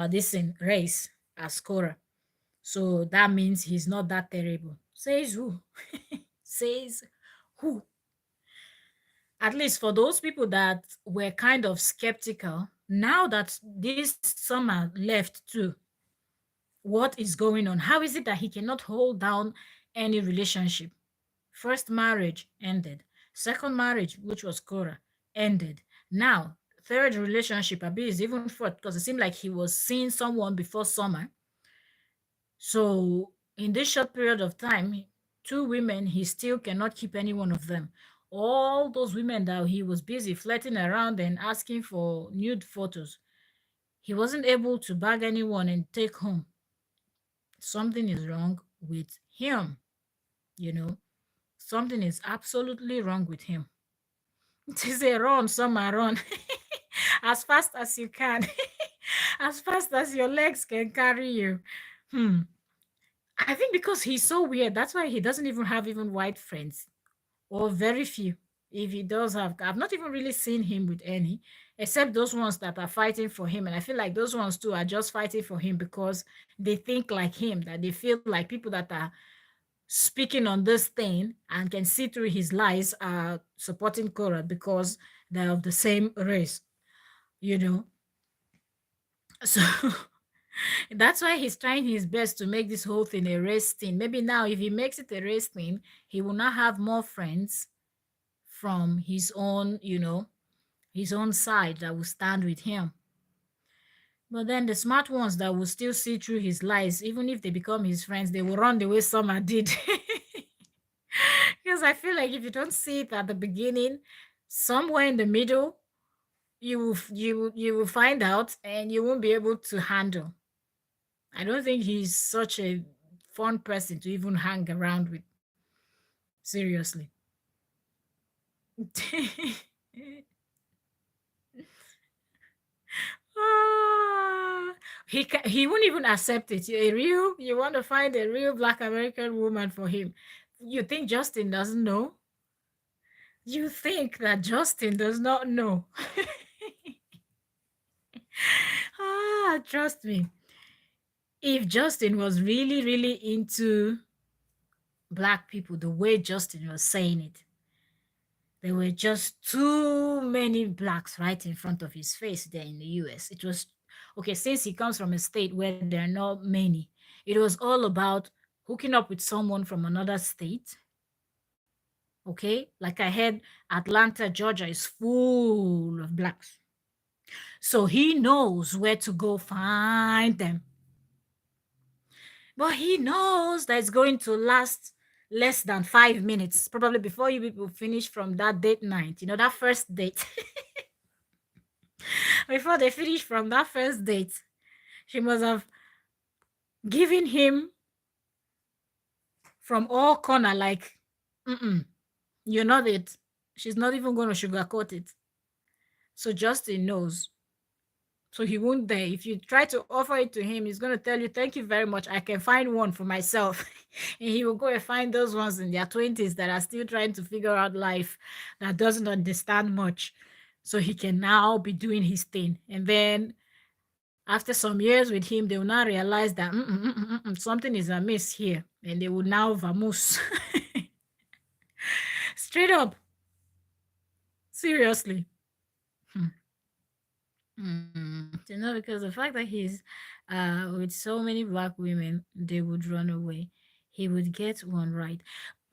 this race. as Cora. So that means he's not that terrible. Says who? Says who? At least for those people that were kind of skeptical, now that this summer left too, what is going on? How is it that he cannot hold down any relationship? First marriage ended. Second marriage, which was Cora, ended. Now, third relationship, Abi is even fourth because it seemed like he was seeing someone before summer. So, in this short period of time, two women, he still cannot keep any one of them. All those women that he was busy flirting around and asking for nude photos, he wasn't able to bag anyone and take home. Something is wrong with him, you know. Something is absolutely wrong with him. It is a run, summer run. As fast as you can. As fast as your legs can carry you. Hmm. I think because he's so weird, that's why he doesn't even have even white friends, or very few. If he does have, I've not even really seen him with any, except those ones that are fighting for him. And I feel like those ones too are just fighting for him because they think like him, that they feel like people that are speaking on this thing and can see through his lies are supporting Cora because they're of the same race, you know. So that's why he's trying his best to make this whole thing a race thing. Maybe now, if he makes it a race thing, he will not have more friends from his own, his own side that will stand with him. But then the smart ones that will still see through his lies, even if they become his friends, they will run the way Summer did. Because I feel like if you don't see it at the beginning, somewhere in the middle, you will find out and you won't be able to handle. I don't think he's such a fun person to even hang around with. Seriously. Ah, he won't even accept it. You want to find a real Black American woman for him. You think Justin doesn't know? You think that Justin does not know? Trust me. If Justin was really, really into Black people the way Justin was saying it, there were just too many blacks right in front of his face there in the US. It was okay, since he comes from a state where there are not many, it was all about hooking up with someone from another state. Okay, like I heard Atlanta, Georgia is full of blacks. So he knows where to go find them. But he knows that it's going to last less than 5 minutes, probably before you people finish from that date night, that first date. Before they finish from that first date, she must have given him from all corner, like, you're not it. She's not even going to sugarcoat it. So Justin knows. So he won't dare. If you try to offer it to him, he's going to tell you, thank you very much. I can find one for myself. And he will go and find those ones in their 20s that are still trying to figure out life, that doesn't understand much. So he can now be doing his thing. And then after some years with him, they will now realize that something is amiss here. And they will now vamoose. Straight up. Seriously. Because the fact that he's with so many Black women, they would run away. He would get one right.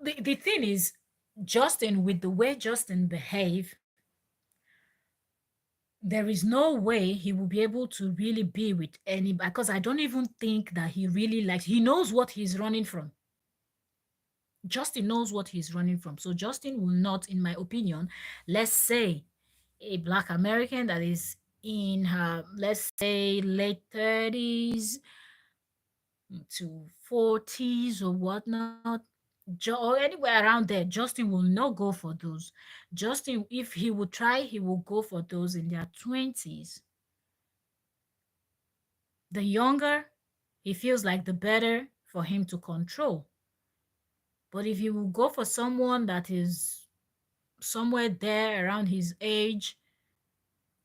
The thing is, Justin, with the way Justin behave, there is no way he will be able to really be with any, because I don't even think that he really likes, he knows what he's running from. Justin knows what he's running from. So Justin will not, in my opinion, let's say a Black American that is in her, let's say, late 30s to 40s or whatnot, or anywhere around there, Justin will not go for those. Justin, if he would try, he will go for those in their 20s. The younger, he feels like the better for him to control. But if you will go for someone that is somewhere there around his age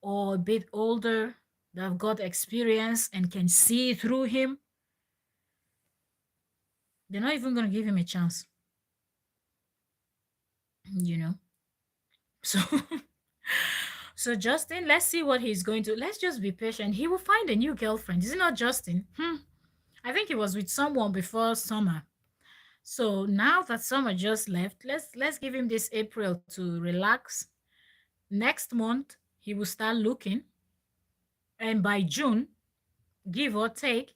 or a bit older, that have got experience and can see through him, They're not even going to give him a chance, you know. So so Justin, let's see what he's going to. Let's just be patient. He will find a new girlfriend. Is it not Justin? I think he was with someone before summer. So now that summer just left, let's give him this April to relax. Next month he will start looking, and by June, give or take,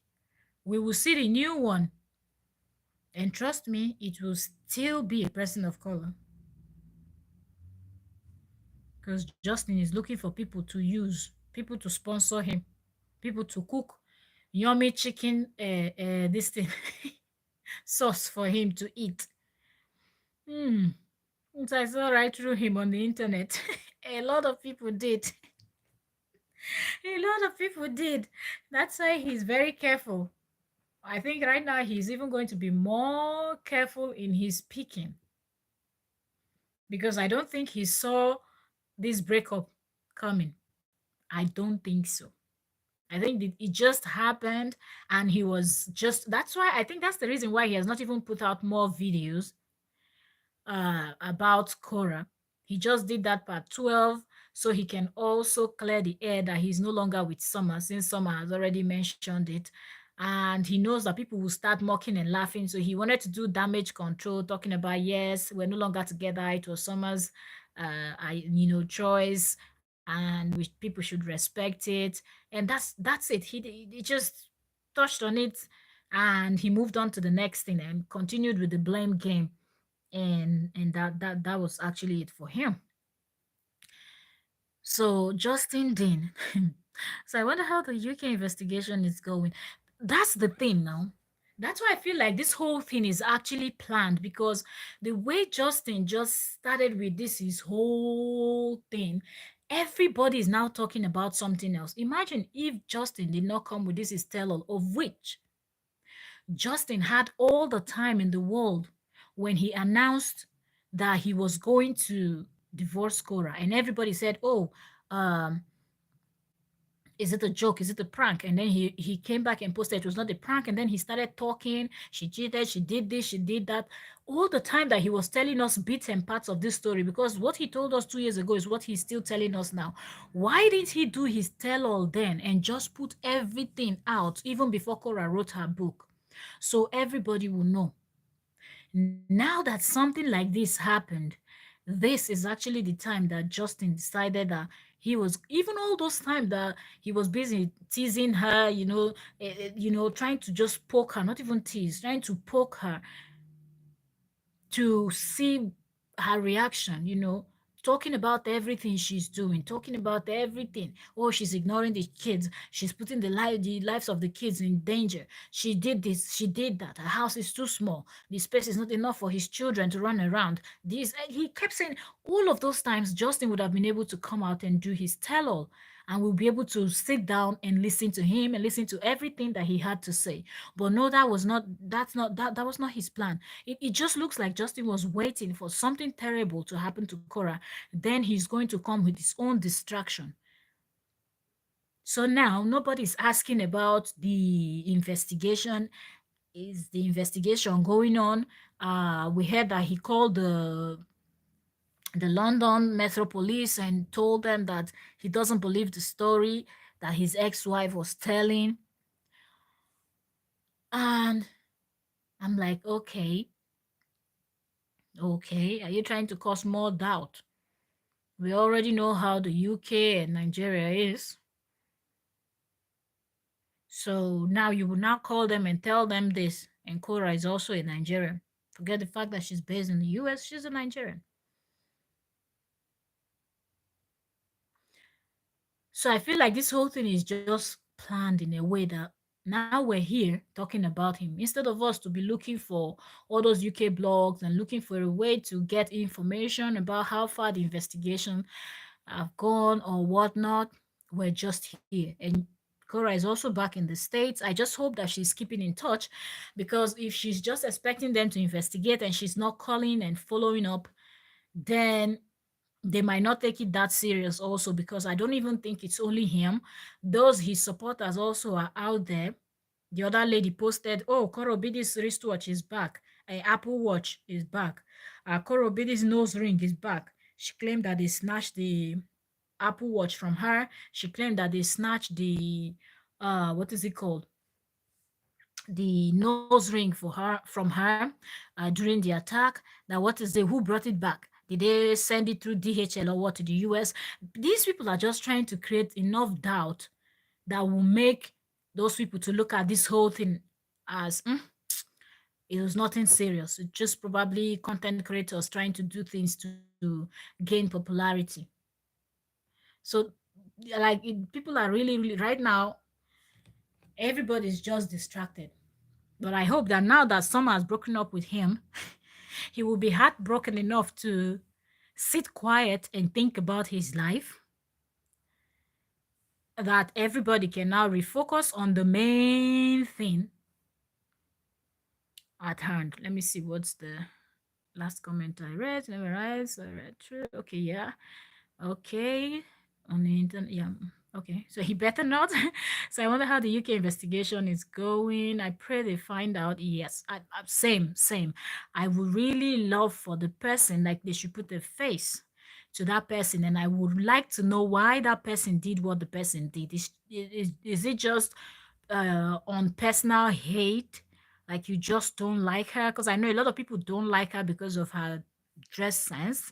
we will see the new one. And trust me, it will still be a person of color. Because Justin is looking for people to use, people to sponsor him, people to cook yummy chicken, this thing, sauce for him to eat. Hmm. So I saw right through him on the internet. A lot of people did. A lot of people did. That's why he's very careful. I think right now he's even going to be more careful in his picking because I don't think he saw this breakup coming. I don't think so. I think it just happened and he was just, that's why I think that's the reason why he has not even put out more videos about Cora. He just did that part 12 so he can also clear the air that he's no longer with Summer since Summer has already mentioned it. And he knows that people will start mocking and laughing. So he wanted to do damage control, talking about, yes, we're no longer together. It was Summer's, choice, and people should respect it. And that's it. He just touched on it and he moved on to the next thing and continued with the blame game, and that was actually it for him. So Justin Dean. So I wonder how the UK investigation is going. That's the thing now. That's why I feel like this whole thing is actually planned because the way Justin just started with this his whole thing, everybody is now talking about something else. Imagine if Justin did not come with this his tell-all, of which Justin had all the time in the world when he announced that he was going to divorce Cora, and everybody said, "Oh, um, is it a joke? Is it a prank?" And then he came back and posted it was not a prank, and then he started talking. She cheated. She did this. She did that. All the time that he was telling us bits and parts of this story, because what he told us 2 years ago is what he's still telling us now. Why didn't he do his tell-all then and just put everything out even before Cora wrote her book? So everybody will know. Now that something like this happened, this is actually the time that Justin decided that he was, even all those times that he was busy teasing her, trying to just poke her, not even tease, trying to poke her to see her reaction, talking about everything she's doing, talking about everything. Oh, she's ignoring the kids. She's putting the lives of the kids in danger. She did this. She did that. Her house is too small. The space is not enough for his children to run around. He kept saying all of those times. Justin would have been able to come out and do his tell-all, and we'll be able to sit down and listen to him and listen to everything that he had to say. But no, that was not his plan. It just looks like Justin was waiting for something terrible to happen to Cora. Then he's going to come with his own distraction. So now nobody's asking about the investigation. Is the investigation going on? We heard that he called the London Metro Police and told them that he doesn't believe the story that his ex-wife was telling. And I'm like, okay, are you trying to cause more doubt? We already know how the UK and Nigeria is. So now you will now call them and tell them this. And Cora is also a Nigerian. Forget the fact that she's based in the US, she's a Nigerian. So I feel like this whole thing is just planned in a way that now we're here talking about him. Instead of us to be looking for all those UK blogs and looking for a way to get information about how far the investigation have gone or whatnot, we're just here. And Cora is also back in the States. I just hope that she's keeping in touch, because if she's just expecting them to investigate and she's not calling and following up, then they might not take it that serious also, because I don't even think it's only him. Those his supporters also are out there The other lady posted, oh, Korobidi's wristwatch is back. Apple Watch is back. Korobidi's nose ring is back. She claimed that they snatched the Apple Watch from her. She claimed that they snatched the, what is it called? The nose ring from her during the attack. Now, what is it? Who brought it back? Did they send it through DHL or what to the US? These people are just trying to create enough doubt that will make those people to look at this whole thing as it was nothing serious. It's just probably content creators trying to do things to gain popularity. So, like, people are really, really, right now, everybody's just distracted. But I hope that now that Summer has broken up with him, he will be heartbroken enough to sit quiet and think about his life, that everybody can now refocus on the main thing at hand. Let me see what's the last comment I read. Never rise. I read through. Okay, yeah. Okay. On the internet. Yeah. Okay. So he better not. So I wonder how the UK investigation is going. I pray they find out. Yes. Same. I would really love for the person, like they should put a face to that person, and I would like to know why that person did what the person did. Is it just on personal hate, like you just don't like her? Because I know a lot of people don't like her because of her dress sense,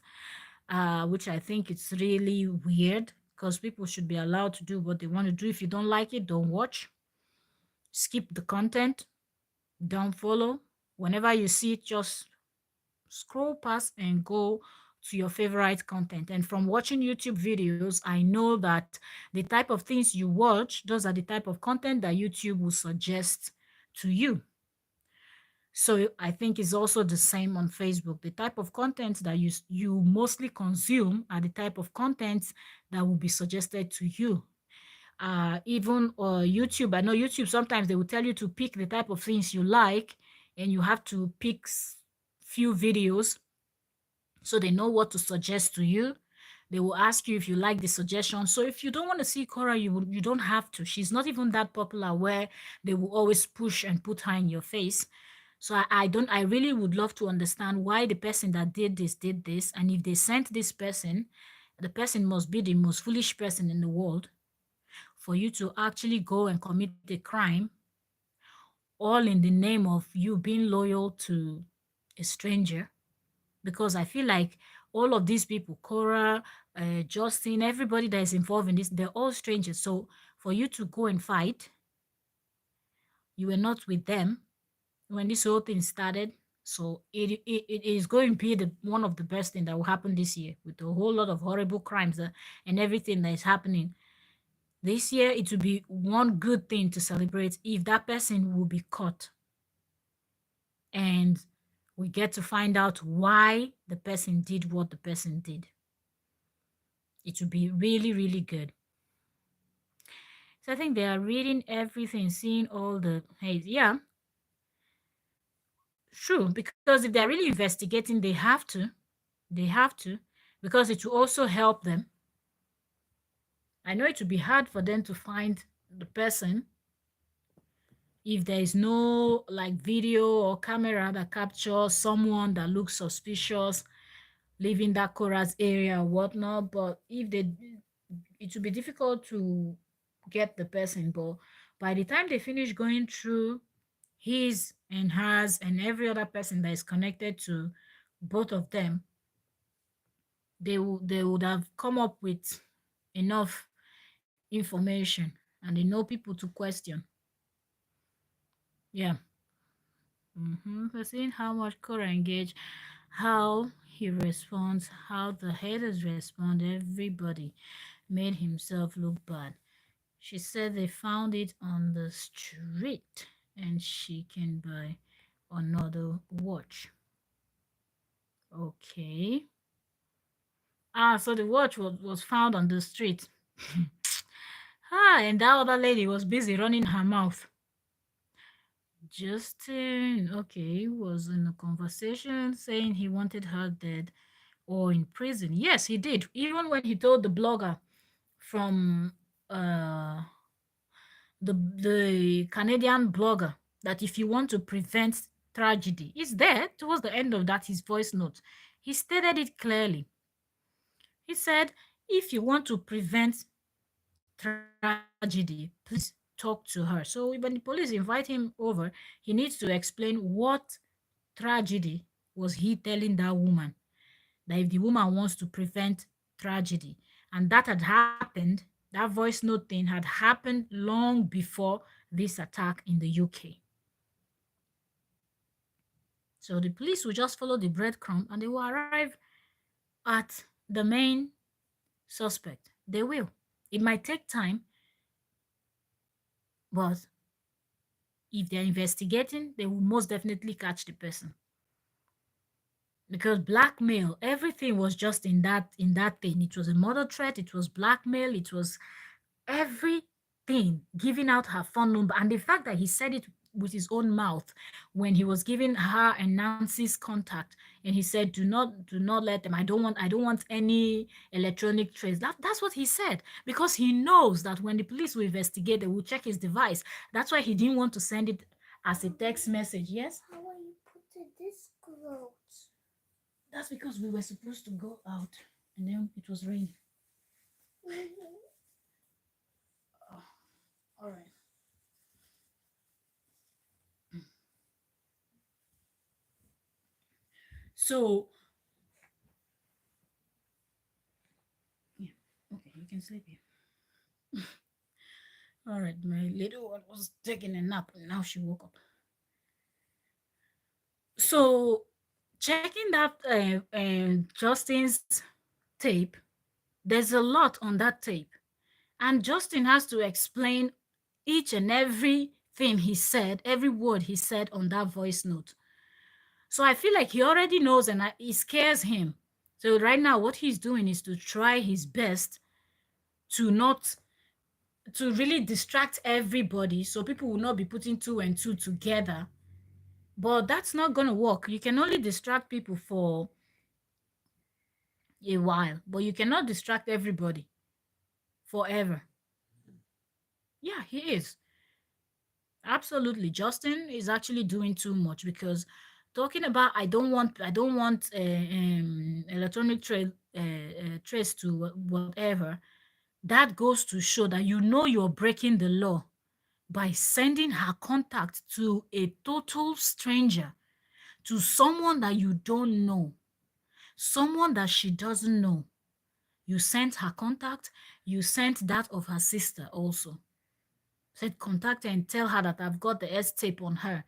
which I think it's really weird, because people should be allowed to do what they want to do. If you don't like it, don't watch, skip the content, don't follow. Whenever you see it, just scroll past and go to your favorite content. And from watching YouTube videos, I know that the type of things you watch, those are the type of content that YouTube will suggest to you. So I think it's also the same on Facebook. The type of content that you mostly consume are the type of contents that will be suggested to you. Even YouTube, I know YouTube, sometimes they will tell you to pick the type of things you like, and you have to pick few videos so they know what to suggest to you. They will ask you if you like the suggestion. So if you don't want to see Cora, you don't have to. She's not even that popular where they will always push and put her in your face. So I really would love to understand why the person that did this. And if they sent this person, the person must be the most foolish person in the world for you to actually go and commit a crime, all in the name of you being loyal to a stranger. Because I feel like all of these people, Cora, Justin, everybody that is involved in this, they're all strangers. So for you to go and fight, you were not with them when this whole thing started. So it is going to be one of the best things that will happen this year, with a whole lot of horrible crimes and everything that is happening. This year, it will be one good thing to celebrate if that person will be caught. And we get to find out why the person did what the person did. It will be really, really good. So I think they are reading everything, seeing all the hate. Yeah, true. Because if they're really investigating, they have to. They have to. Because it will also help them. I know it will be hard for them to find the person if there is no like video or camera that captures someone that looks suspicious leaving that chorus area or whatnot. But if they, it will be difficult to get the person. But by the time they finish going through his and hers and every other person that is connected to both of them, they would have come up with enough information, and they know people to question. Yeah. We're seeing how much Cora engage, how he responds, how the haters respond. Everybody made himself look bad. She said they found it on the street and she can buy another watch. Okay. So the watch was found on the street. And that other lady was busy running her mouth. Justin, okay, was in a conversation saying he wanted her dead or in prison. Yes, he did. Even when he told the blogger from the Canadian blogger, that if you want to prevent tragedy, it's there towards the end of that his voice note. He stated it clearly. He said, if you want to prevent tragedy, please talk to her. So when the police invite him over, he needs to explain what tragedy was he telling that woman, that if the woman wants to prevent tragedy. And that had happened, that voice note thing had happened long before this attack in the UK. So the police will just follow the breadcrumb and they will arrive at the main suspect. They will. It might take time, but if they're investigating, they will most definitely catch the person. Because blackmail, everything was just in that thing. It was a murder threat, it was blackmail, it was everything, giving out her phone number. And the fact that he said it with his own mouth when he was giving her and Nancy's contact, and he said, do not let them, I don't want any electronic trace. That's what he said, because he knows that when the police will investigate, they will check his device. That's why he didn't want to send it as a text message. Yes, How are you putting this clothes? that's because we were supposed to go out and then it was raining. Oh, all right. So, yeah, okay, you can sleep here. All right, my little one was taking a nap and now she woke up. So, checking that Justin's tape, there's a lot on that tape. And Justin has to explain each and everything he said, every word he said on that voice note. So I feel like he already knows and it scares him. So right now, what he's doing is to try his best to not to really distract everybody so people will not be putting two and two together. But that's not gonna work. You can only distract people for a while, but you cannot distract everybody forever. Yeah, he is. Absolutely. Justin is actually doing too much, because talking about I don't want electronic trace to whatever, that goes to show that you know you're breaking the law by sending her contact to a total stranger, to someone that you don't know, someone that she doesn't know. You sent her contact, you sent that of her sister also. Said contact her and tell her that I've got the S tape on her.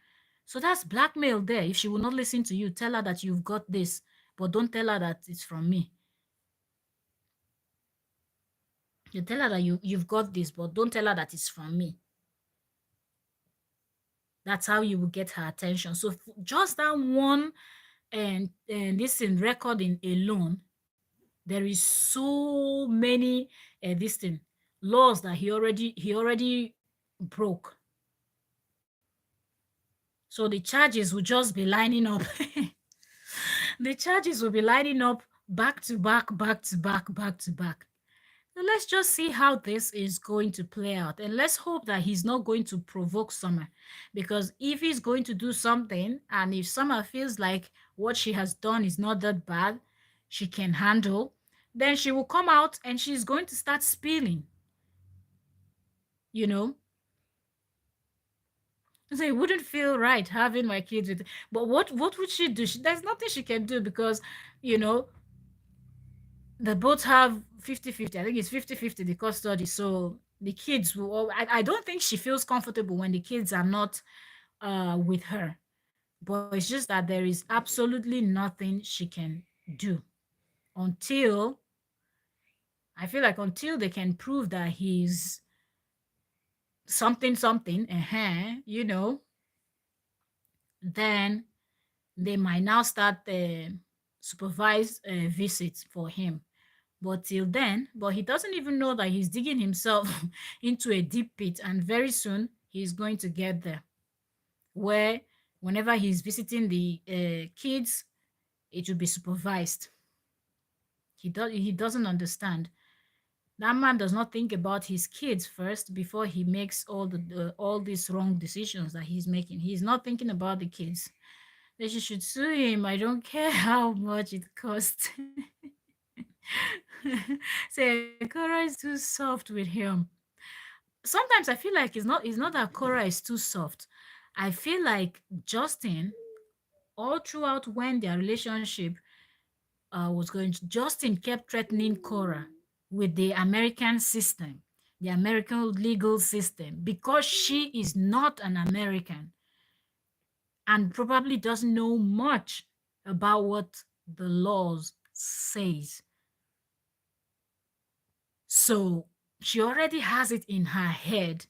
So that's blackmail there. If she will not listen to you, tell her that you've got this, but don't tell her that it's from me. You tell her that you've got this, but don't tell her that it's from me. That's how you will get her attention. So just that one and this in recording alone, there is so many this thing laws that he already broke. So the charges will just be lining up. The charges will be lining up back to back, back to back, back to back. So let's just see how this is going to play out. And let's hope that he's not going to provoke Summer. Because if he's going to do something, and if Summer feels like what she has done is not that bad, she can handle, then she will come out and she's going to start spilling, you know? So it wouldn't feel right having my kids with. But what would she do? There's nothing she can do, because, you know, they both have 50-50. I think it's 50-50 the custody. So the kids will, I don't think she feels comfortable when the kids are not with her. But it's just that there is absolutely nothing she can do until, I feel like until they can prove that he's something, something, you know, then they might now start supervised visits for him. But till then, but he doesn't even know that he's digging himself into a deep pit, and very soon he's going to get there. Where whenever he's visiting the kids, it will be supervised. He doesn't understand. That man does not think about his kids first before he makes all these wrong decisions that he's making. He's not thinking about the kids. Then she should sue him. I don't care how much it costs. Say Cora is too soft with him. Sometimes I feel like it's not that Cora is too soft. I feel like Justin, all throughout when their relationship was going to, Justin kept threatening Cora with the American system, the American legal system, because she is not an American and probably doesn't know much about what the laws says. So she already has it in her head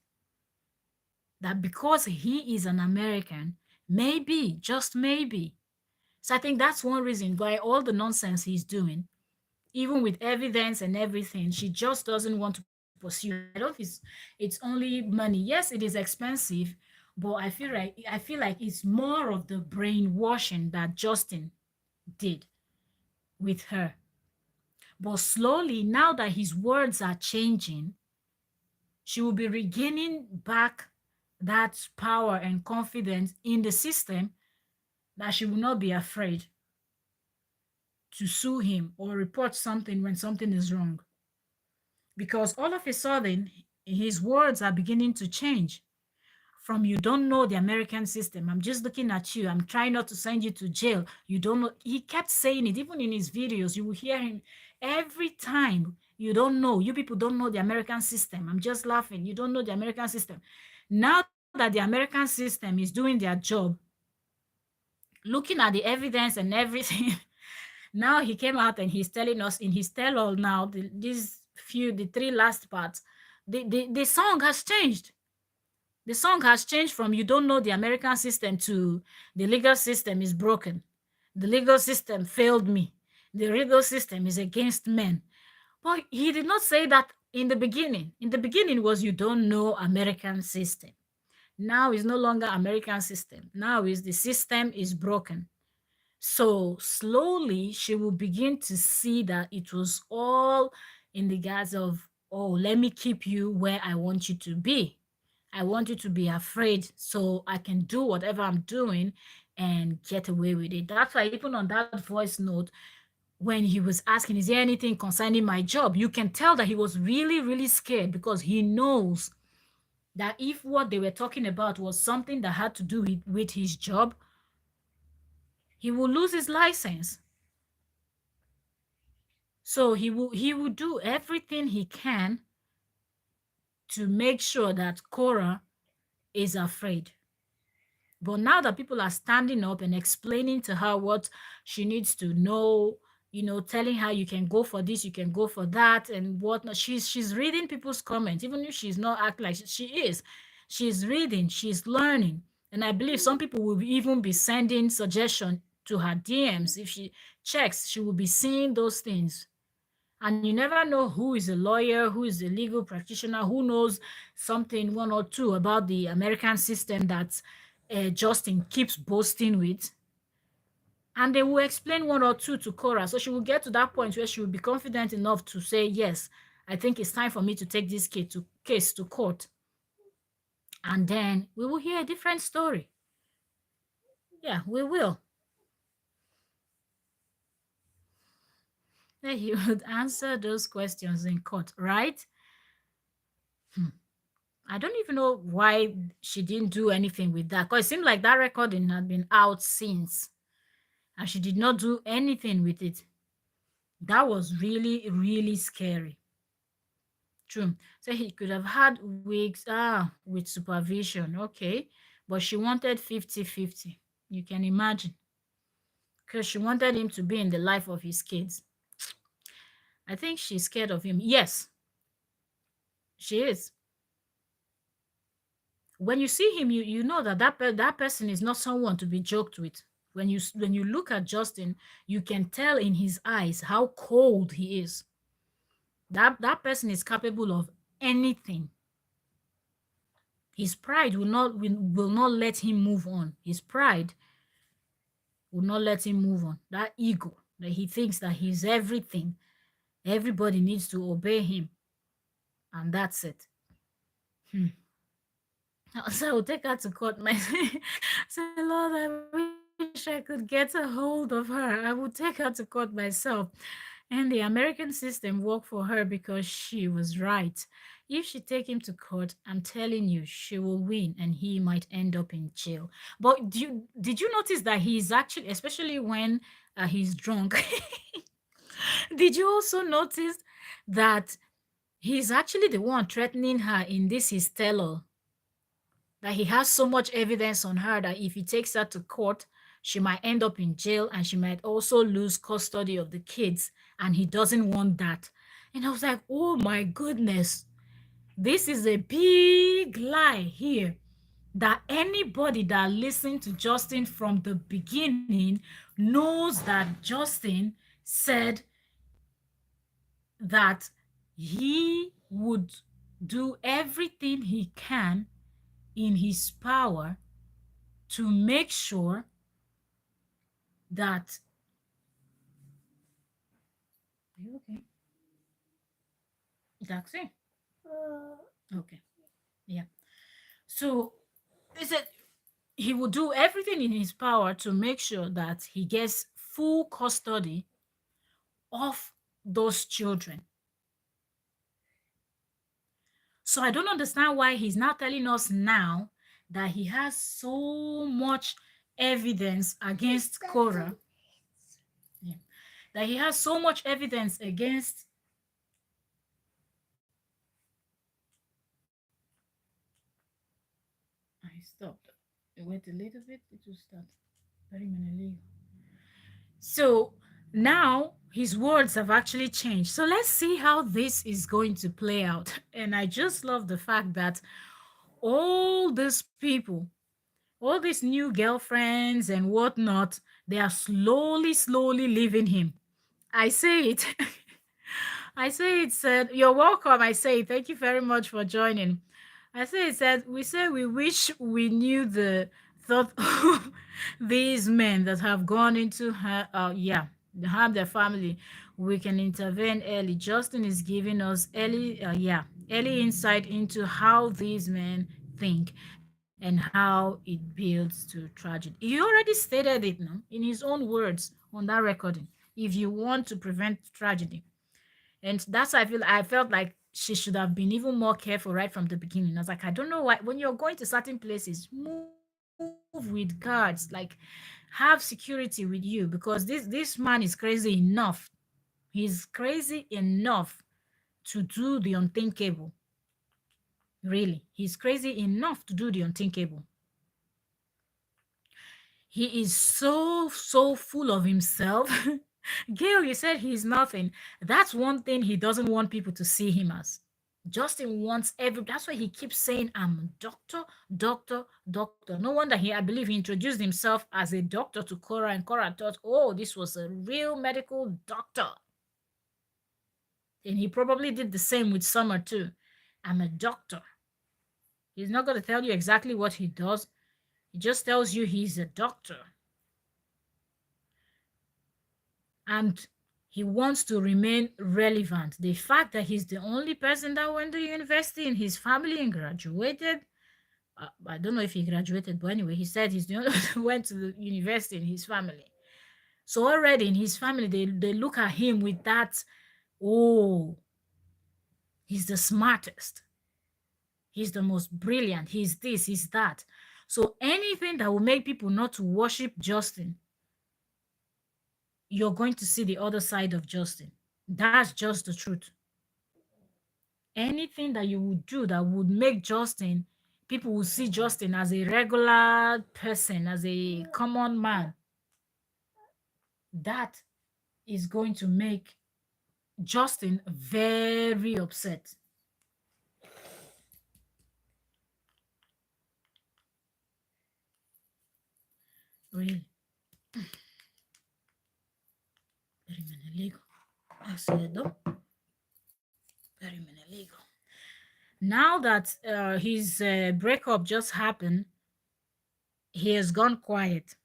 that because he is an American, maybe, just maybe. So I think that's one reason why all the nonsense he's doing, even with evidence and everything, she just doesn't want to pursue. I don't think it's only money. Yes, it is expensive, but I feel like it's more of the brainwashing that Justin did with her. But slowly, now that his words are changing, she will be regaining back that power and confidence in the system, that she will not be afraid to sue him or report something when something is wrong. Because all of a sudden, his words are beginning to change from "you don't know the American system, I'm just looking at you, I'm trying not to send you to jail, you don't know." He kept saying it, even in his videos. You will hear him every time. "You don't know, you people don't know the American system, I'm just laughing, you don't know the American system." Now that the American system is doing their job, looking at the evidence and everything, now he came out and he's telling us in his tell all now, the three last parts, the song has changed. The song has changed from "you don't know the American system" to "the legal system is broken. The legal system failed me. The legal system is against men." But he did not say that in the beginning. In the beginning was "you don't know American system." Now is no longer American system. Now is "the system is broken." So slowly she will begin to see that it was all in the guise of, "oh, let me keep you where I want you to be. I want you to be afraid so I can do whatever I'm doing and get away with it." That's why even on that voice note, when he was asking, "is there anything concerning my job?" you can tell that he was really, really scared, because he knows that if what they were talking about was something that had to do with his job, he will lose his license. So he will do everything he can to make sure that Cora is afraid. But now that people are standing up and explaining to her what she needs to know, telling her you can go for this, you can go for that, and whatnot, she's reading people's comments, even if she's not acting like she is. She's reading, she's learning, and I believe some people will even be sending suggestion to her DMs. If she checks, she will be seeing those things. And you never know who is a lawyer, who is a legal practitioner, who knows something, one or two, about the American system that Justin keeps boasting with. And they will explain one or two to Cora. So she will get to that point where she will be confident enough to say, "yes, I think it's time for me to take this case to court." And then we will hear a different story. Yeah, we will. Then he would answer those questions in court, right? Hmm. I don't even know why she didn't do anything with that, because it seemed like that recording had been out since, and she did not do anything with it. That was really, really scary. True. So he could have had weeks with supervision. Okay. But she wanted 50-50. You can imagine. Because she wanted him to be in the life of his kids. I think she's scared of him. Yes, she is. When you see him, you know that person is not someone to be joked with. When you look at Justin, you can tell in his eyes how cold he is. That person is capable of anything. His pride will not let him move on. His pride will not let him move on. That ego that he thinks that he's everything. Everybody needs to obey him. and that's it. Hmm. So I will take her to court. My say, Lord, I wish I could get a hold of her. I will take her to court myself. And the American system worked for her because she was right. If she take him to court, I'm telling you, she will win and he might end up in jail. But did you notice that he's actually, especially when he's drunk, did you also notice that he's actually the one threatening her in this his tell-all? That he has so much evidence on her that if he takes her to court, she might end up in jail and she might also lose custody of the kids. And he doesn't want that. And I was like, oh my goodness, this is a big lie here. That anybody that listened to Justin from the beginning knows that Justin said that he would do everything he can in his power to make sure that are you okay? Taxi? Okay. Yeah. So he said he will do everything in his power to make sure that he gets full custody of those children. So I don't understand why he's now telling us now that he has so much evidence against Cora. Yeah. That he has so much evidence against. I stopped. Wait a little bit, it will start. Very many. So now his words have actually changed. So let's see how this is going to play out. And I just love the fact that all these people, all these new girlfriends and whatnot, they are slowly leaving him. I say it. I say it said, you're welcome. I say, thank you very much for joining. I say it said, we say we wish we knew the thought of these men that have gone into her, yeah, harm their family. We can intervene early. Justin is giving us early, early insight into how these men think and how it builds to tragedy. He already stated it now in his own words on that recording. If you want to prevent tragedy, and that's why I felt like she should have been even more careful right from the beginning. I was like, I don't know why when you're going to certain places, move with guards, like have security with you because this man is crazy enough. He's crazy enough to do the unthinkable. Really. He's crazy enough to do the unthinkable. He is so full of himself. Gail, you said he's nothing. That's one thing he doesn't want people to see him as. Justin wants that's why he keeps saying, I'm a doctor, doctor. No wonder I believe he introduced himself as a doctor to Cora, and Cora thought, oh, this was a real medical doctor. And he probably did the same with Summer too. I'm a doctor. He's not going to tell you exactly what he does. He just tells you he's a doctor. And he wants to remain relevant. The fact that he's the only person that went to university in his family and graduated, I don't know if he graduated, but anyway, he said he's the only one who went to the university in his family. So already in his family, they look at him with that, oh, he's the smartest. He's the most brilliant. He's this, he's that. So anything that will make people not to worship Justin, you're going to see the other side of Justin. That's just the truth. Anything that you would do that would make Justin, people will see Justin as a regular person, as a common man, that is going to make Justin very upset. Really. Very legal. Very legal. Now that his breakup just happened, he has gone quiet.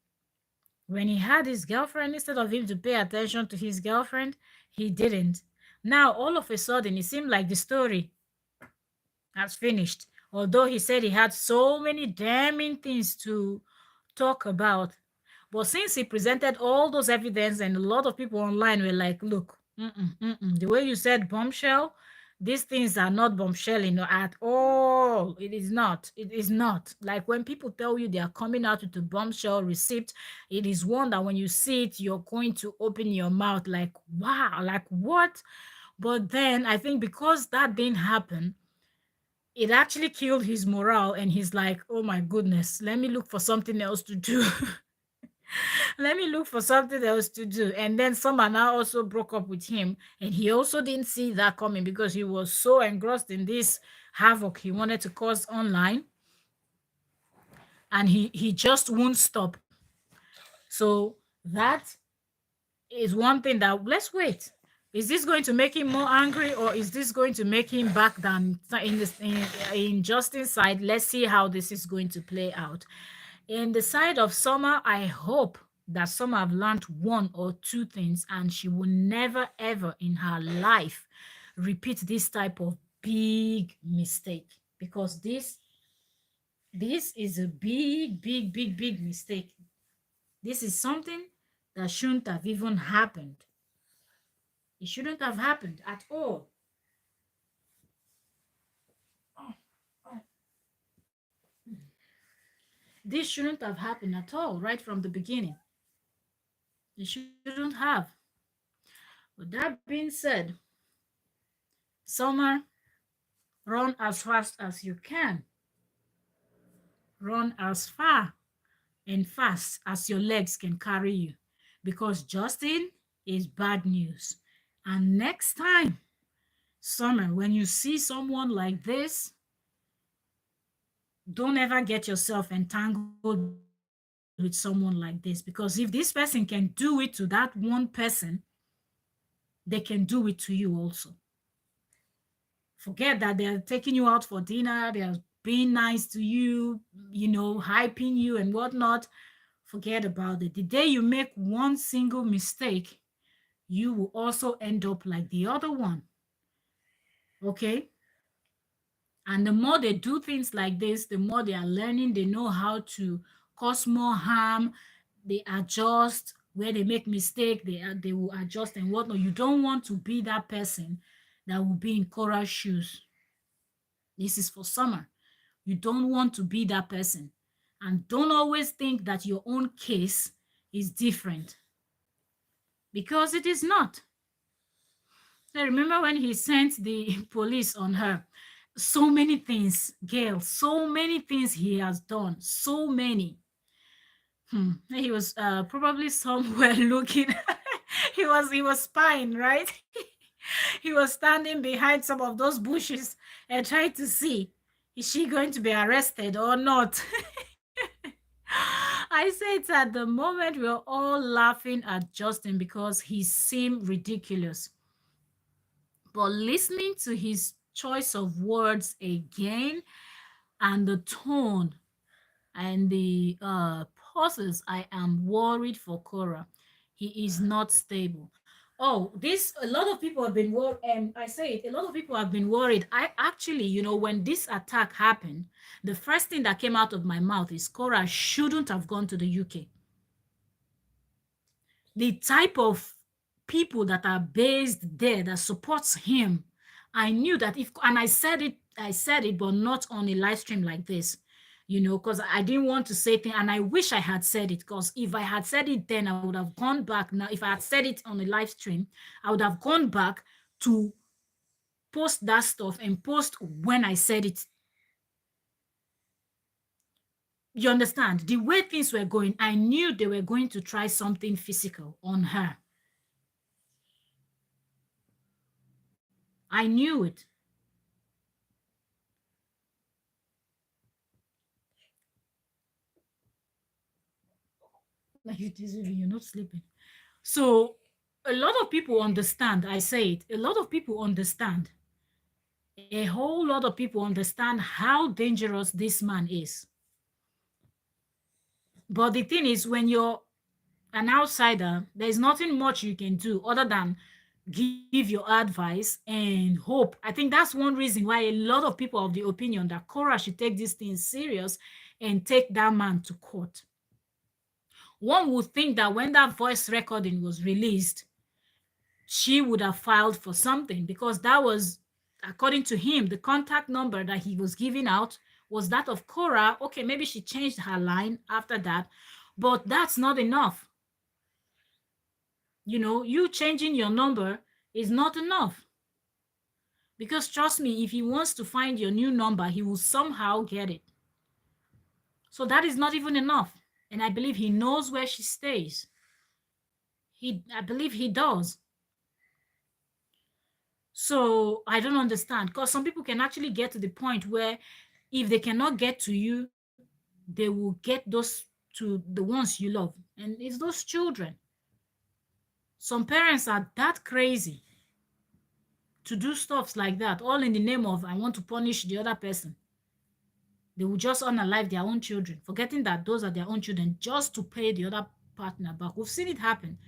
When he had his girlfriend, instead of him to pay attention to his girlfriend, he didn't. Now, all of a sudden, it seemed like the story has finished. Although he said he had so many damning things to talk about. But since he presented all those evidence and a lot of people online were like, look, the way you said bombshell, these things are not bombshelling at all. It is not. It is not. Like when people tell you they are coming out with a bombshell receipt, it is one that when you see it, you're going to open your mouth like, wow, like what? But then I think because that didn't happen, it actually killed his morale and he's like, oh my goodness, let me look for something else to do. Let me look for something else to do. And then someone now also broke up with him. And he also didn't see that coming because he was so engrossed in this havoc he wanted to cause online. And he just won't stop. So that is one thing that let's wait. Is this going to make him more angry or is this going to make him back down in this in Justin's side? Let's see how this is going to play out. In the side of Summer, I hope that Summer have learned one or two things and she will never ever in her life repeat this type of big mistake because this is a big mistake. This is something that shouldn't have even happened. It shouldn't have happened at all. This shouldn't have happened at all right from the beginning. It shouldn't have. With that being said, Summer, run as fast as you can. Run as far and fast as your legs can carry you because Justin is bad news. And next time, Summer, when you see someone like this, don't ever get yourself entangled with someone like this because if this person can do it to that one person, they can do it to you also. Forget that they're taking you out for dinner, they're being nice to you, hyping you and whatnot. Forget about it. The day you make one single mistake, you will also end up like the other one. Okay? And the more they do things like this, the more they are learning, they know how to cause more harm, they adjust. Where they make mistake, they will adjust and whatnot. You don't want to be that person that will be in Cora's shoes. This is for Summer. You don't want to be that person. And don't always think that your own case is different because it is not. I remember when he sent the police on her. So many things, Gail, so many things he has done. So many. He was probably somewhere looking. he was spying, right? He was standing behind some of those bushes and trying to see, is she going to be arrested or not? I say it at the moment we're all laughing at Justin because he seemed ridiculous. But listening to his choice of words again and the tone and the pauses, I am worried for Cora. He is not stable. Oh, this a lot of people have been worried, and I say it, a lot of people have been worried. I actually, when this attack happened, the first thing that came out of my mouth is Cora shouldn't have gone to the UK. The type of people that are based there that supports him, I knew that if, and I said it, but not on a live stream like this, because I didn't want to say things, and I wish I had said it, because if I had said it then, I would have gone back now. If I had said it on a live stream, I would have gone back to post that stuff and post when I said it. You understand? The way things were going, I knew they were going to try something physical on her. I knew it. Like you're not sleeping. So a lot of people understand. I say it. A lot of people understand. A whole lot of people understand how dangerous this man is. But the thing is, when you're an outsider, there's nothing much you can do other than give your advice and hope. I think that's one reason why a lot of people are of the opinion that Cora should take this thing serious and take that man to court. One would think that when that voice recording was released, she would have filed for something, because that was, according to him, the contact number that he was giving out was that of Cora. Okay, maybe she changed her line after that, but that's not enough. You changing your number is not enough, because trust me, if he wants to find your new number, he will somehow get it. So that is not even enough. And I believe he knows where she stays. I believe he does. So I don't understand, because some people can actually get to the point where if they cannot get to you, they will get those to the ones you love. And it's those children. Some parents are that crazy to do stuffs like that, all in the name of I want to punish the other person. They will just unalive their own children, forgetting that those are their own children, just to pay the other partner back. We've seen it happen.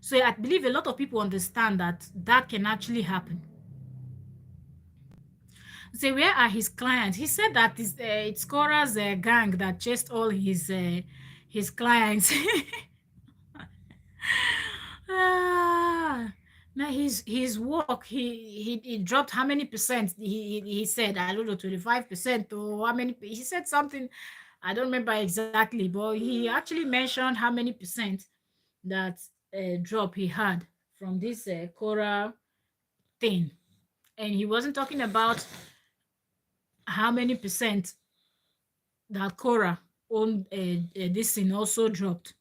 So I believe a lot of people understand that that can actually happen. Say, where are his clients? He said that it's Cora's gang that chased all his clients. Ah, now his work, he dropped how many percent? He said, I don't know, 25%, or how many? He said something, I don't remember exactly, but he actually mentioned how many percent that drop he had from this Cora thing, and he wasn't talking about how many percent that Cora owned this thing also dropped.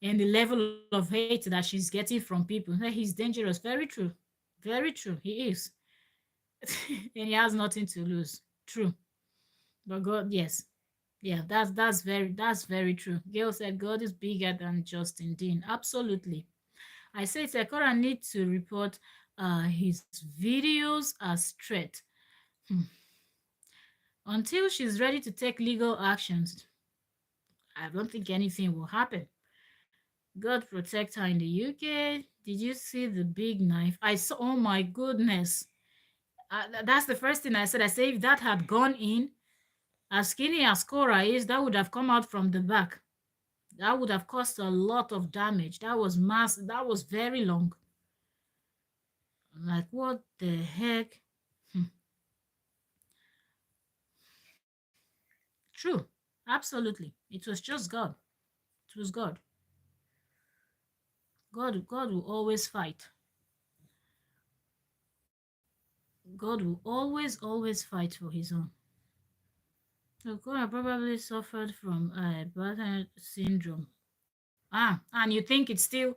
And the level of hate that she's getting from people. He's dangerous. Very true. Very true. He is. And he has nothing to lose. True. But God, yes. Yeah, that's very true. Gail said God is bigger than Justin Dean. Absolutely. I say Sekora needs to report his videos as threat. Hmm. Until she's ready to take legal actions, I don't think anything will happen. God protect her in the UK. Did you see the big knife? I saw, oh my goodness. That's the first thing I said. I said, if that had gone in, as skinny as Cora is, that would have come out from the back. That would have caused a lot of damage. That was that was very long. I'm like, what the heck? Hmm. True. Absolutely. It was just God. It was God. God will always fight. God will always fight for his own. So Cora probably suffered from Barton syndrome. And you think it's still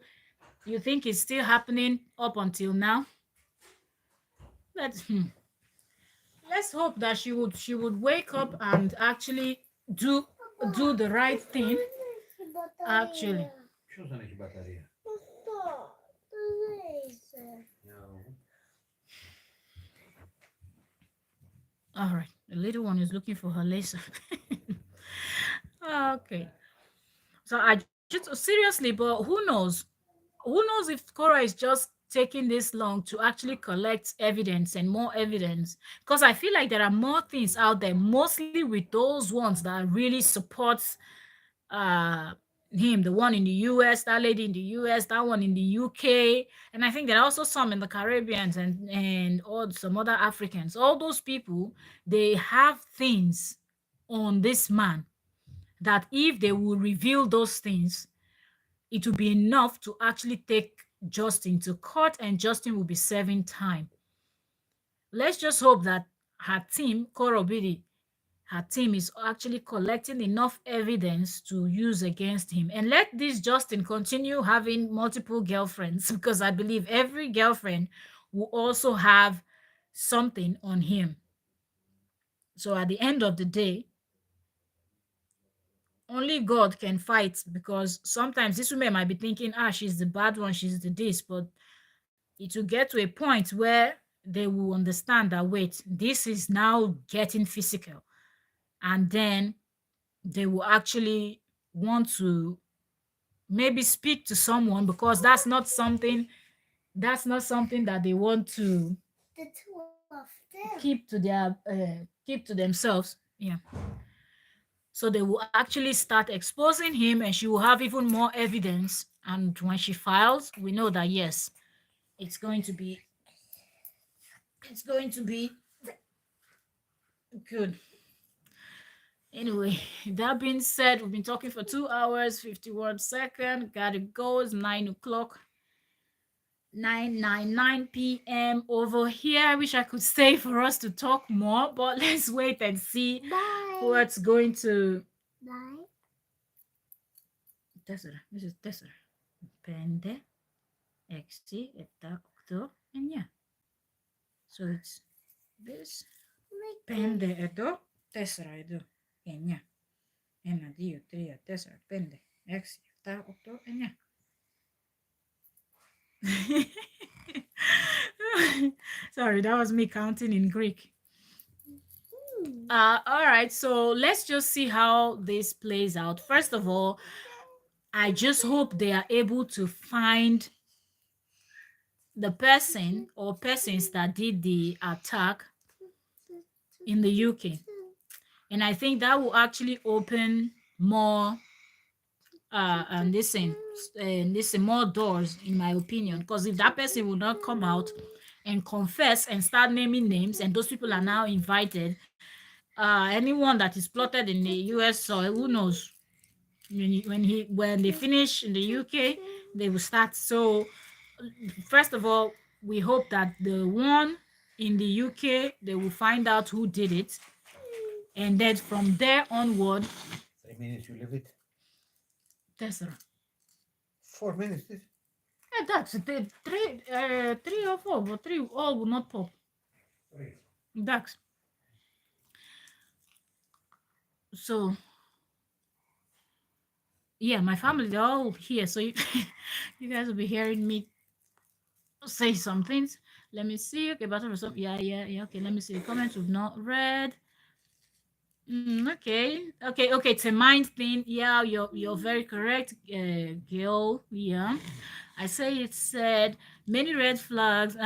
happening up until now? Let's let's hope that she would wake up and actually do do the right thing. Actually. Что за ночь батарея? No. All right. The little one is looking for her laser. Okay. So I just seriously, but who knows? Who knows if Cora is just taking this long to actually collect evidence and more evidence? Because I feel like there are more things out there, mostly with those ones that really supports uh him, the one in the US, that lady in the US, that one in the UK, and I think there are also some in the Caribbeans and all some other Africans. All those people, they have things on this man that if they will reveal those things, it will be enough to actually take Justin to court, and Justin will be serving time. Let's just hope that her team, Korobidi, her team is actually collecting enough evidence to use against him. And let this Justin continue having multiple girlfriends, because I believe every girlfriend will also have something on him. So at the end of the day, only God can fight, because sometimes these women might be thinking, she's the bad one, she's the this, but it will get to a point where they will understand that, wait, this is now getting physical. And then they will actually want to maybe speak to someone, because that's not something That's not something that they want to The two of them. keep to themselves. Yeah. So they will actually start exposing him, and she will have even more evidence. And when she files, we know that yes, it's going to be it's going to be good. Anyway, that being said, we've been talking for 2 hours, 51 seconds. Gotta go. It's 9 o'clock. 9:99 p.m. over here. I wish I could stay for us to talk more, but let's wait and see Bye. what's going to. Bye. Tesser, this is Tesser. Pende, exi, eta, octo, and yeah. So it's this. Pende, edo, Tessera, edo, and yeah. Ena, dio, tria, Tessera, pende, exi, eta, octo, and yeah. Sorry, that was me counting in Greek. All right, so let's just see how this plays out. First of all, I just hope they are able to find the person or persons that did the attack in the UK. And I think that will actually open more and listen more doors, in my opinion, because if that person will not come out and confess and start naming names, and those people are now invited, anyone that is plotted in the US soil, who knows, when they finish in the UK, they will start. So first of all, we hope that the one in the UK, they will find out who did it, and then from there onward. 3 minutes you leave it. Tessera. 4 minutes. That's the three or four, but three all will not pop. Three. That's so. Yeah, my family, they're all here, so you, you guys will be hearing me say some things. Let me see. Okay, bottom of some. Yeah, yeah, yeah. Okay, let me see. The comments we've not read. Okay. It's a mind thing. Yeah, you're very correct, Gil. Yeah, I say it said many red flags.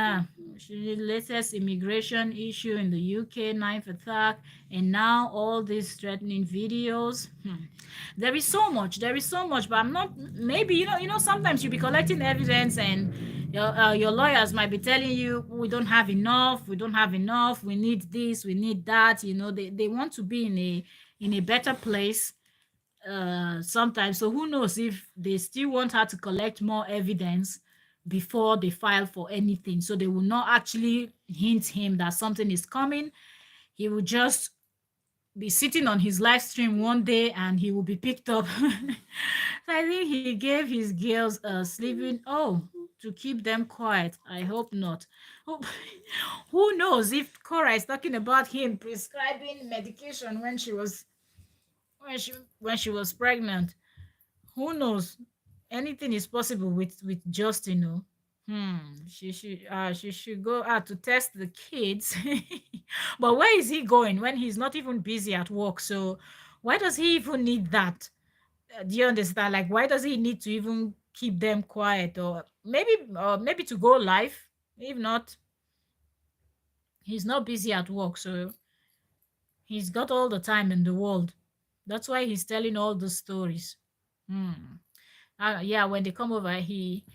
Latest immigration issue in the UK, ninth attack, and now all these threatening videos. There is so much. There is so much, but I'm not. Maybe sometimes you be collecting evidence, and your lawyers might be telling you we don't have enough. We don't have enough. We need this. We need that. They want to be in a better place sometimes. So who knows if they still want her to collect more evidence before they file for anything. So they will not actually hint him that something is coming. He will just be sitting on his live stream one day and he will be picked up. So I think he gave his girls sleeping to keep them quiet. I hope not. Oh, who knows if Cora is talking about him prescribing medication when she was pregnant. Who knows? Anything is possible with Justin. She should go out to test the kids. But where is he going when he's not even busy at work? So why does he even need that? Do you understand? Like, why does he need to even keep them quiet? Or maybe to go live. If not, he's not busy at work, so he's got all the time in the world. That's why he's telling all the stories. Hmm. Yeah, when they come over, he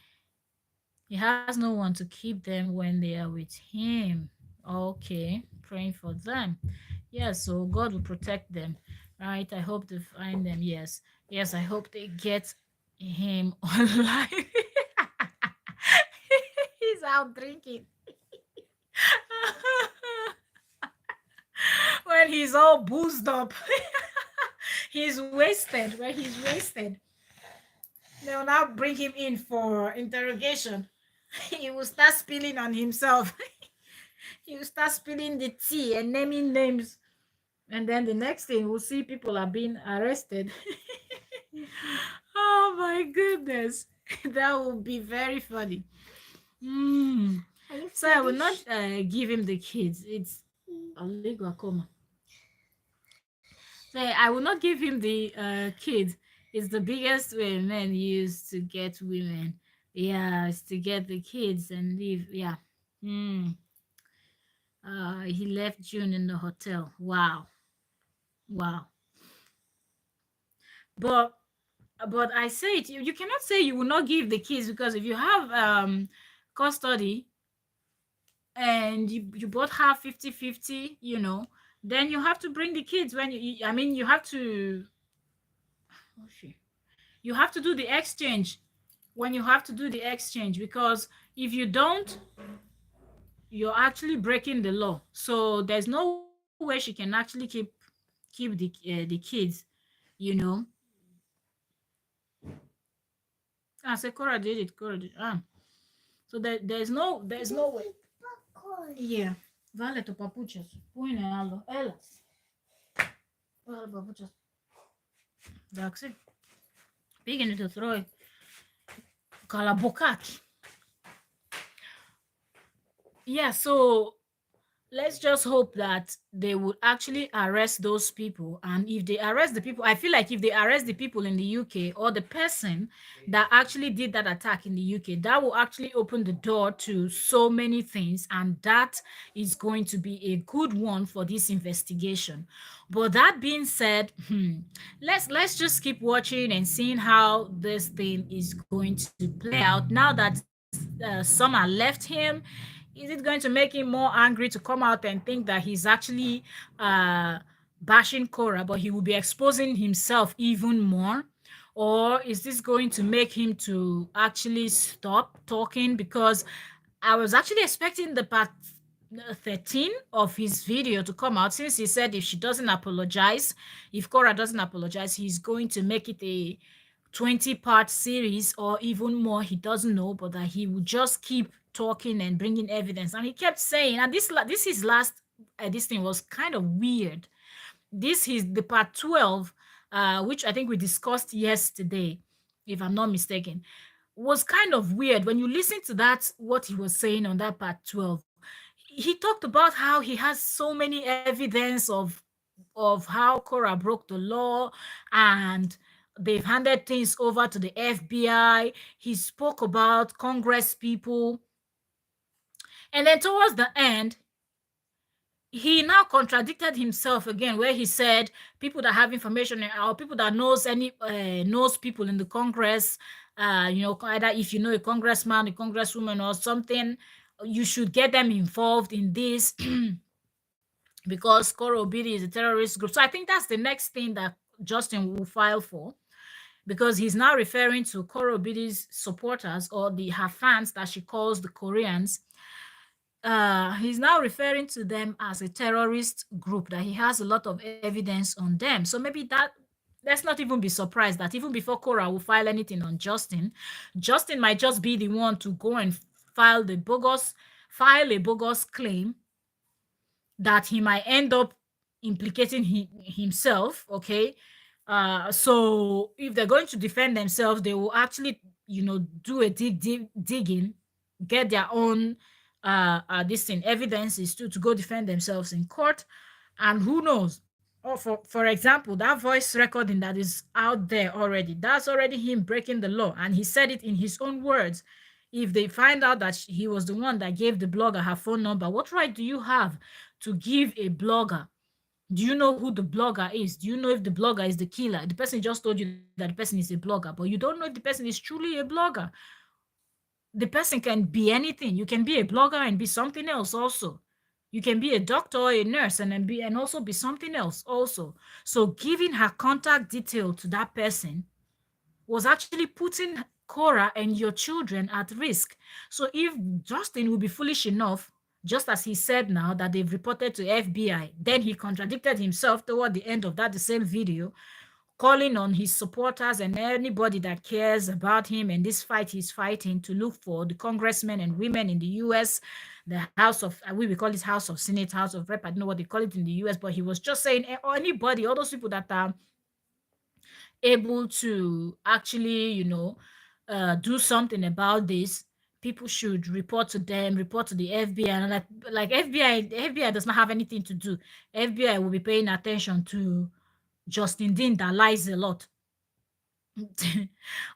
has no one to keep them when they are with him. Okay, praying for them. Yes, so God will protect them. Right? I hope they find them. Yes. Yes, I hope they get him alive. He's out drinking. When he's all boozed up. He's wasted. When he's wasted, they'll now bring him in for interrogation. He will start spilling on himself. He will start spilling the tea and naming names. And then the next thing, we'll see people are being arrested. Oh my goodness. That would be very funny. So I will not give him the kids. It's illegal coma. So I will not give him the kids. It's the biggest way men use to get women. Yeah, it's to get the kids and leave. Yeah. Hmm. He left June in the hotel. Wow. Wow. But I say it, you cannot say you will not give the kids, because if you have custody and you both have 50-50, then you have to bring the kids when I mean, you have to, oh shit, you have to do the exchange when you have to do the exchange, because if you don't, you're actually breaking the law. So there's no way she can actually keep the kids, you know. Ah, say Cora did it. Cora did. So there's no way. Popcorn. Yeah. Vale tu papuchas. Pune algo. Elas. Vale papuchas. Daxi. Pigin to throw. Kalabukaki. Yeah, so let's just hope that they would actually arrest those people. And if they arrest the people, I feel like if they arrest the people in the UK, or the person that actually did that attack in the UK, that will actually open the door to so many things, and that is going to be a good one for this investigation. But that being said, let's just keep watching and seeing how this thing is going to play out now that Summer left him. Is it going to make him more angry to come out and think that he's actually uh, bashing Cora, but he will be exposing himself even more? Or is this going to make him to actually stop talking? Because I was actually expecting the part 13 of his video to come out, since he said if she doesn't apologize, if Cora doesn't apologize, he's going to make it a 20-part series or even more. He doesn't know, but that he would just keep talking and bringing evidence. And he kept saying, and this his last this thing was kind of weird. This is the part 12, which I think we discussed yesterday, if I'm not mistaken, was kind of weird. When you listen to that, what he was saying on that part 12, he talked about how he has so many evidence of how Cora broke the law, and they've handed things over to the FBI. He spoke about Congress people, and then towards the end, he now contradicted himself again, where he said people that have information, or people that knows people in the Congress, either if you know a congressman, a congresswoman, or something, you should get them involved in this because Koro Obidi is a terrorist group. So I think that's the next thing that Justin will file for, because he's now referring to Koro Obidi's supporters, or her fans that she calls the Koreans. He's now referring to them as a terrorist group, that he has a lot of evidence on them. So maybe that, let's not even be surprised that even before Cora will file anything on Justin, Justin might just be the one to go and file a bogus claim that he might end up implicating himself. Okay. So if they're going to defend themselves, they will actually, do a digging, get their own this thing, evidences to go defend themselves in court. And who knows? Or for example, that voice recording that is out there already, that's already him breaking the law. And he said it in his own words. If they find out that he was the one that gave the blogger her phone number, what right do you have to give a blogger? Do you know who the blogger is? Do you know if the blogger is the killer? The person just told you that the person is a blogger, but you don't know if the person is truly a blogger. The person can be anything. You can be a blogger and be something else also. You can be a doctor or a nurse and also be something else also. So giving her contact detail to that person was actually putting Cora and your children at risk. So if Justin will be foolish enough, just as he said now that they've reported to FBI, then he contradicted himself toward the end of that the same video, calling on his supporters and anybody that cares about him and this fight he's fighting to look for the congressmen and women in the US, the House of, we call it House of Senate, House of Rep, I don't know what they call it in the US, but he was just saying, anybody, all those people that are able to actually, do something about this, people should report to them, report to the FBI. And like FBI, the FBI does not have anything to do. FBI will be paying attention to Justin Dean that lies a lot.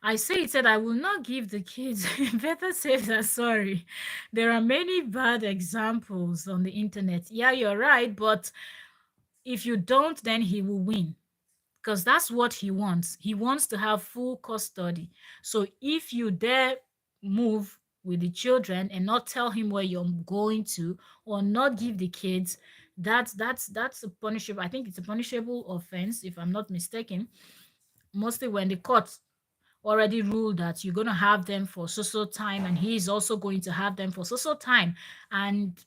I say it said, I will not give the kids. Better safe than sorry. There are many bad examples on the internet. Yeah, you're right, but if you don't, then he will win because that's what he wants. He wants to have full custody. So if you dare move with the children and not tell him where you're going to, or not give the kids, that's a punishable. I think it's a punishable offense if I'm not mistaken. Mostly when the court already ruled that you're going to have them for so time, and he is also going to have them for so time. And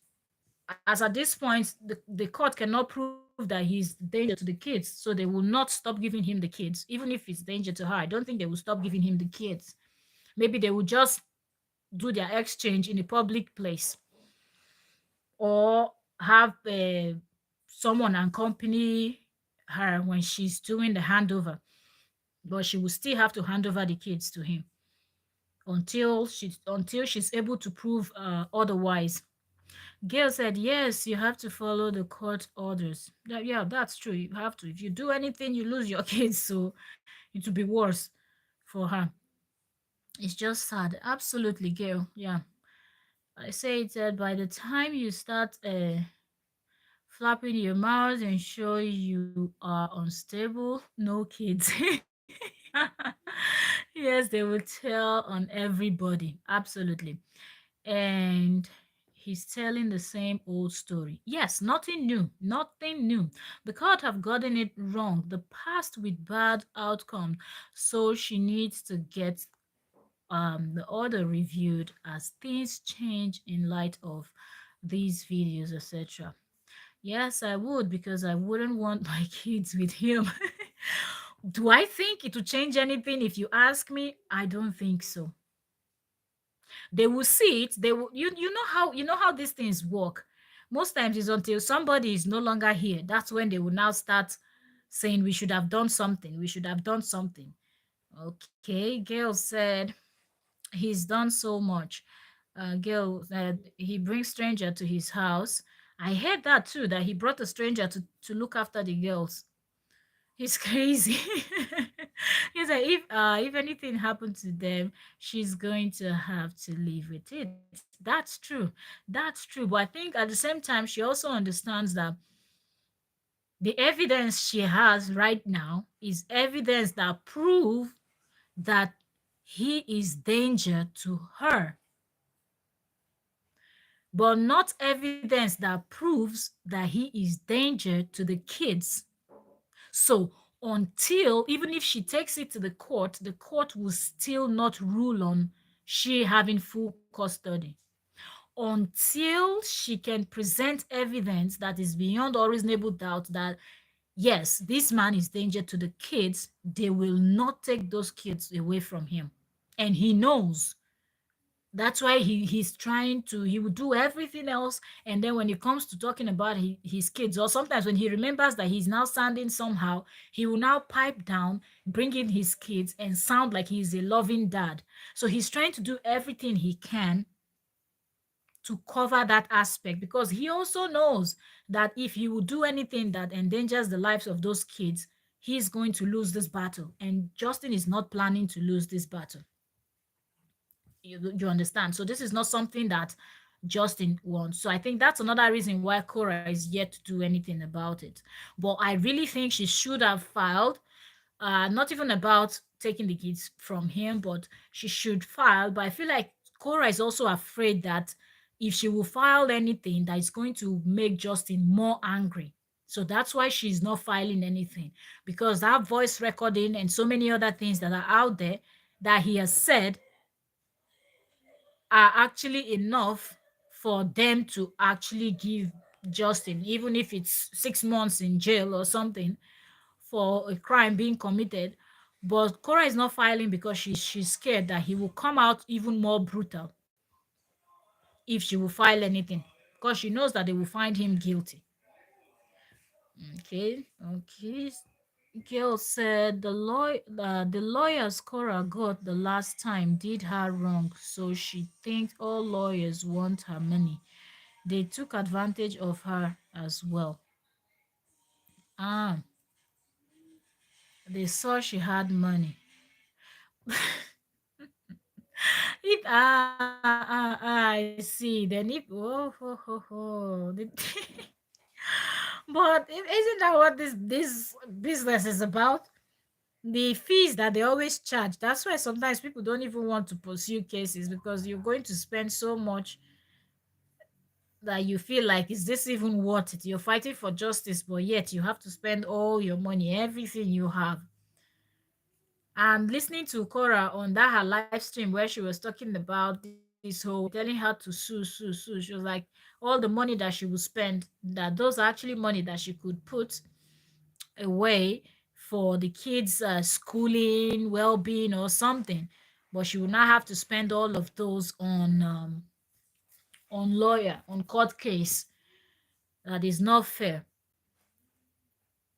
as at this point, the court cannot prove that he's danger to the kids, so they will not stop giving him the kids, even if it's danger to her. I don't think they will stop giving him the kids. Maybe they will just do their exchange in a public place, or have someone accompany her when she's doing the handover, but she will still have to hand over the kids to him until she's able to prove otherwise. Gail said, yes, you have to follow the court orders. Yeah, that's true. You have to. If you do anything, you lose your kids. So it will be worse for her. It's just sad. Absolutely, Gail. Yeah. I say it that by the time you start flapping your mouth and show you are unstable, no kids. Yes, they will tell on everybody. Absolutely. And he's telling the same old story. Yes, nothing new, nothing new. The court have gotten it wrong, the past with bad outcome. So she needs to get the order reviewed as things change in light of these videos, etc. Yes, I would, because I wouldn't want my kids with him. Do I think it will change anything if you ask me? I don't think so. They will see it. They will, you know how these things work. Most times it's until somebody is no longer here. That's when they will now start saying we should have done something. We should have done something. Okay, Gail said he's done so much. Gail said he brings stranger to his house. I heard that too, that he brought a stranger to look after the girls. He's crazy. He said if anything happened to them, she's going to have to live with it. That's true. That's true. But I think at the same time, she also understands that the evidence she has right now is evidence that prove that he is danger to her, but not evidence that proves that he is danger to the kids. So until, even if she takes it to the court will still not rule on she having full custody until she can present evidence that is beyond all reasonable doubt that yes, this man is danger to the kids. They will not take those kids away from him, and he knows. That's why he's trying to, he will do everything else, and then when it comes to talking about his kids, or sometimes when he remembers that he's now sounding somehow, he will now pipe down, bring in his kids and sound like he's a loving dad. So he's trying to do everything he can to cover that aspect, because he also knows that if he will do anything that endangers the lives of those kids, he's going to lose this battle, and Justin is not planning to lose this battle. You understand? So this is not something that Justin wants. So I think that's another reason why Cora is yet to do anything about it. But I really think she should have filed, not even about taking the kids from him, but she should file. But I feel like Cora is also afraid that if she will file anything, that is going to make Justin more angry. So that's why she's not filing anything, because that voice recording and so many other things that are out there that he has said are actually enough for them to actually give Justin, even if it's 6 months in jail or something for a crime being committed. But Cora is not filing because she's scared that he will come out even more brutal if she will file anything, because she knows that they will find him guilty. Okay. Gail said the lawyers Cora got the last time did her wrong, so she thinks all lawyers want her money. They took advantage of her as well. Ah, they saw she had money. If I see, then if but isn't that what this business is about? The fees that they always charge. That's why sometimes people don't even want to pursue cases because you're going to spend so much that you feel like, is this even worth it? You're fighting for justice, but yet you have to spend all your money, everything you have. And listening to Cora on that her live stream where she was talking about this whole, they were telling her to sue. She was like, all the money that she would spend, that those are actually money that she could put away for the kids' schooling, well-being, or something. But she would not have to spend all of those on lawyer, on court case. That is not fair.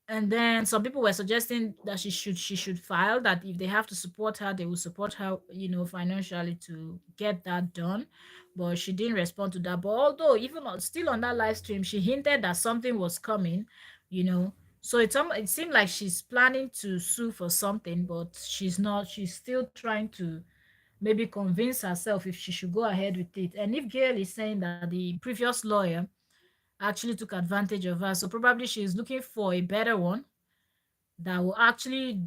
And then some people were suggesting that she should file, that if they have to support her, they will support her, financially to get that done. But she didn't respond to that. But although even still on that live stream, she hinted that something was coming, you know. So it seemed like she's planning to sue for something, but she's not. She's still trying to maybe convince herself if she should go ahead with it. And if Gail is saying that the previous lawyer actually took advantage of her, so probably she's looking for a better one that will actually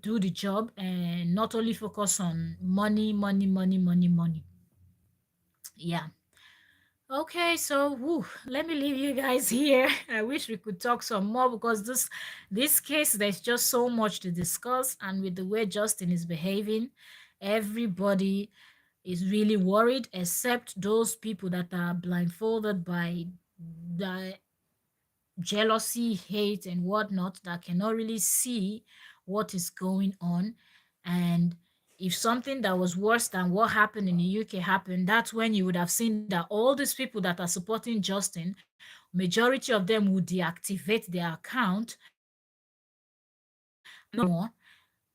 do the job and not only focus on money, money, money, money, money. Yeah. Okay, so let me leave you guys here. I wish we could talk some more because this case, there's just so much to discuss, and with the way Justin is behaving, everybody is really worried, except those people that are blindfolded by the jealousy, hate, and whatnot, that cannot really see what is going on. And if something that was worse than what happened in the UK happened, that's when you would have seen that all these people that are supporting Justin, majority of them would deactivate their account more,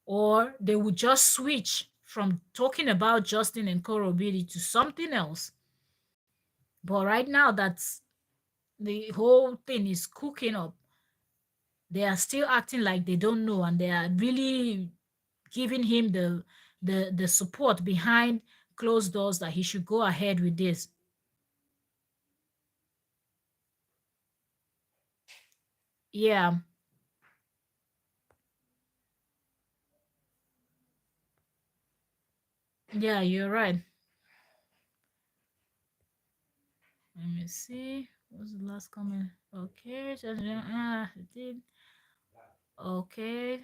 or they would just switch from talking about Justin and Korobidi to something else. But right now, that's the whole thing is cooking up. They are still acting like they don't know, and they are really giving him the support behind closed doors that he should go ahead with this. Yeah, yeah, you're right. Let me see. What's the last comment? Okay, it did. Okay,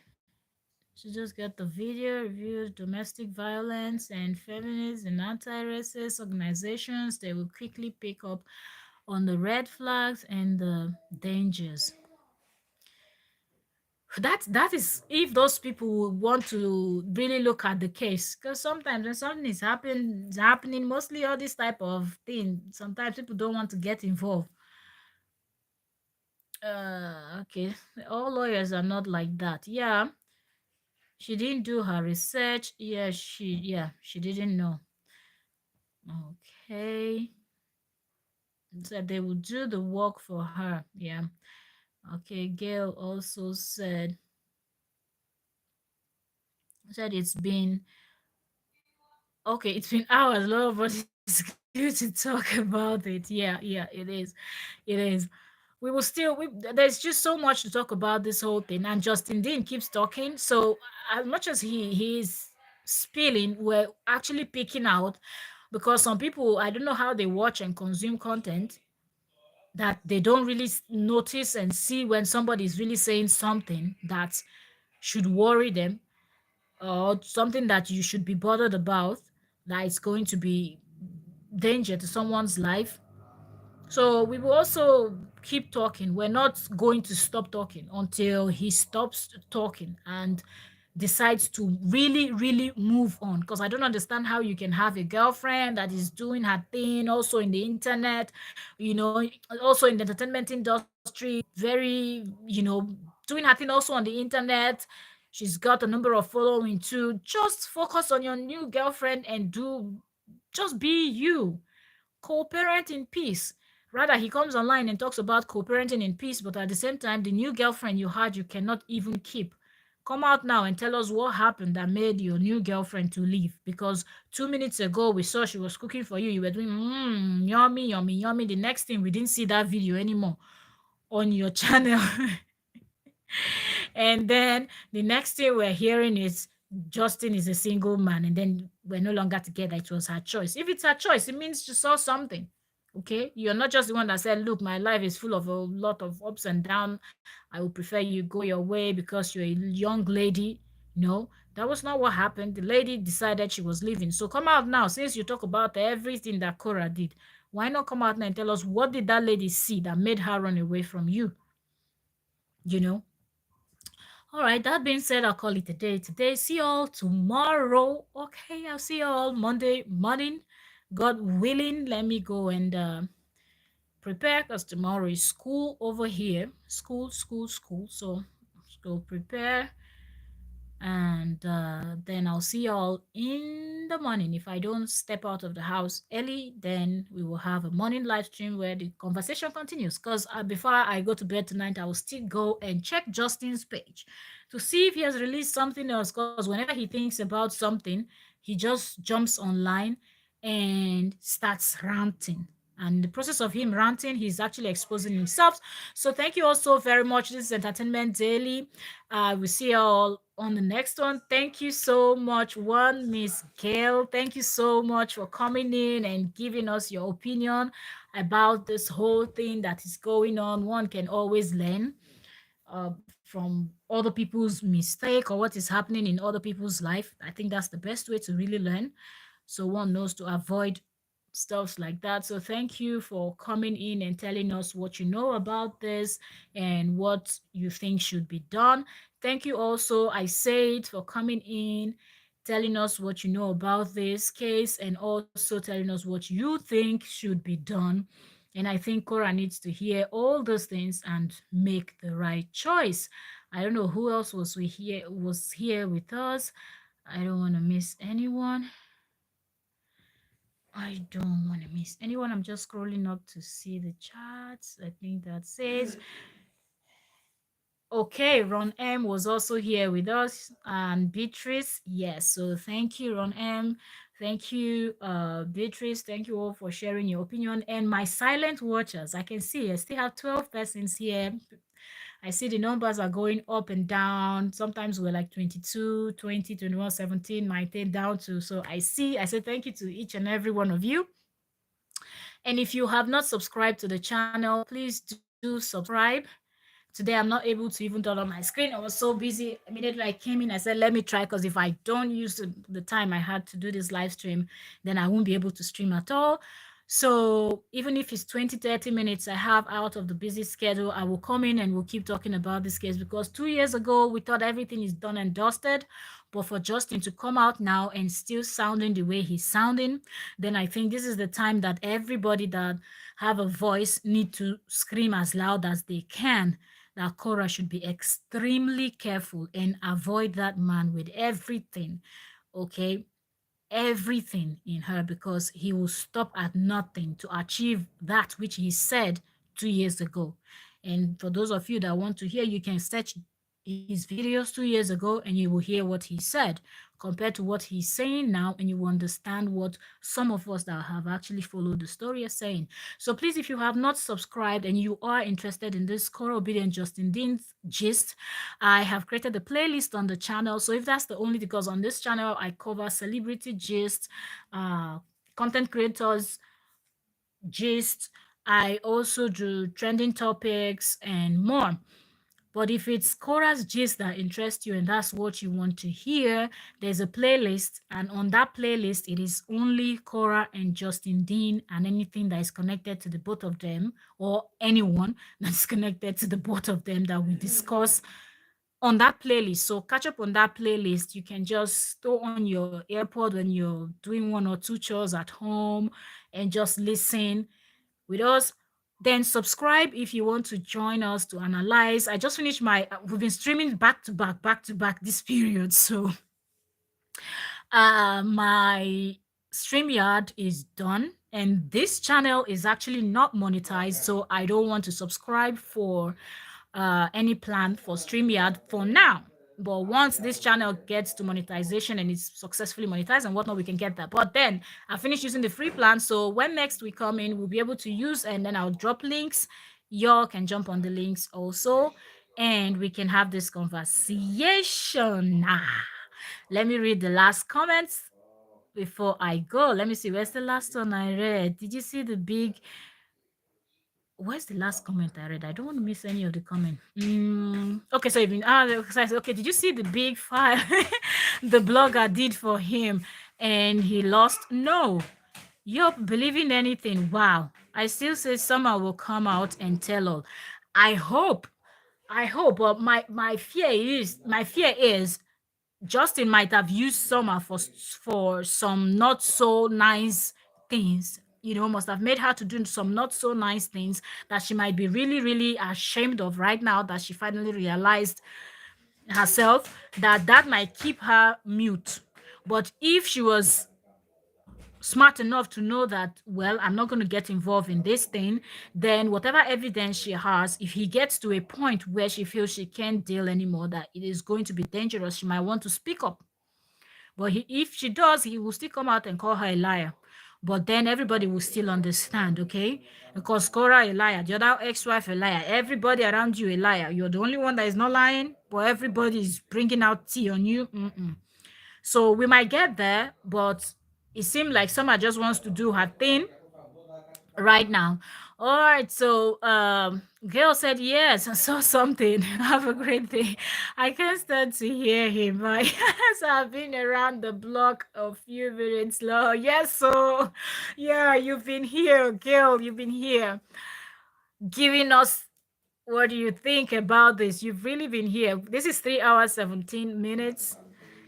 she just got the video reviews domestic violence and feminist and anti-racist organizations. They will quickly pick up on the red flags and the dangers. That is if those people would want to really look at the case, because sometimes when something is happening, mostly all this type of thing, sometimes people don't want to get involved. Okay, all lawyers are not like that. Yeah, she didn't do her research. Yeah, she didn't know. Okay, so they would do the work for her. Yeah. Okay, Gail also said it's been okay, it's been hours. A lot of us is good to talk about it. Yeah, it is. It is. We will still, there's just so much to talk about this whole thing. And Justin Dean keeps talking. So, as much as he's spilling, we're actually picking out because some people, I don't know how they watch and consume content that they don't really notice and see when somebody is really saying something that should worry them or something that you should be bothered about, that is going to be danger to someone's life. So we will also keep talking. We're not going to stop talking until he stops talking and decides to really, really move on. Because I don't understand how you can have a girlfriend that is doing her thing also in the internet, also in the entertainment industry, very, doing her thing also on the internet. She's got a number of following too. Just focus on your new girlfriend and just be you. Co-parent in peace. Rather, he comes online and talks about co-parenting in peace, but at the same time, the new girlfriend you had, you cannot even keep. Come out now and tell us what happened that made your new girlfriend to leave. Because 2 minutes ago we saw she was cooking for you. You were doing yummy, yummy, yummy. The next thing we didn't see that video anymore on your channel. And then the next thing we're hearing is Justin is a single man, and then we're no longer together. It was her choice. If it's her choice, it means she saw something. Okay, you're not just the one that said, "Look, my life is full of a lot of ups and downs. I would prefer you go your way because you're a young lady." No, that was not what happened. The lady decided she was leaving. So come out now, since you talk about everything that Cora did. Why not come out now and tell us what did that lady see that made her run away from you? You know, all right, that being said, I'll call it a day today. See y'all tomorrow. Okay, I'll see y'all Monday morning. God willing, let me go and prepare because tomorrow is school over here. School, school, school. So let's go prepare, and then I'll see y'all in the morning. If I don't step out of the house early, then we will have a morning live stream where the conversation continues. Because before I go to bed tonight, I will still go and check Justin's page to see if he has released something else. Because whenever he thinks about something, he just jumps online and starts ranting. And in the process of him ranting, he's actually exposing himself. So thank you all so very much. This is Entertainment Daily. We see you all on the next one. Thank you so much, one Miss Gail. Thank you so much for coming in and giving us your opinion about this whole thing that is going on. One can always learn from other people's mistake or what is happening in other people's life. I think that's the best way to really learn. So one knows to avoid stuffs like that. So thank you for coming in and telling us what you know about this and what you think should be done. Thank you also, I said, for coming in, telling us what you know about this case and also telling us what you think should be done. And I think Cora needs to hear all those things and make the right choice. I don't know who else was here with us. I don't want to miss anyone. I don't want to miss anyone. I'm just scrolling up to see the chats. I think that's it. Okay, Ron M was also here with us and Beatrice. Yes, so thank you, Ron M. Thank you, Beatrice. Thank you all for sharing your opinion. And my silent watchers, I can see I still have 12 persons here. I see the numbers are going up and down. Sometimes we're like 22, 20, 21, 17, 19 down to. So I say thank you to each and every one of you. And if you have not subscribed to the channel, please do subscribe. Today, I'm not able to even turn on my screen. I was so busy. Immediately I came in, I said, let me try, because if I don't use the time I had to do this live stream, then I won't be able to stream at all. So even if it's 20, 30 minutes I have out of the busy schedule, I will come in and we'll keep talking about this case, because 2 years ago, we thought everything is done and dusted. But for Justin to come out now and still sounding the way he's sounding, then I think this is the time that everybody that have a voice need to scream as loud as they can, that Cora should be extremely careful and avoid that man with everything, okay? Everything in her, because he will stop at nothing to achieve that which he said 2 years ago. And for those of you that want to hear, you can search his videos 2 years ago and you will hear what he said compared to what he's saying now, and you will understand what some of us that have actually followed the story are saying. So please, if you have not subscribed and you are interested in this Cora Obedient Justin Dean's gist, I have created a playlist on the channel. So if that's the only, because on this channel I cover celebrity gist, content creators gist, I also do trending topics and more. But if it's Cora's gist that interests you and that's what you want to hear, there's a playlist. And on that playlist, it is only Cora and Justin Dean and anything that is connected to the both of them, or anyone that's connected to the both of them, that we discuss on that playlist. So catch up on that playlist. You can just throw on your AirPod when you're doing one or two chores at home and just listen with us. Then subscribe if you want to join us to analyze. I just finished we've been streaming back to back this period. So my StreamYard is done, and this channel is actually not monetized, so I don't want to subscribe for any plan for StreamYard for now. But once this channel gets to monetization and it's successfully monetized and whatnot, we can get that. But then I finished using the free plan, so when next we come in, we'll be able to use, and then I'll drop links. Y'all can jump on the links also, and we can have this conversation. Let me read the last comments before I go. Let me see. Where's the last one I read? Did you see the big? Where's the last comment I read? I don't want to miss any of the comment. Okay, so even okay, did you see the big file the blogger did for him and he lost? No. You're believing anything. Wow. I still say summer will come out and tell all. I hope. But my fear is Justin might have used Summer for some not so nice things. Must have made her to do some not so nice things that she might be really, really ashamed of right now that she finally realized herself, that might keep her mute. But if she was smart enough to know that, well, I'm not going to get involved in this thing, then whatever evidence she has, if he gets to a point where she feels she can't deal anymore, that it is going to be dangerous, she might want to speak up. But if she does, he will still come out and call her a liar. But then everybody will still understand, okay? Because Cora a liar, the other ex-wife a liar, everybody around you a liar. You're the only one that is not lying, but everybody is bringing out tea on you. So we might get there, but it seemed like Summer just wants to do her thing right now. All right, so Gail said yes, I saw something. Have a great day. I can't stand to hear him. So I've been around the block a few minutes long. Yes, so yeah, you've been here, Gail. You've been here giving us what do you think about this. You've really been here. This is 3 hours 17 minutes.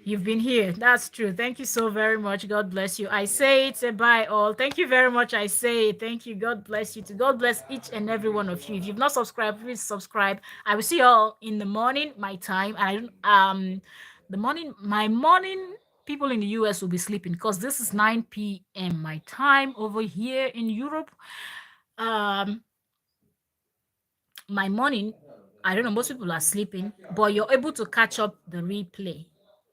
You've been here. That's true. Thank you so very much. God bless you. I say it's a bye all. Thank you very much. I say thank you. God bless you. To God bless each and every one of you. If you've not subscribed, please subscribe. I will see you all in the morning, my time. My morning people in the US will be sleeping because this is 9 p.m. my time over here in Europe. My morning, I don't know, most people are sleeping, but you're able to catch up the replay.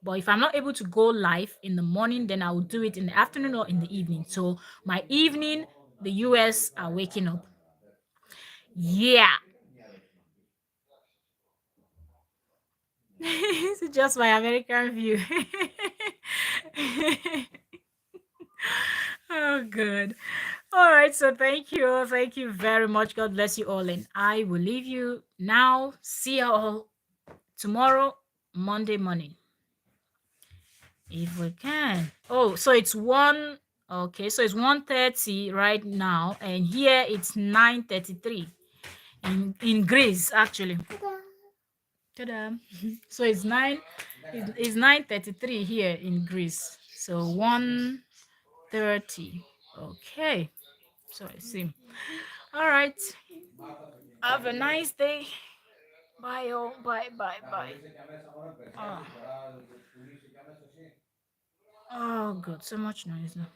But if I'm not able to go live in the morning, then I will do it in the afternoon or in the evening. So my evening, the US are waking up. Yeah. This is just my American view. Oh, good. All right. So thank you. Thank you very much. God bless you all. And I will leave you now. See you all tomorrow, Monday morning. If we can. Oh, so it's 1. Okay, so it's 1:30 right now, and here it's 9:33 in Greece actually. Ta-da. So it's 9:33 here in Greece. So 1:30. Okay. So I see. All right. Have a nice day. Bye all. Bye bye bye. Oh, oh good. So much noise now.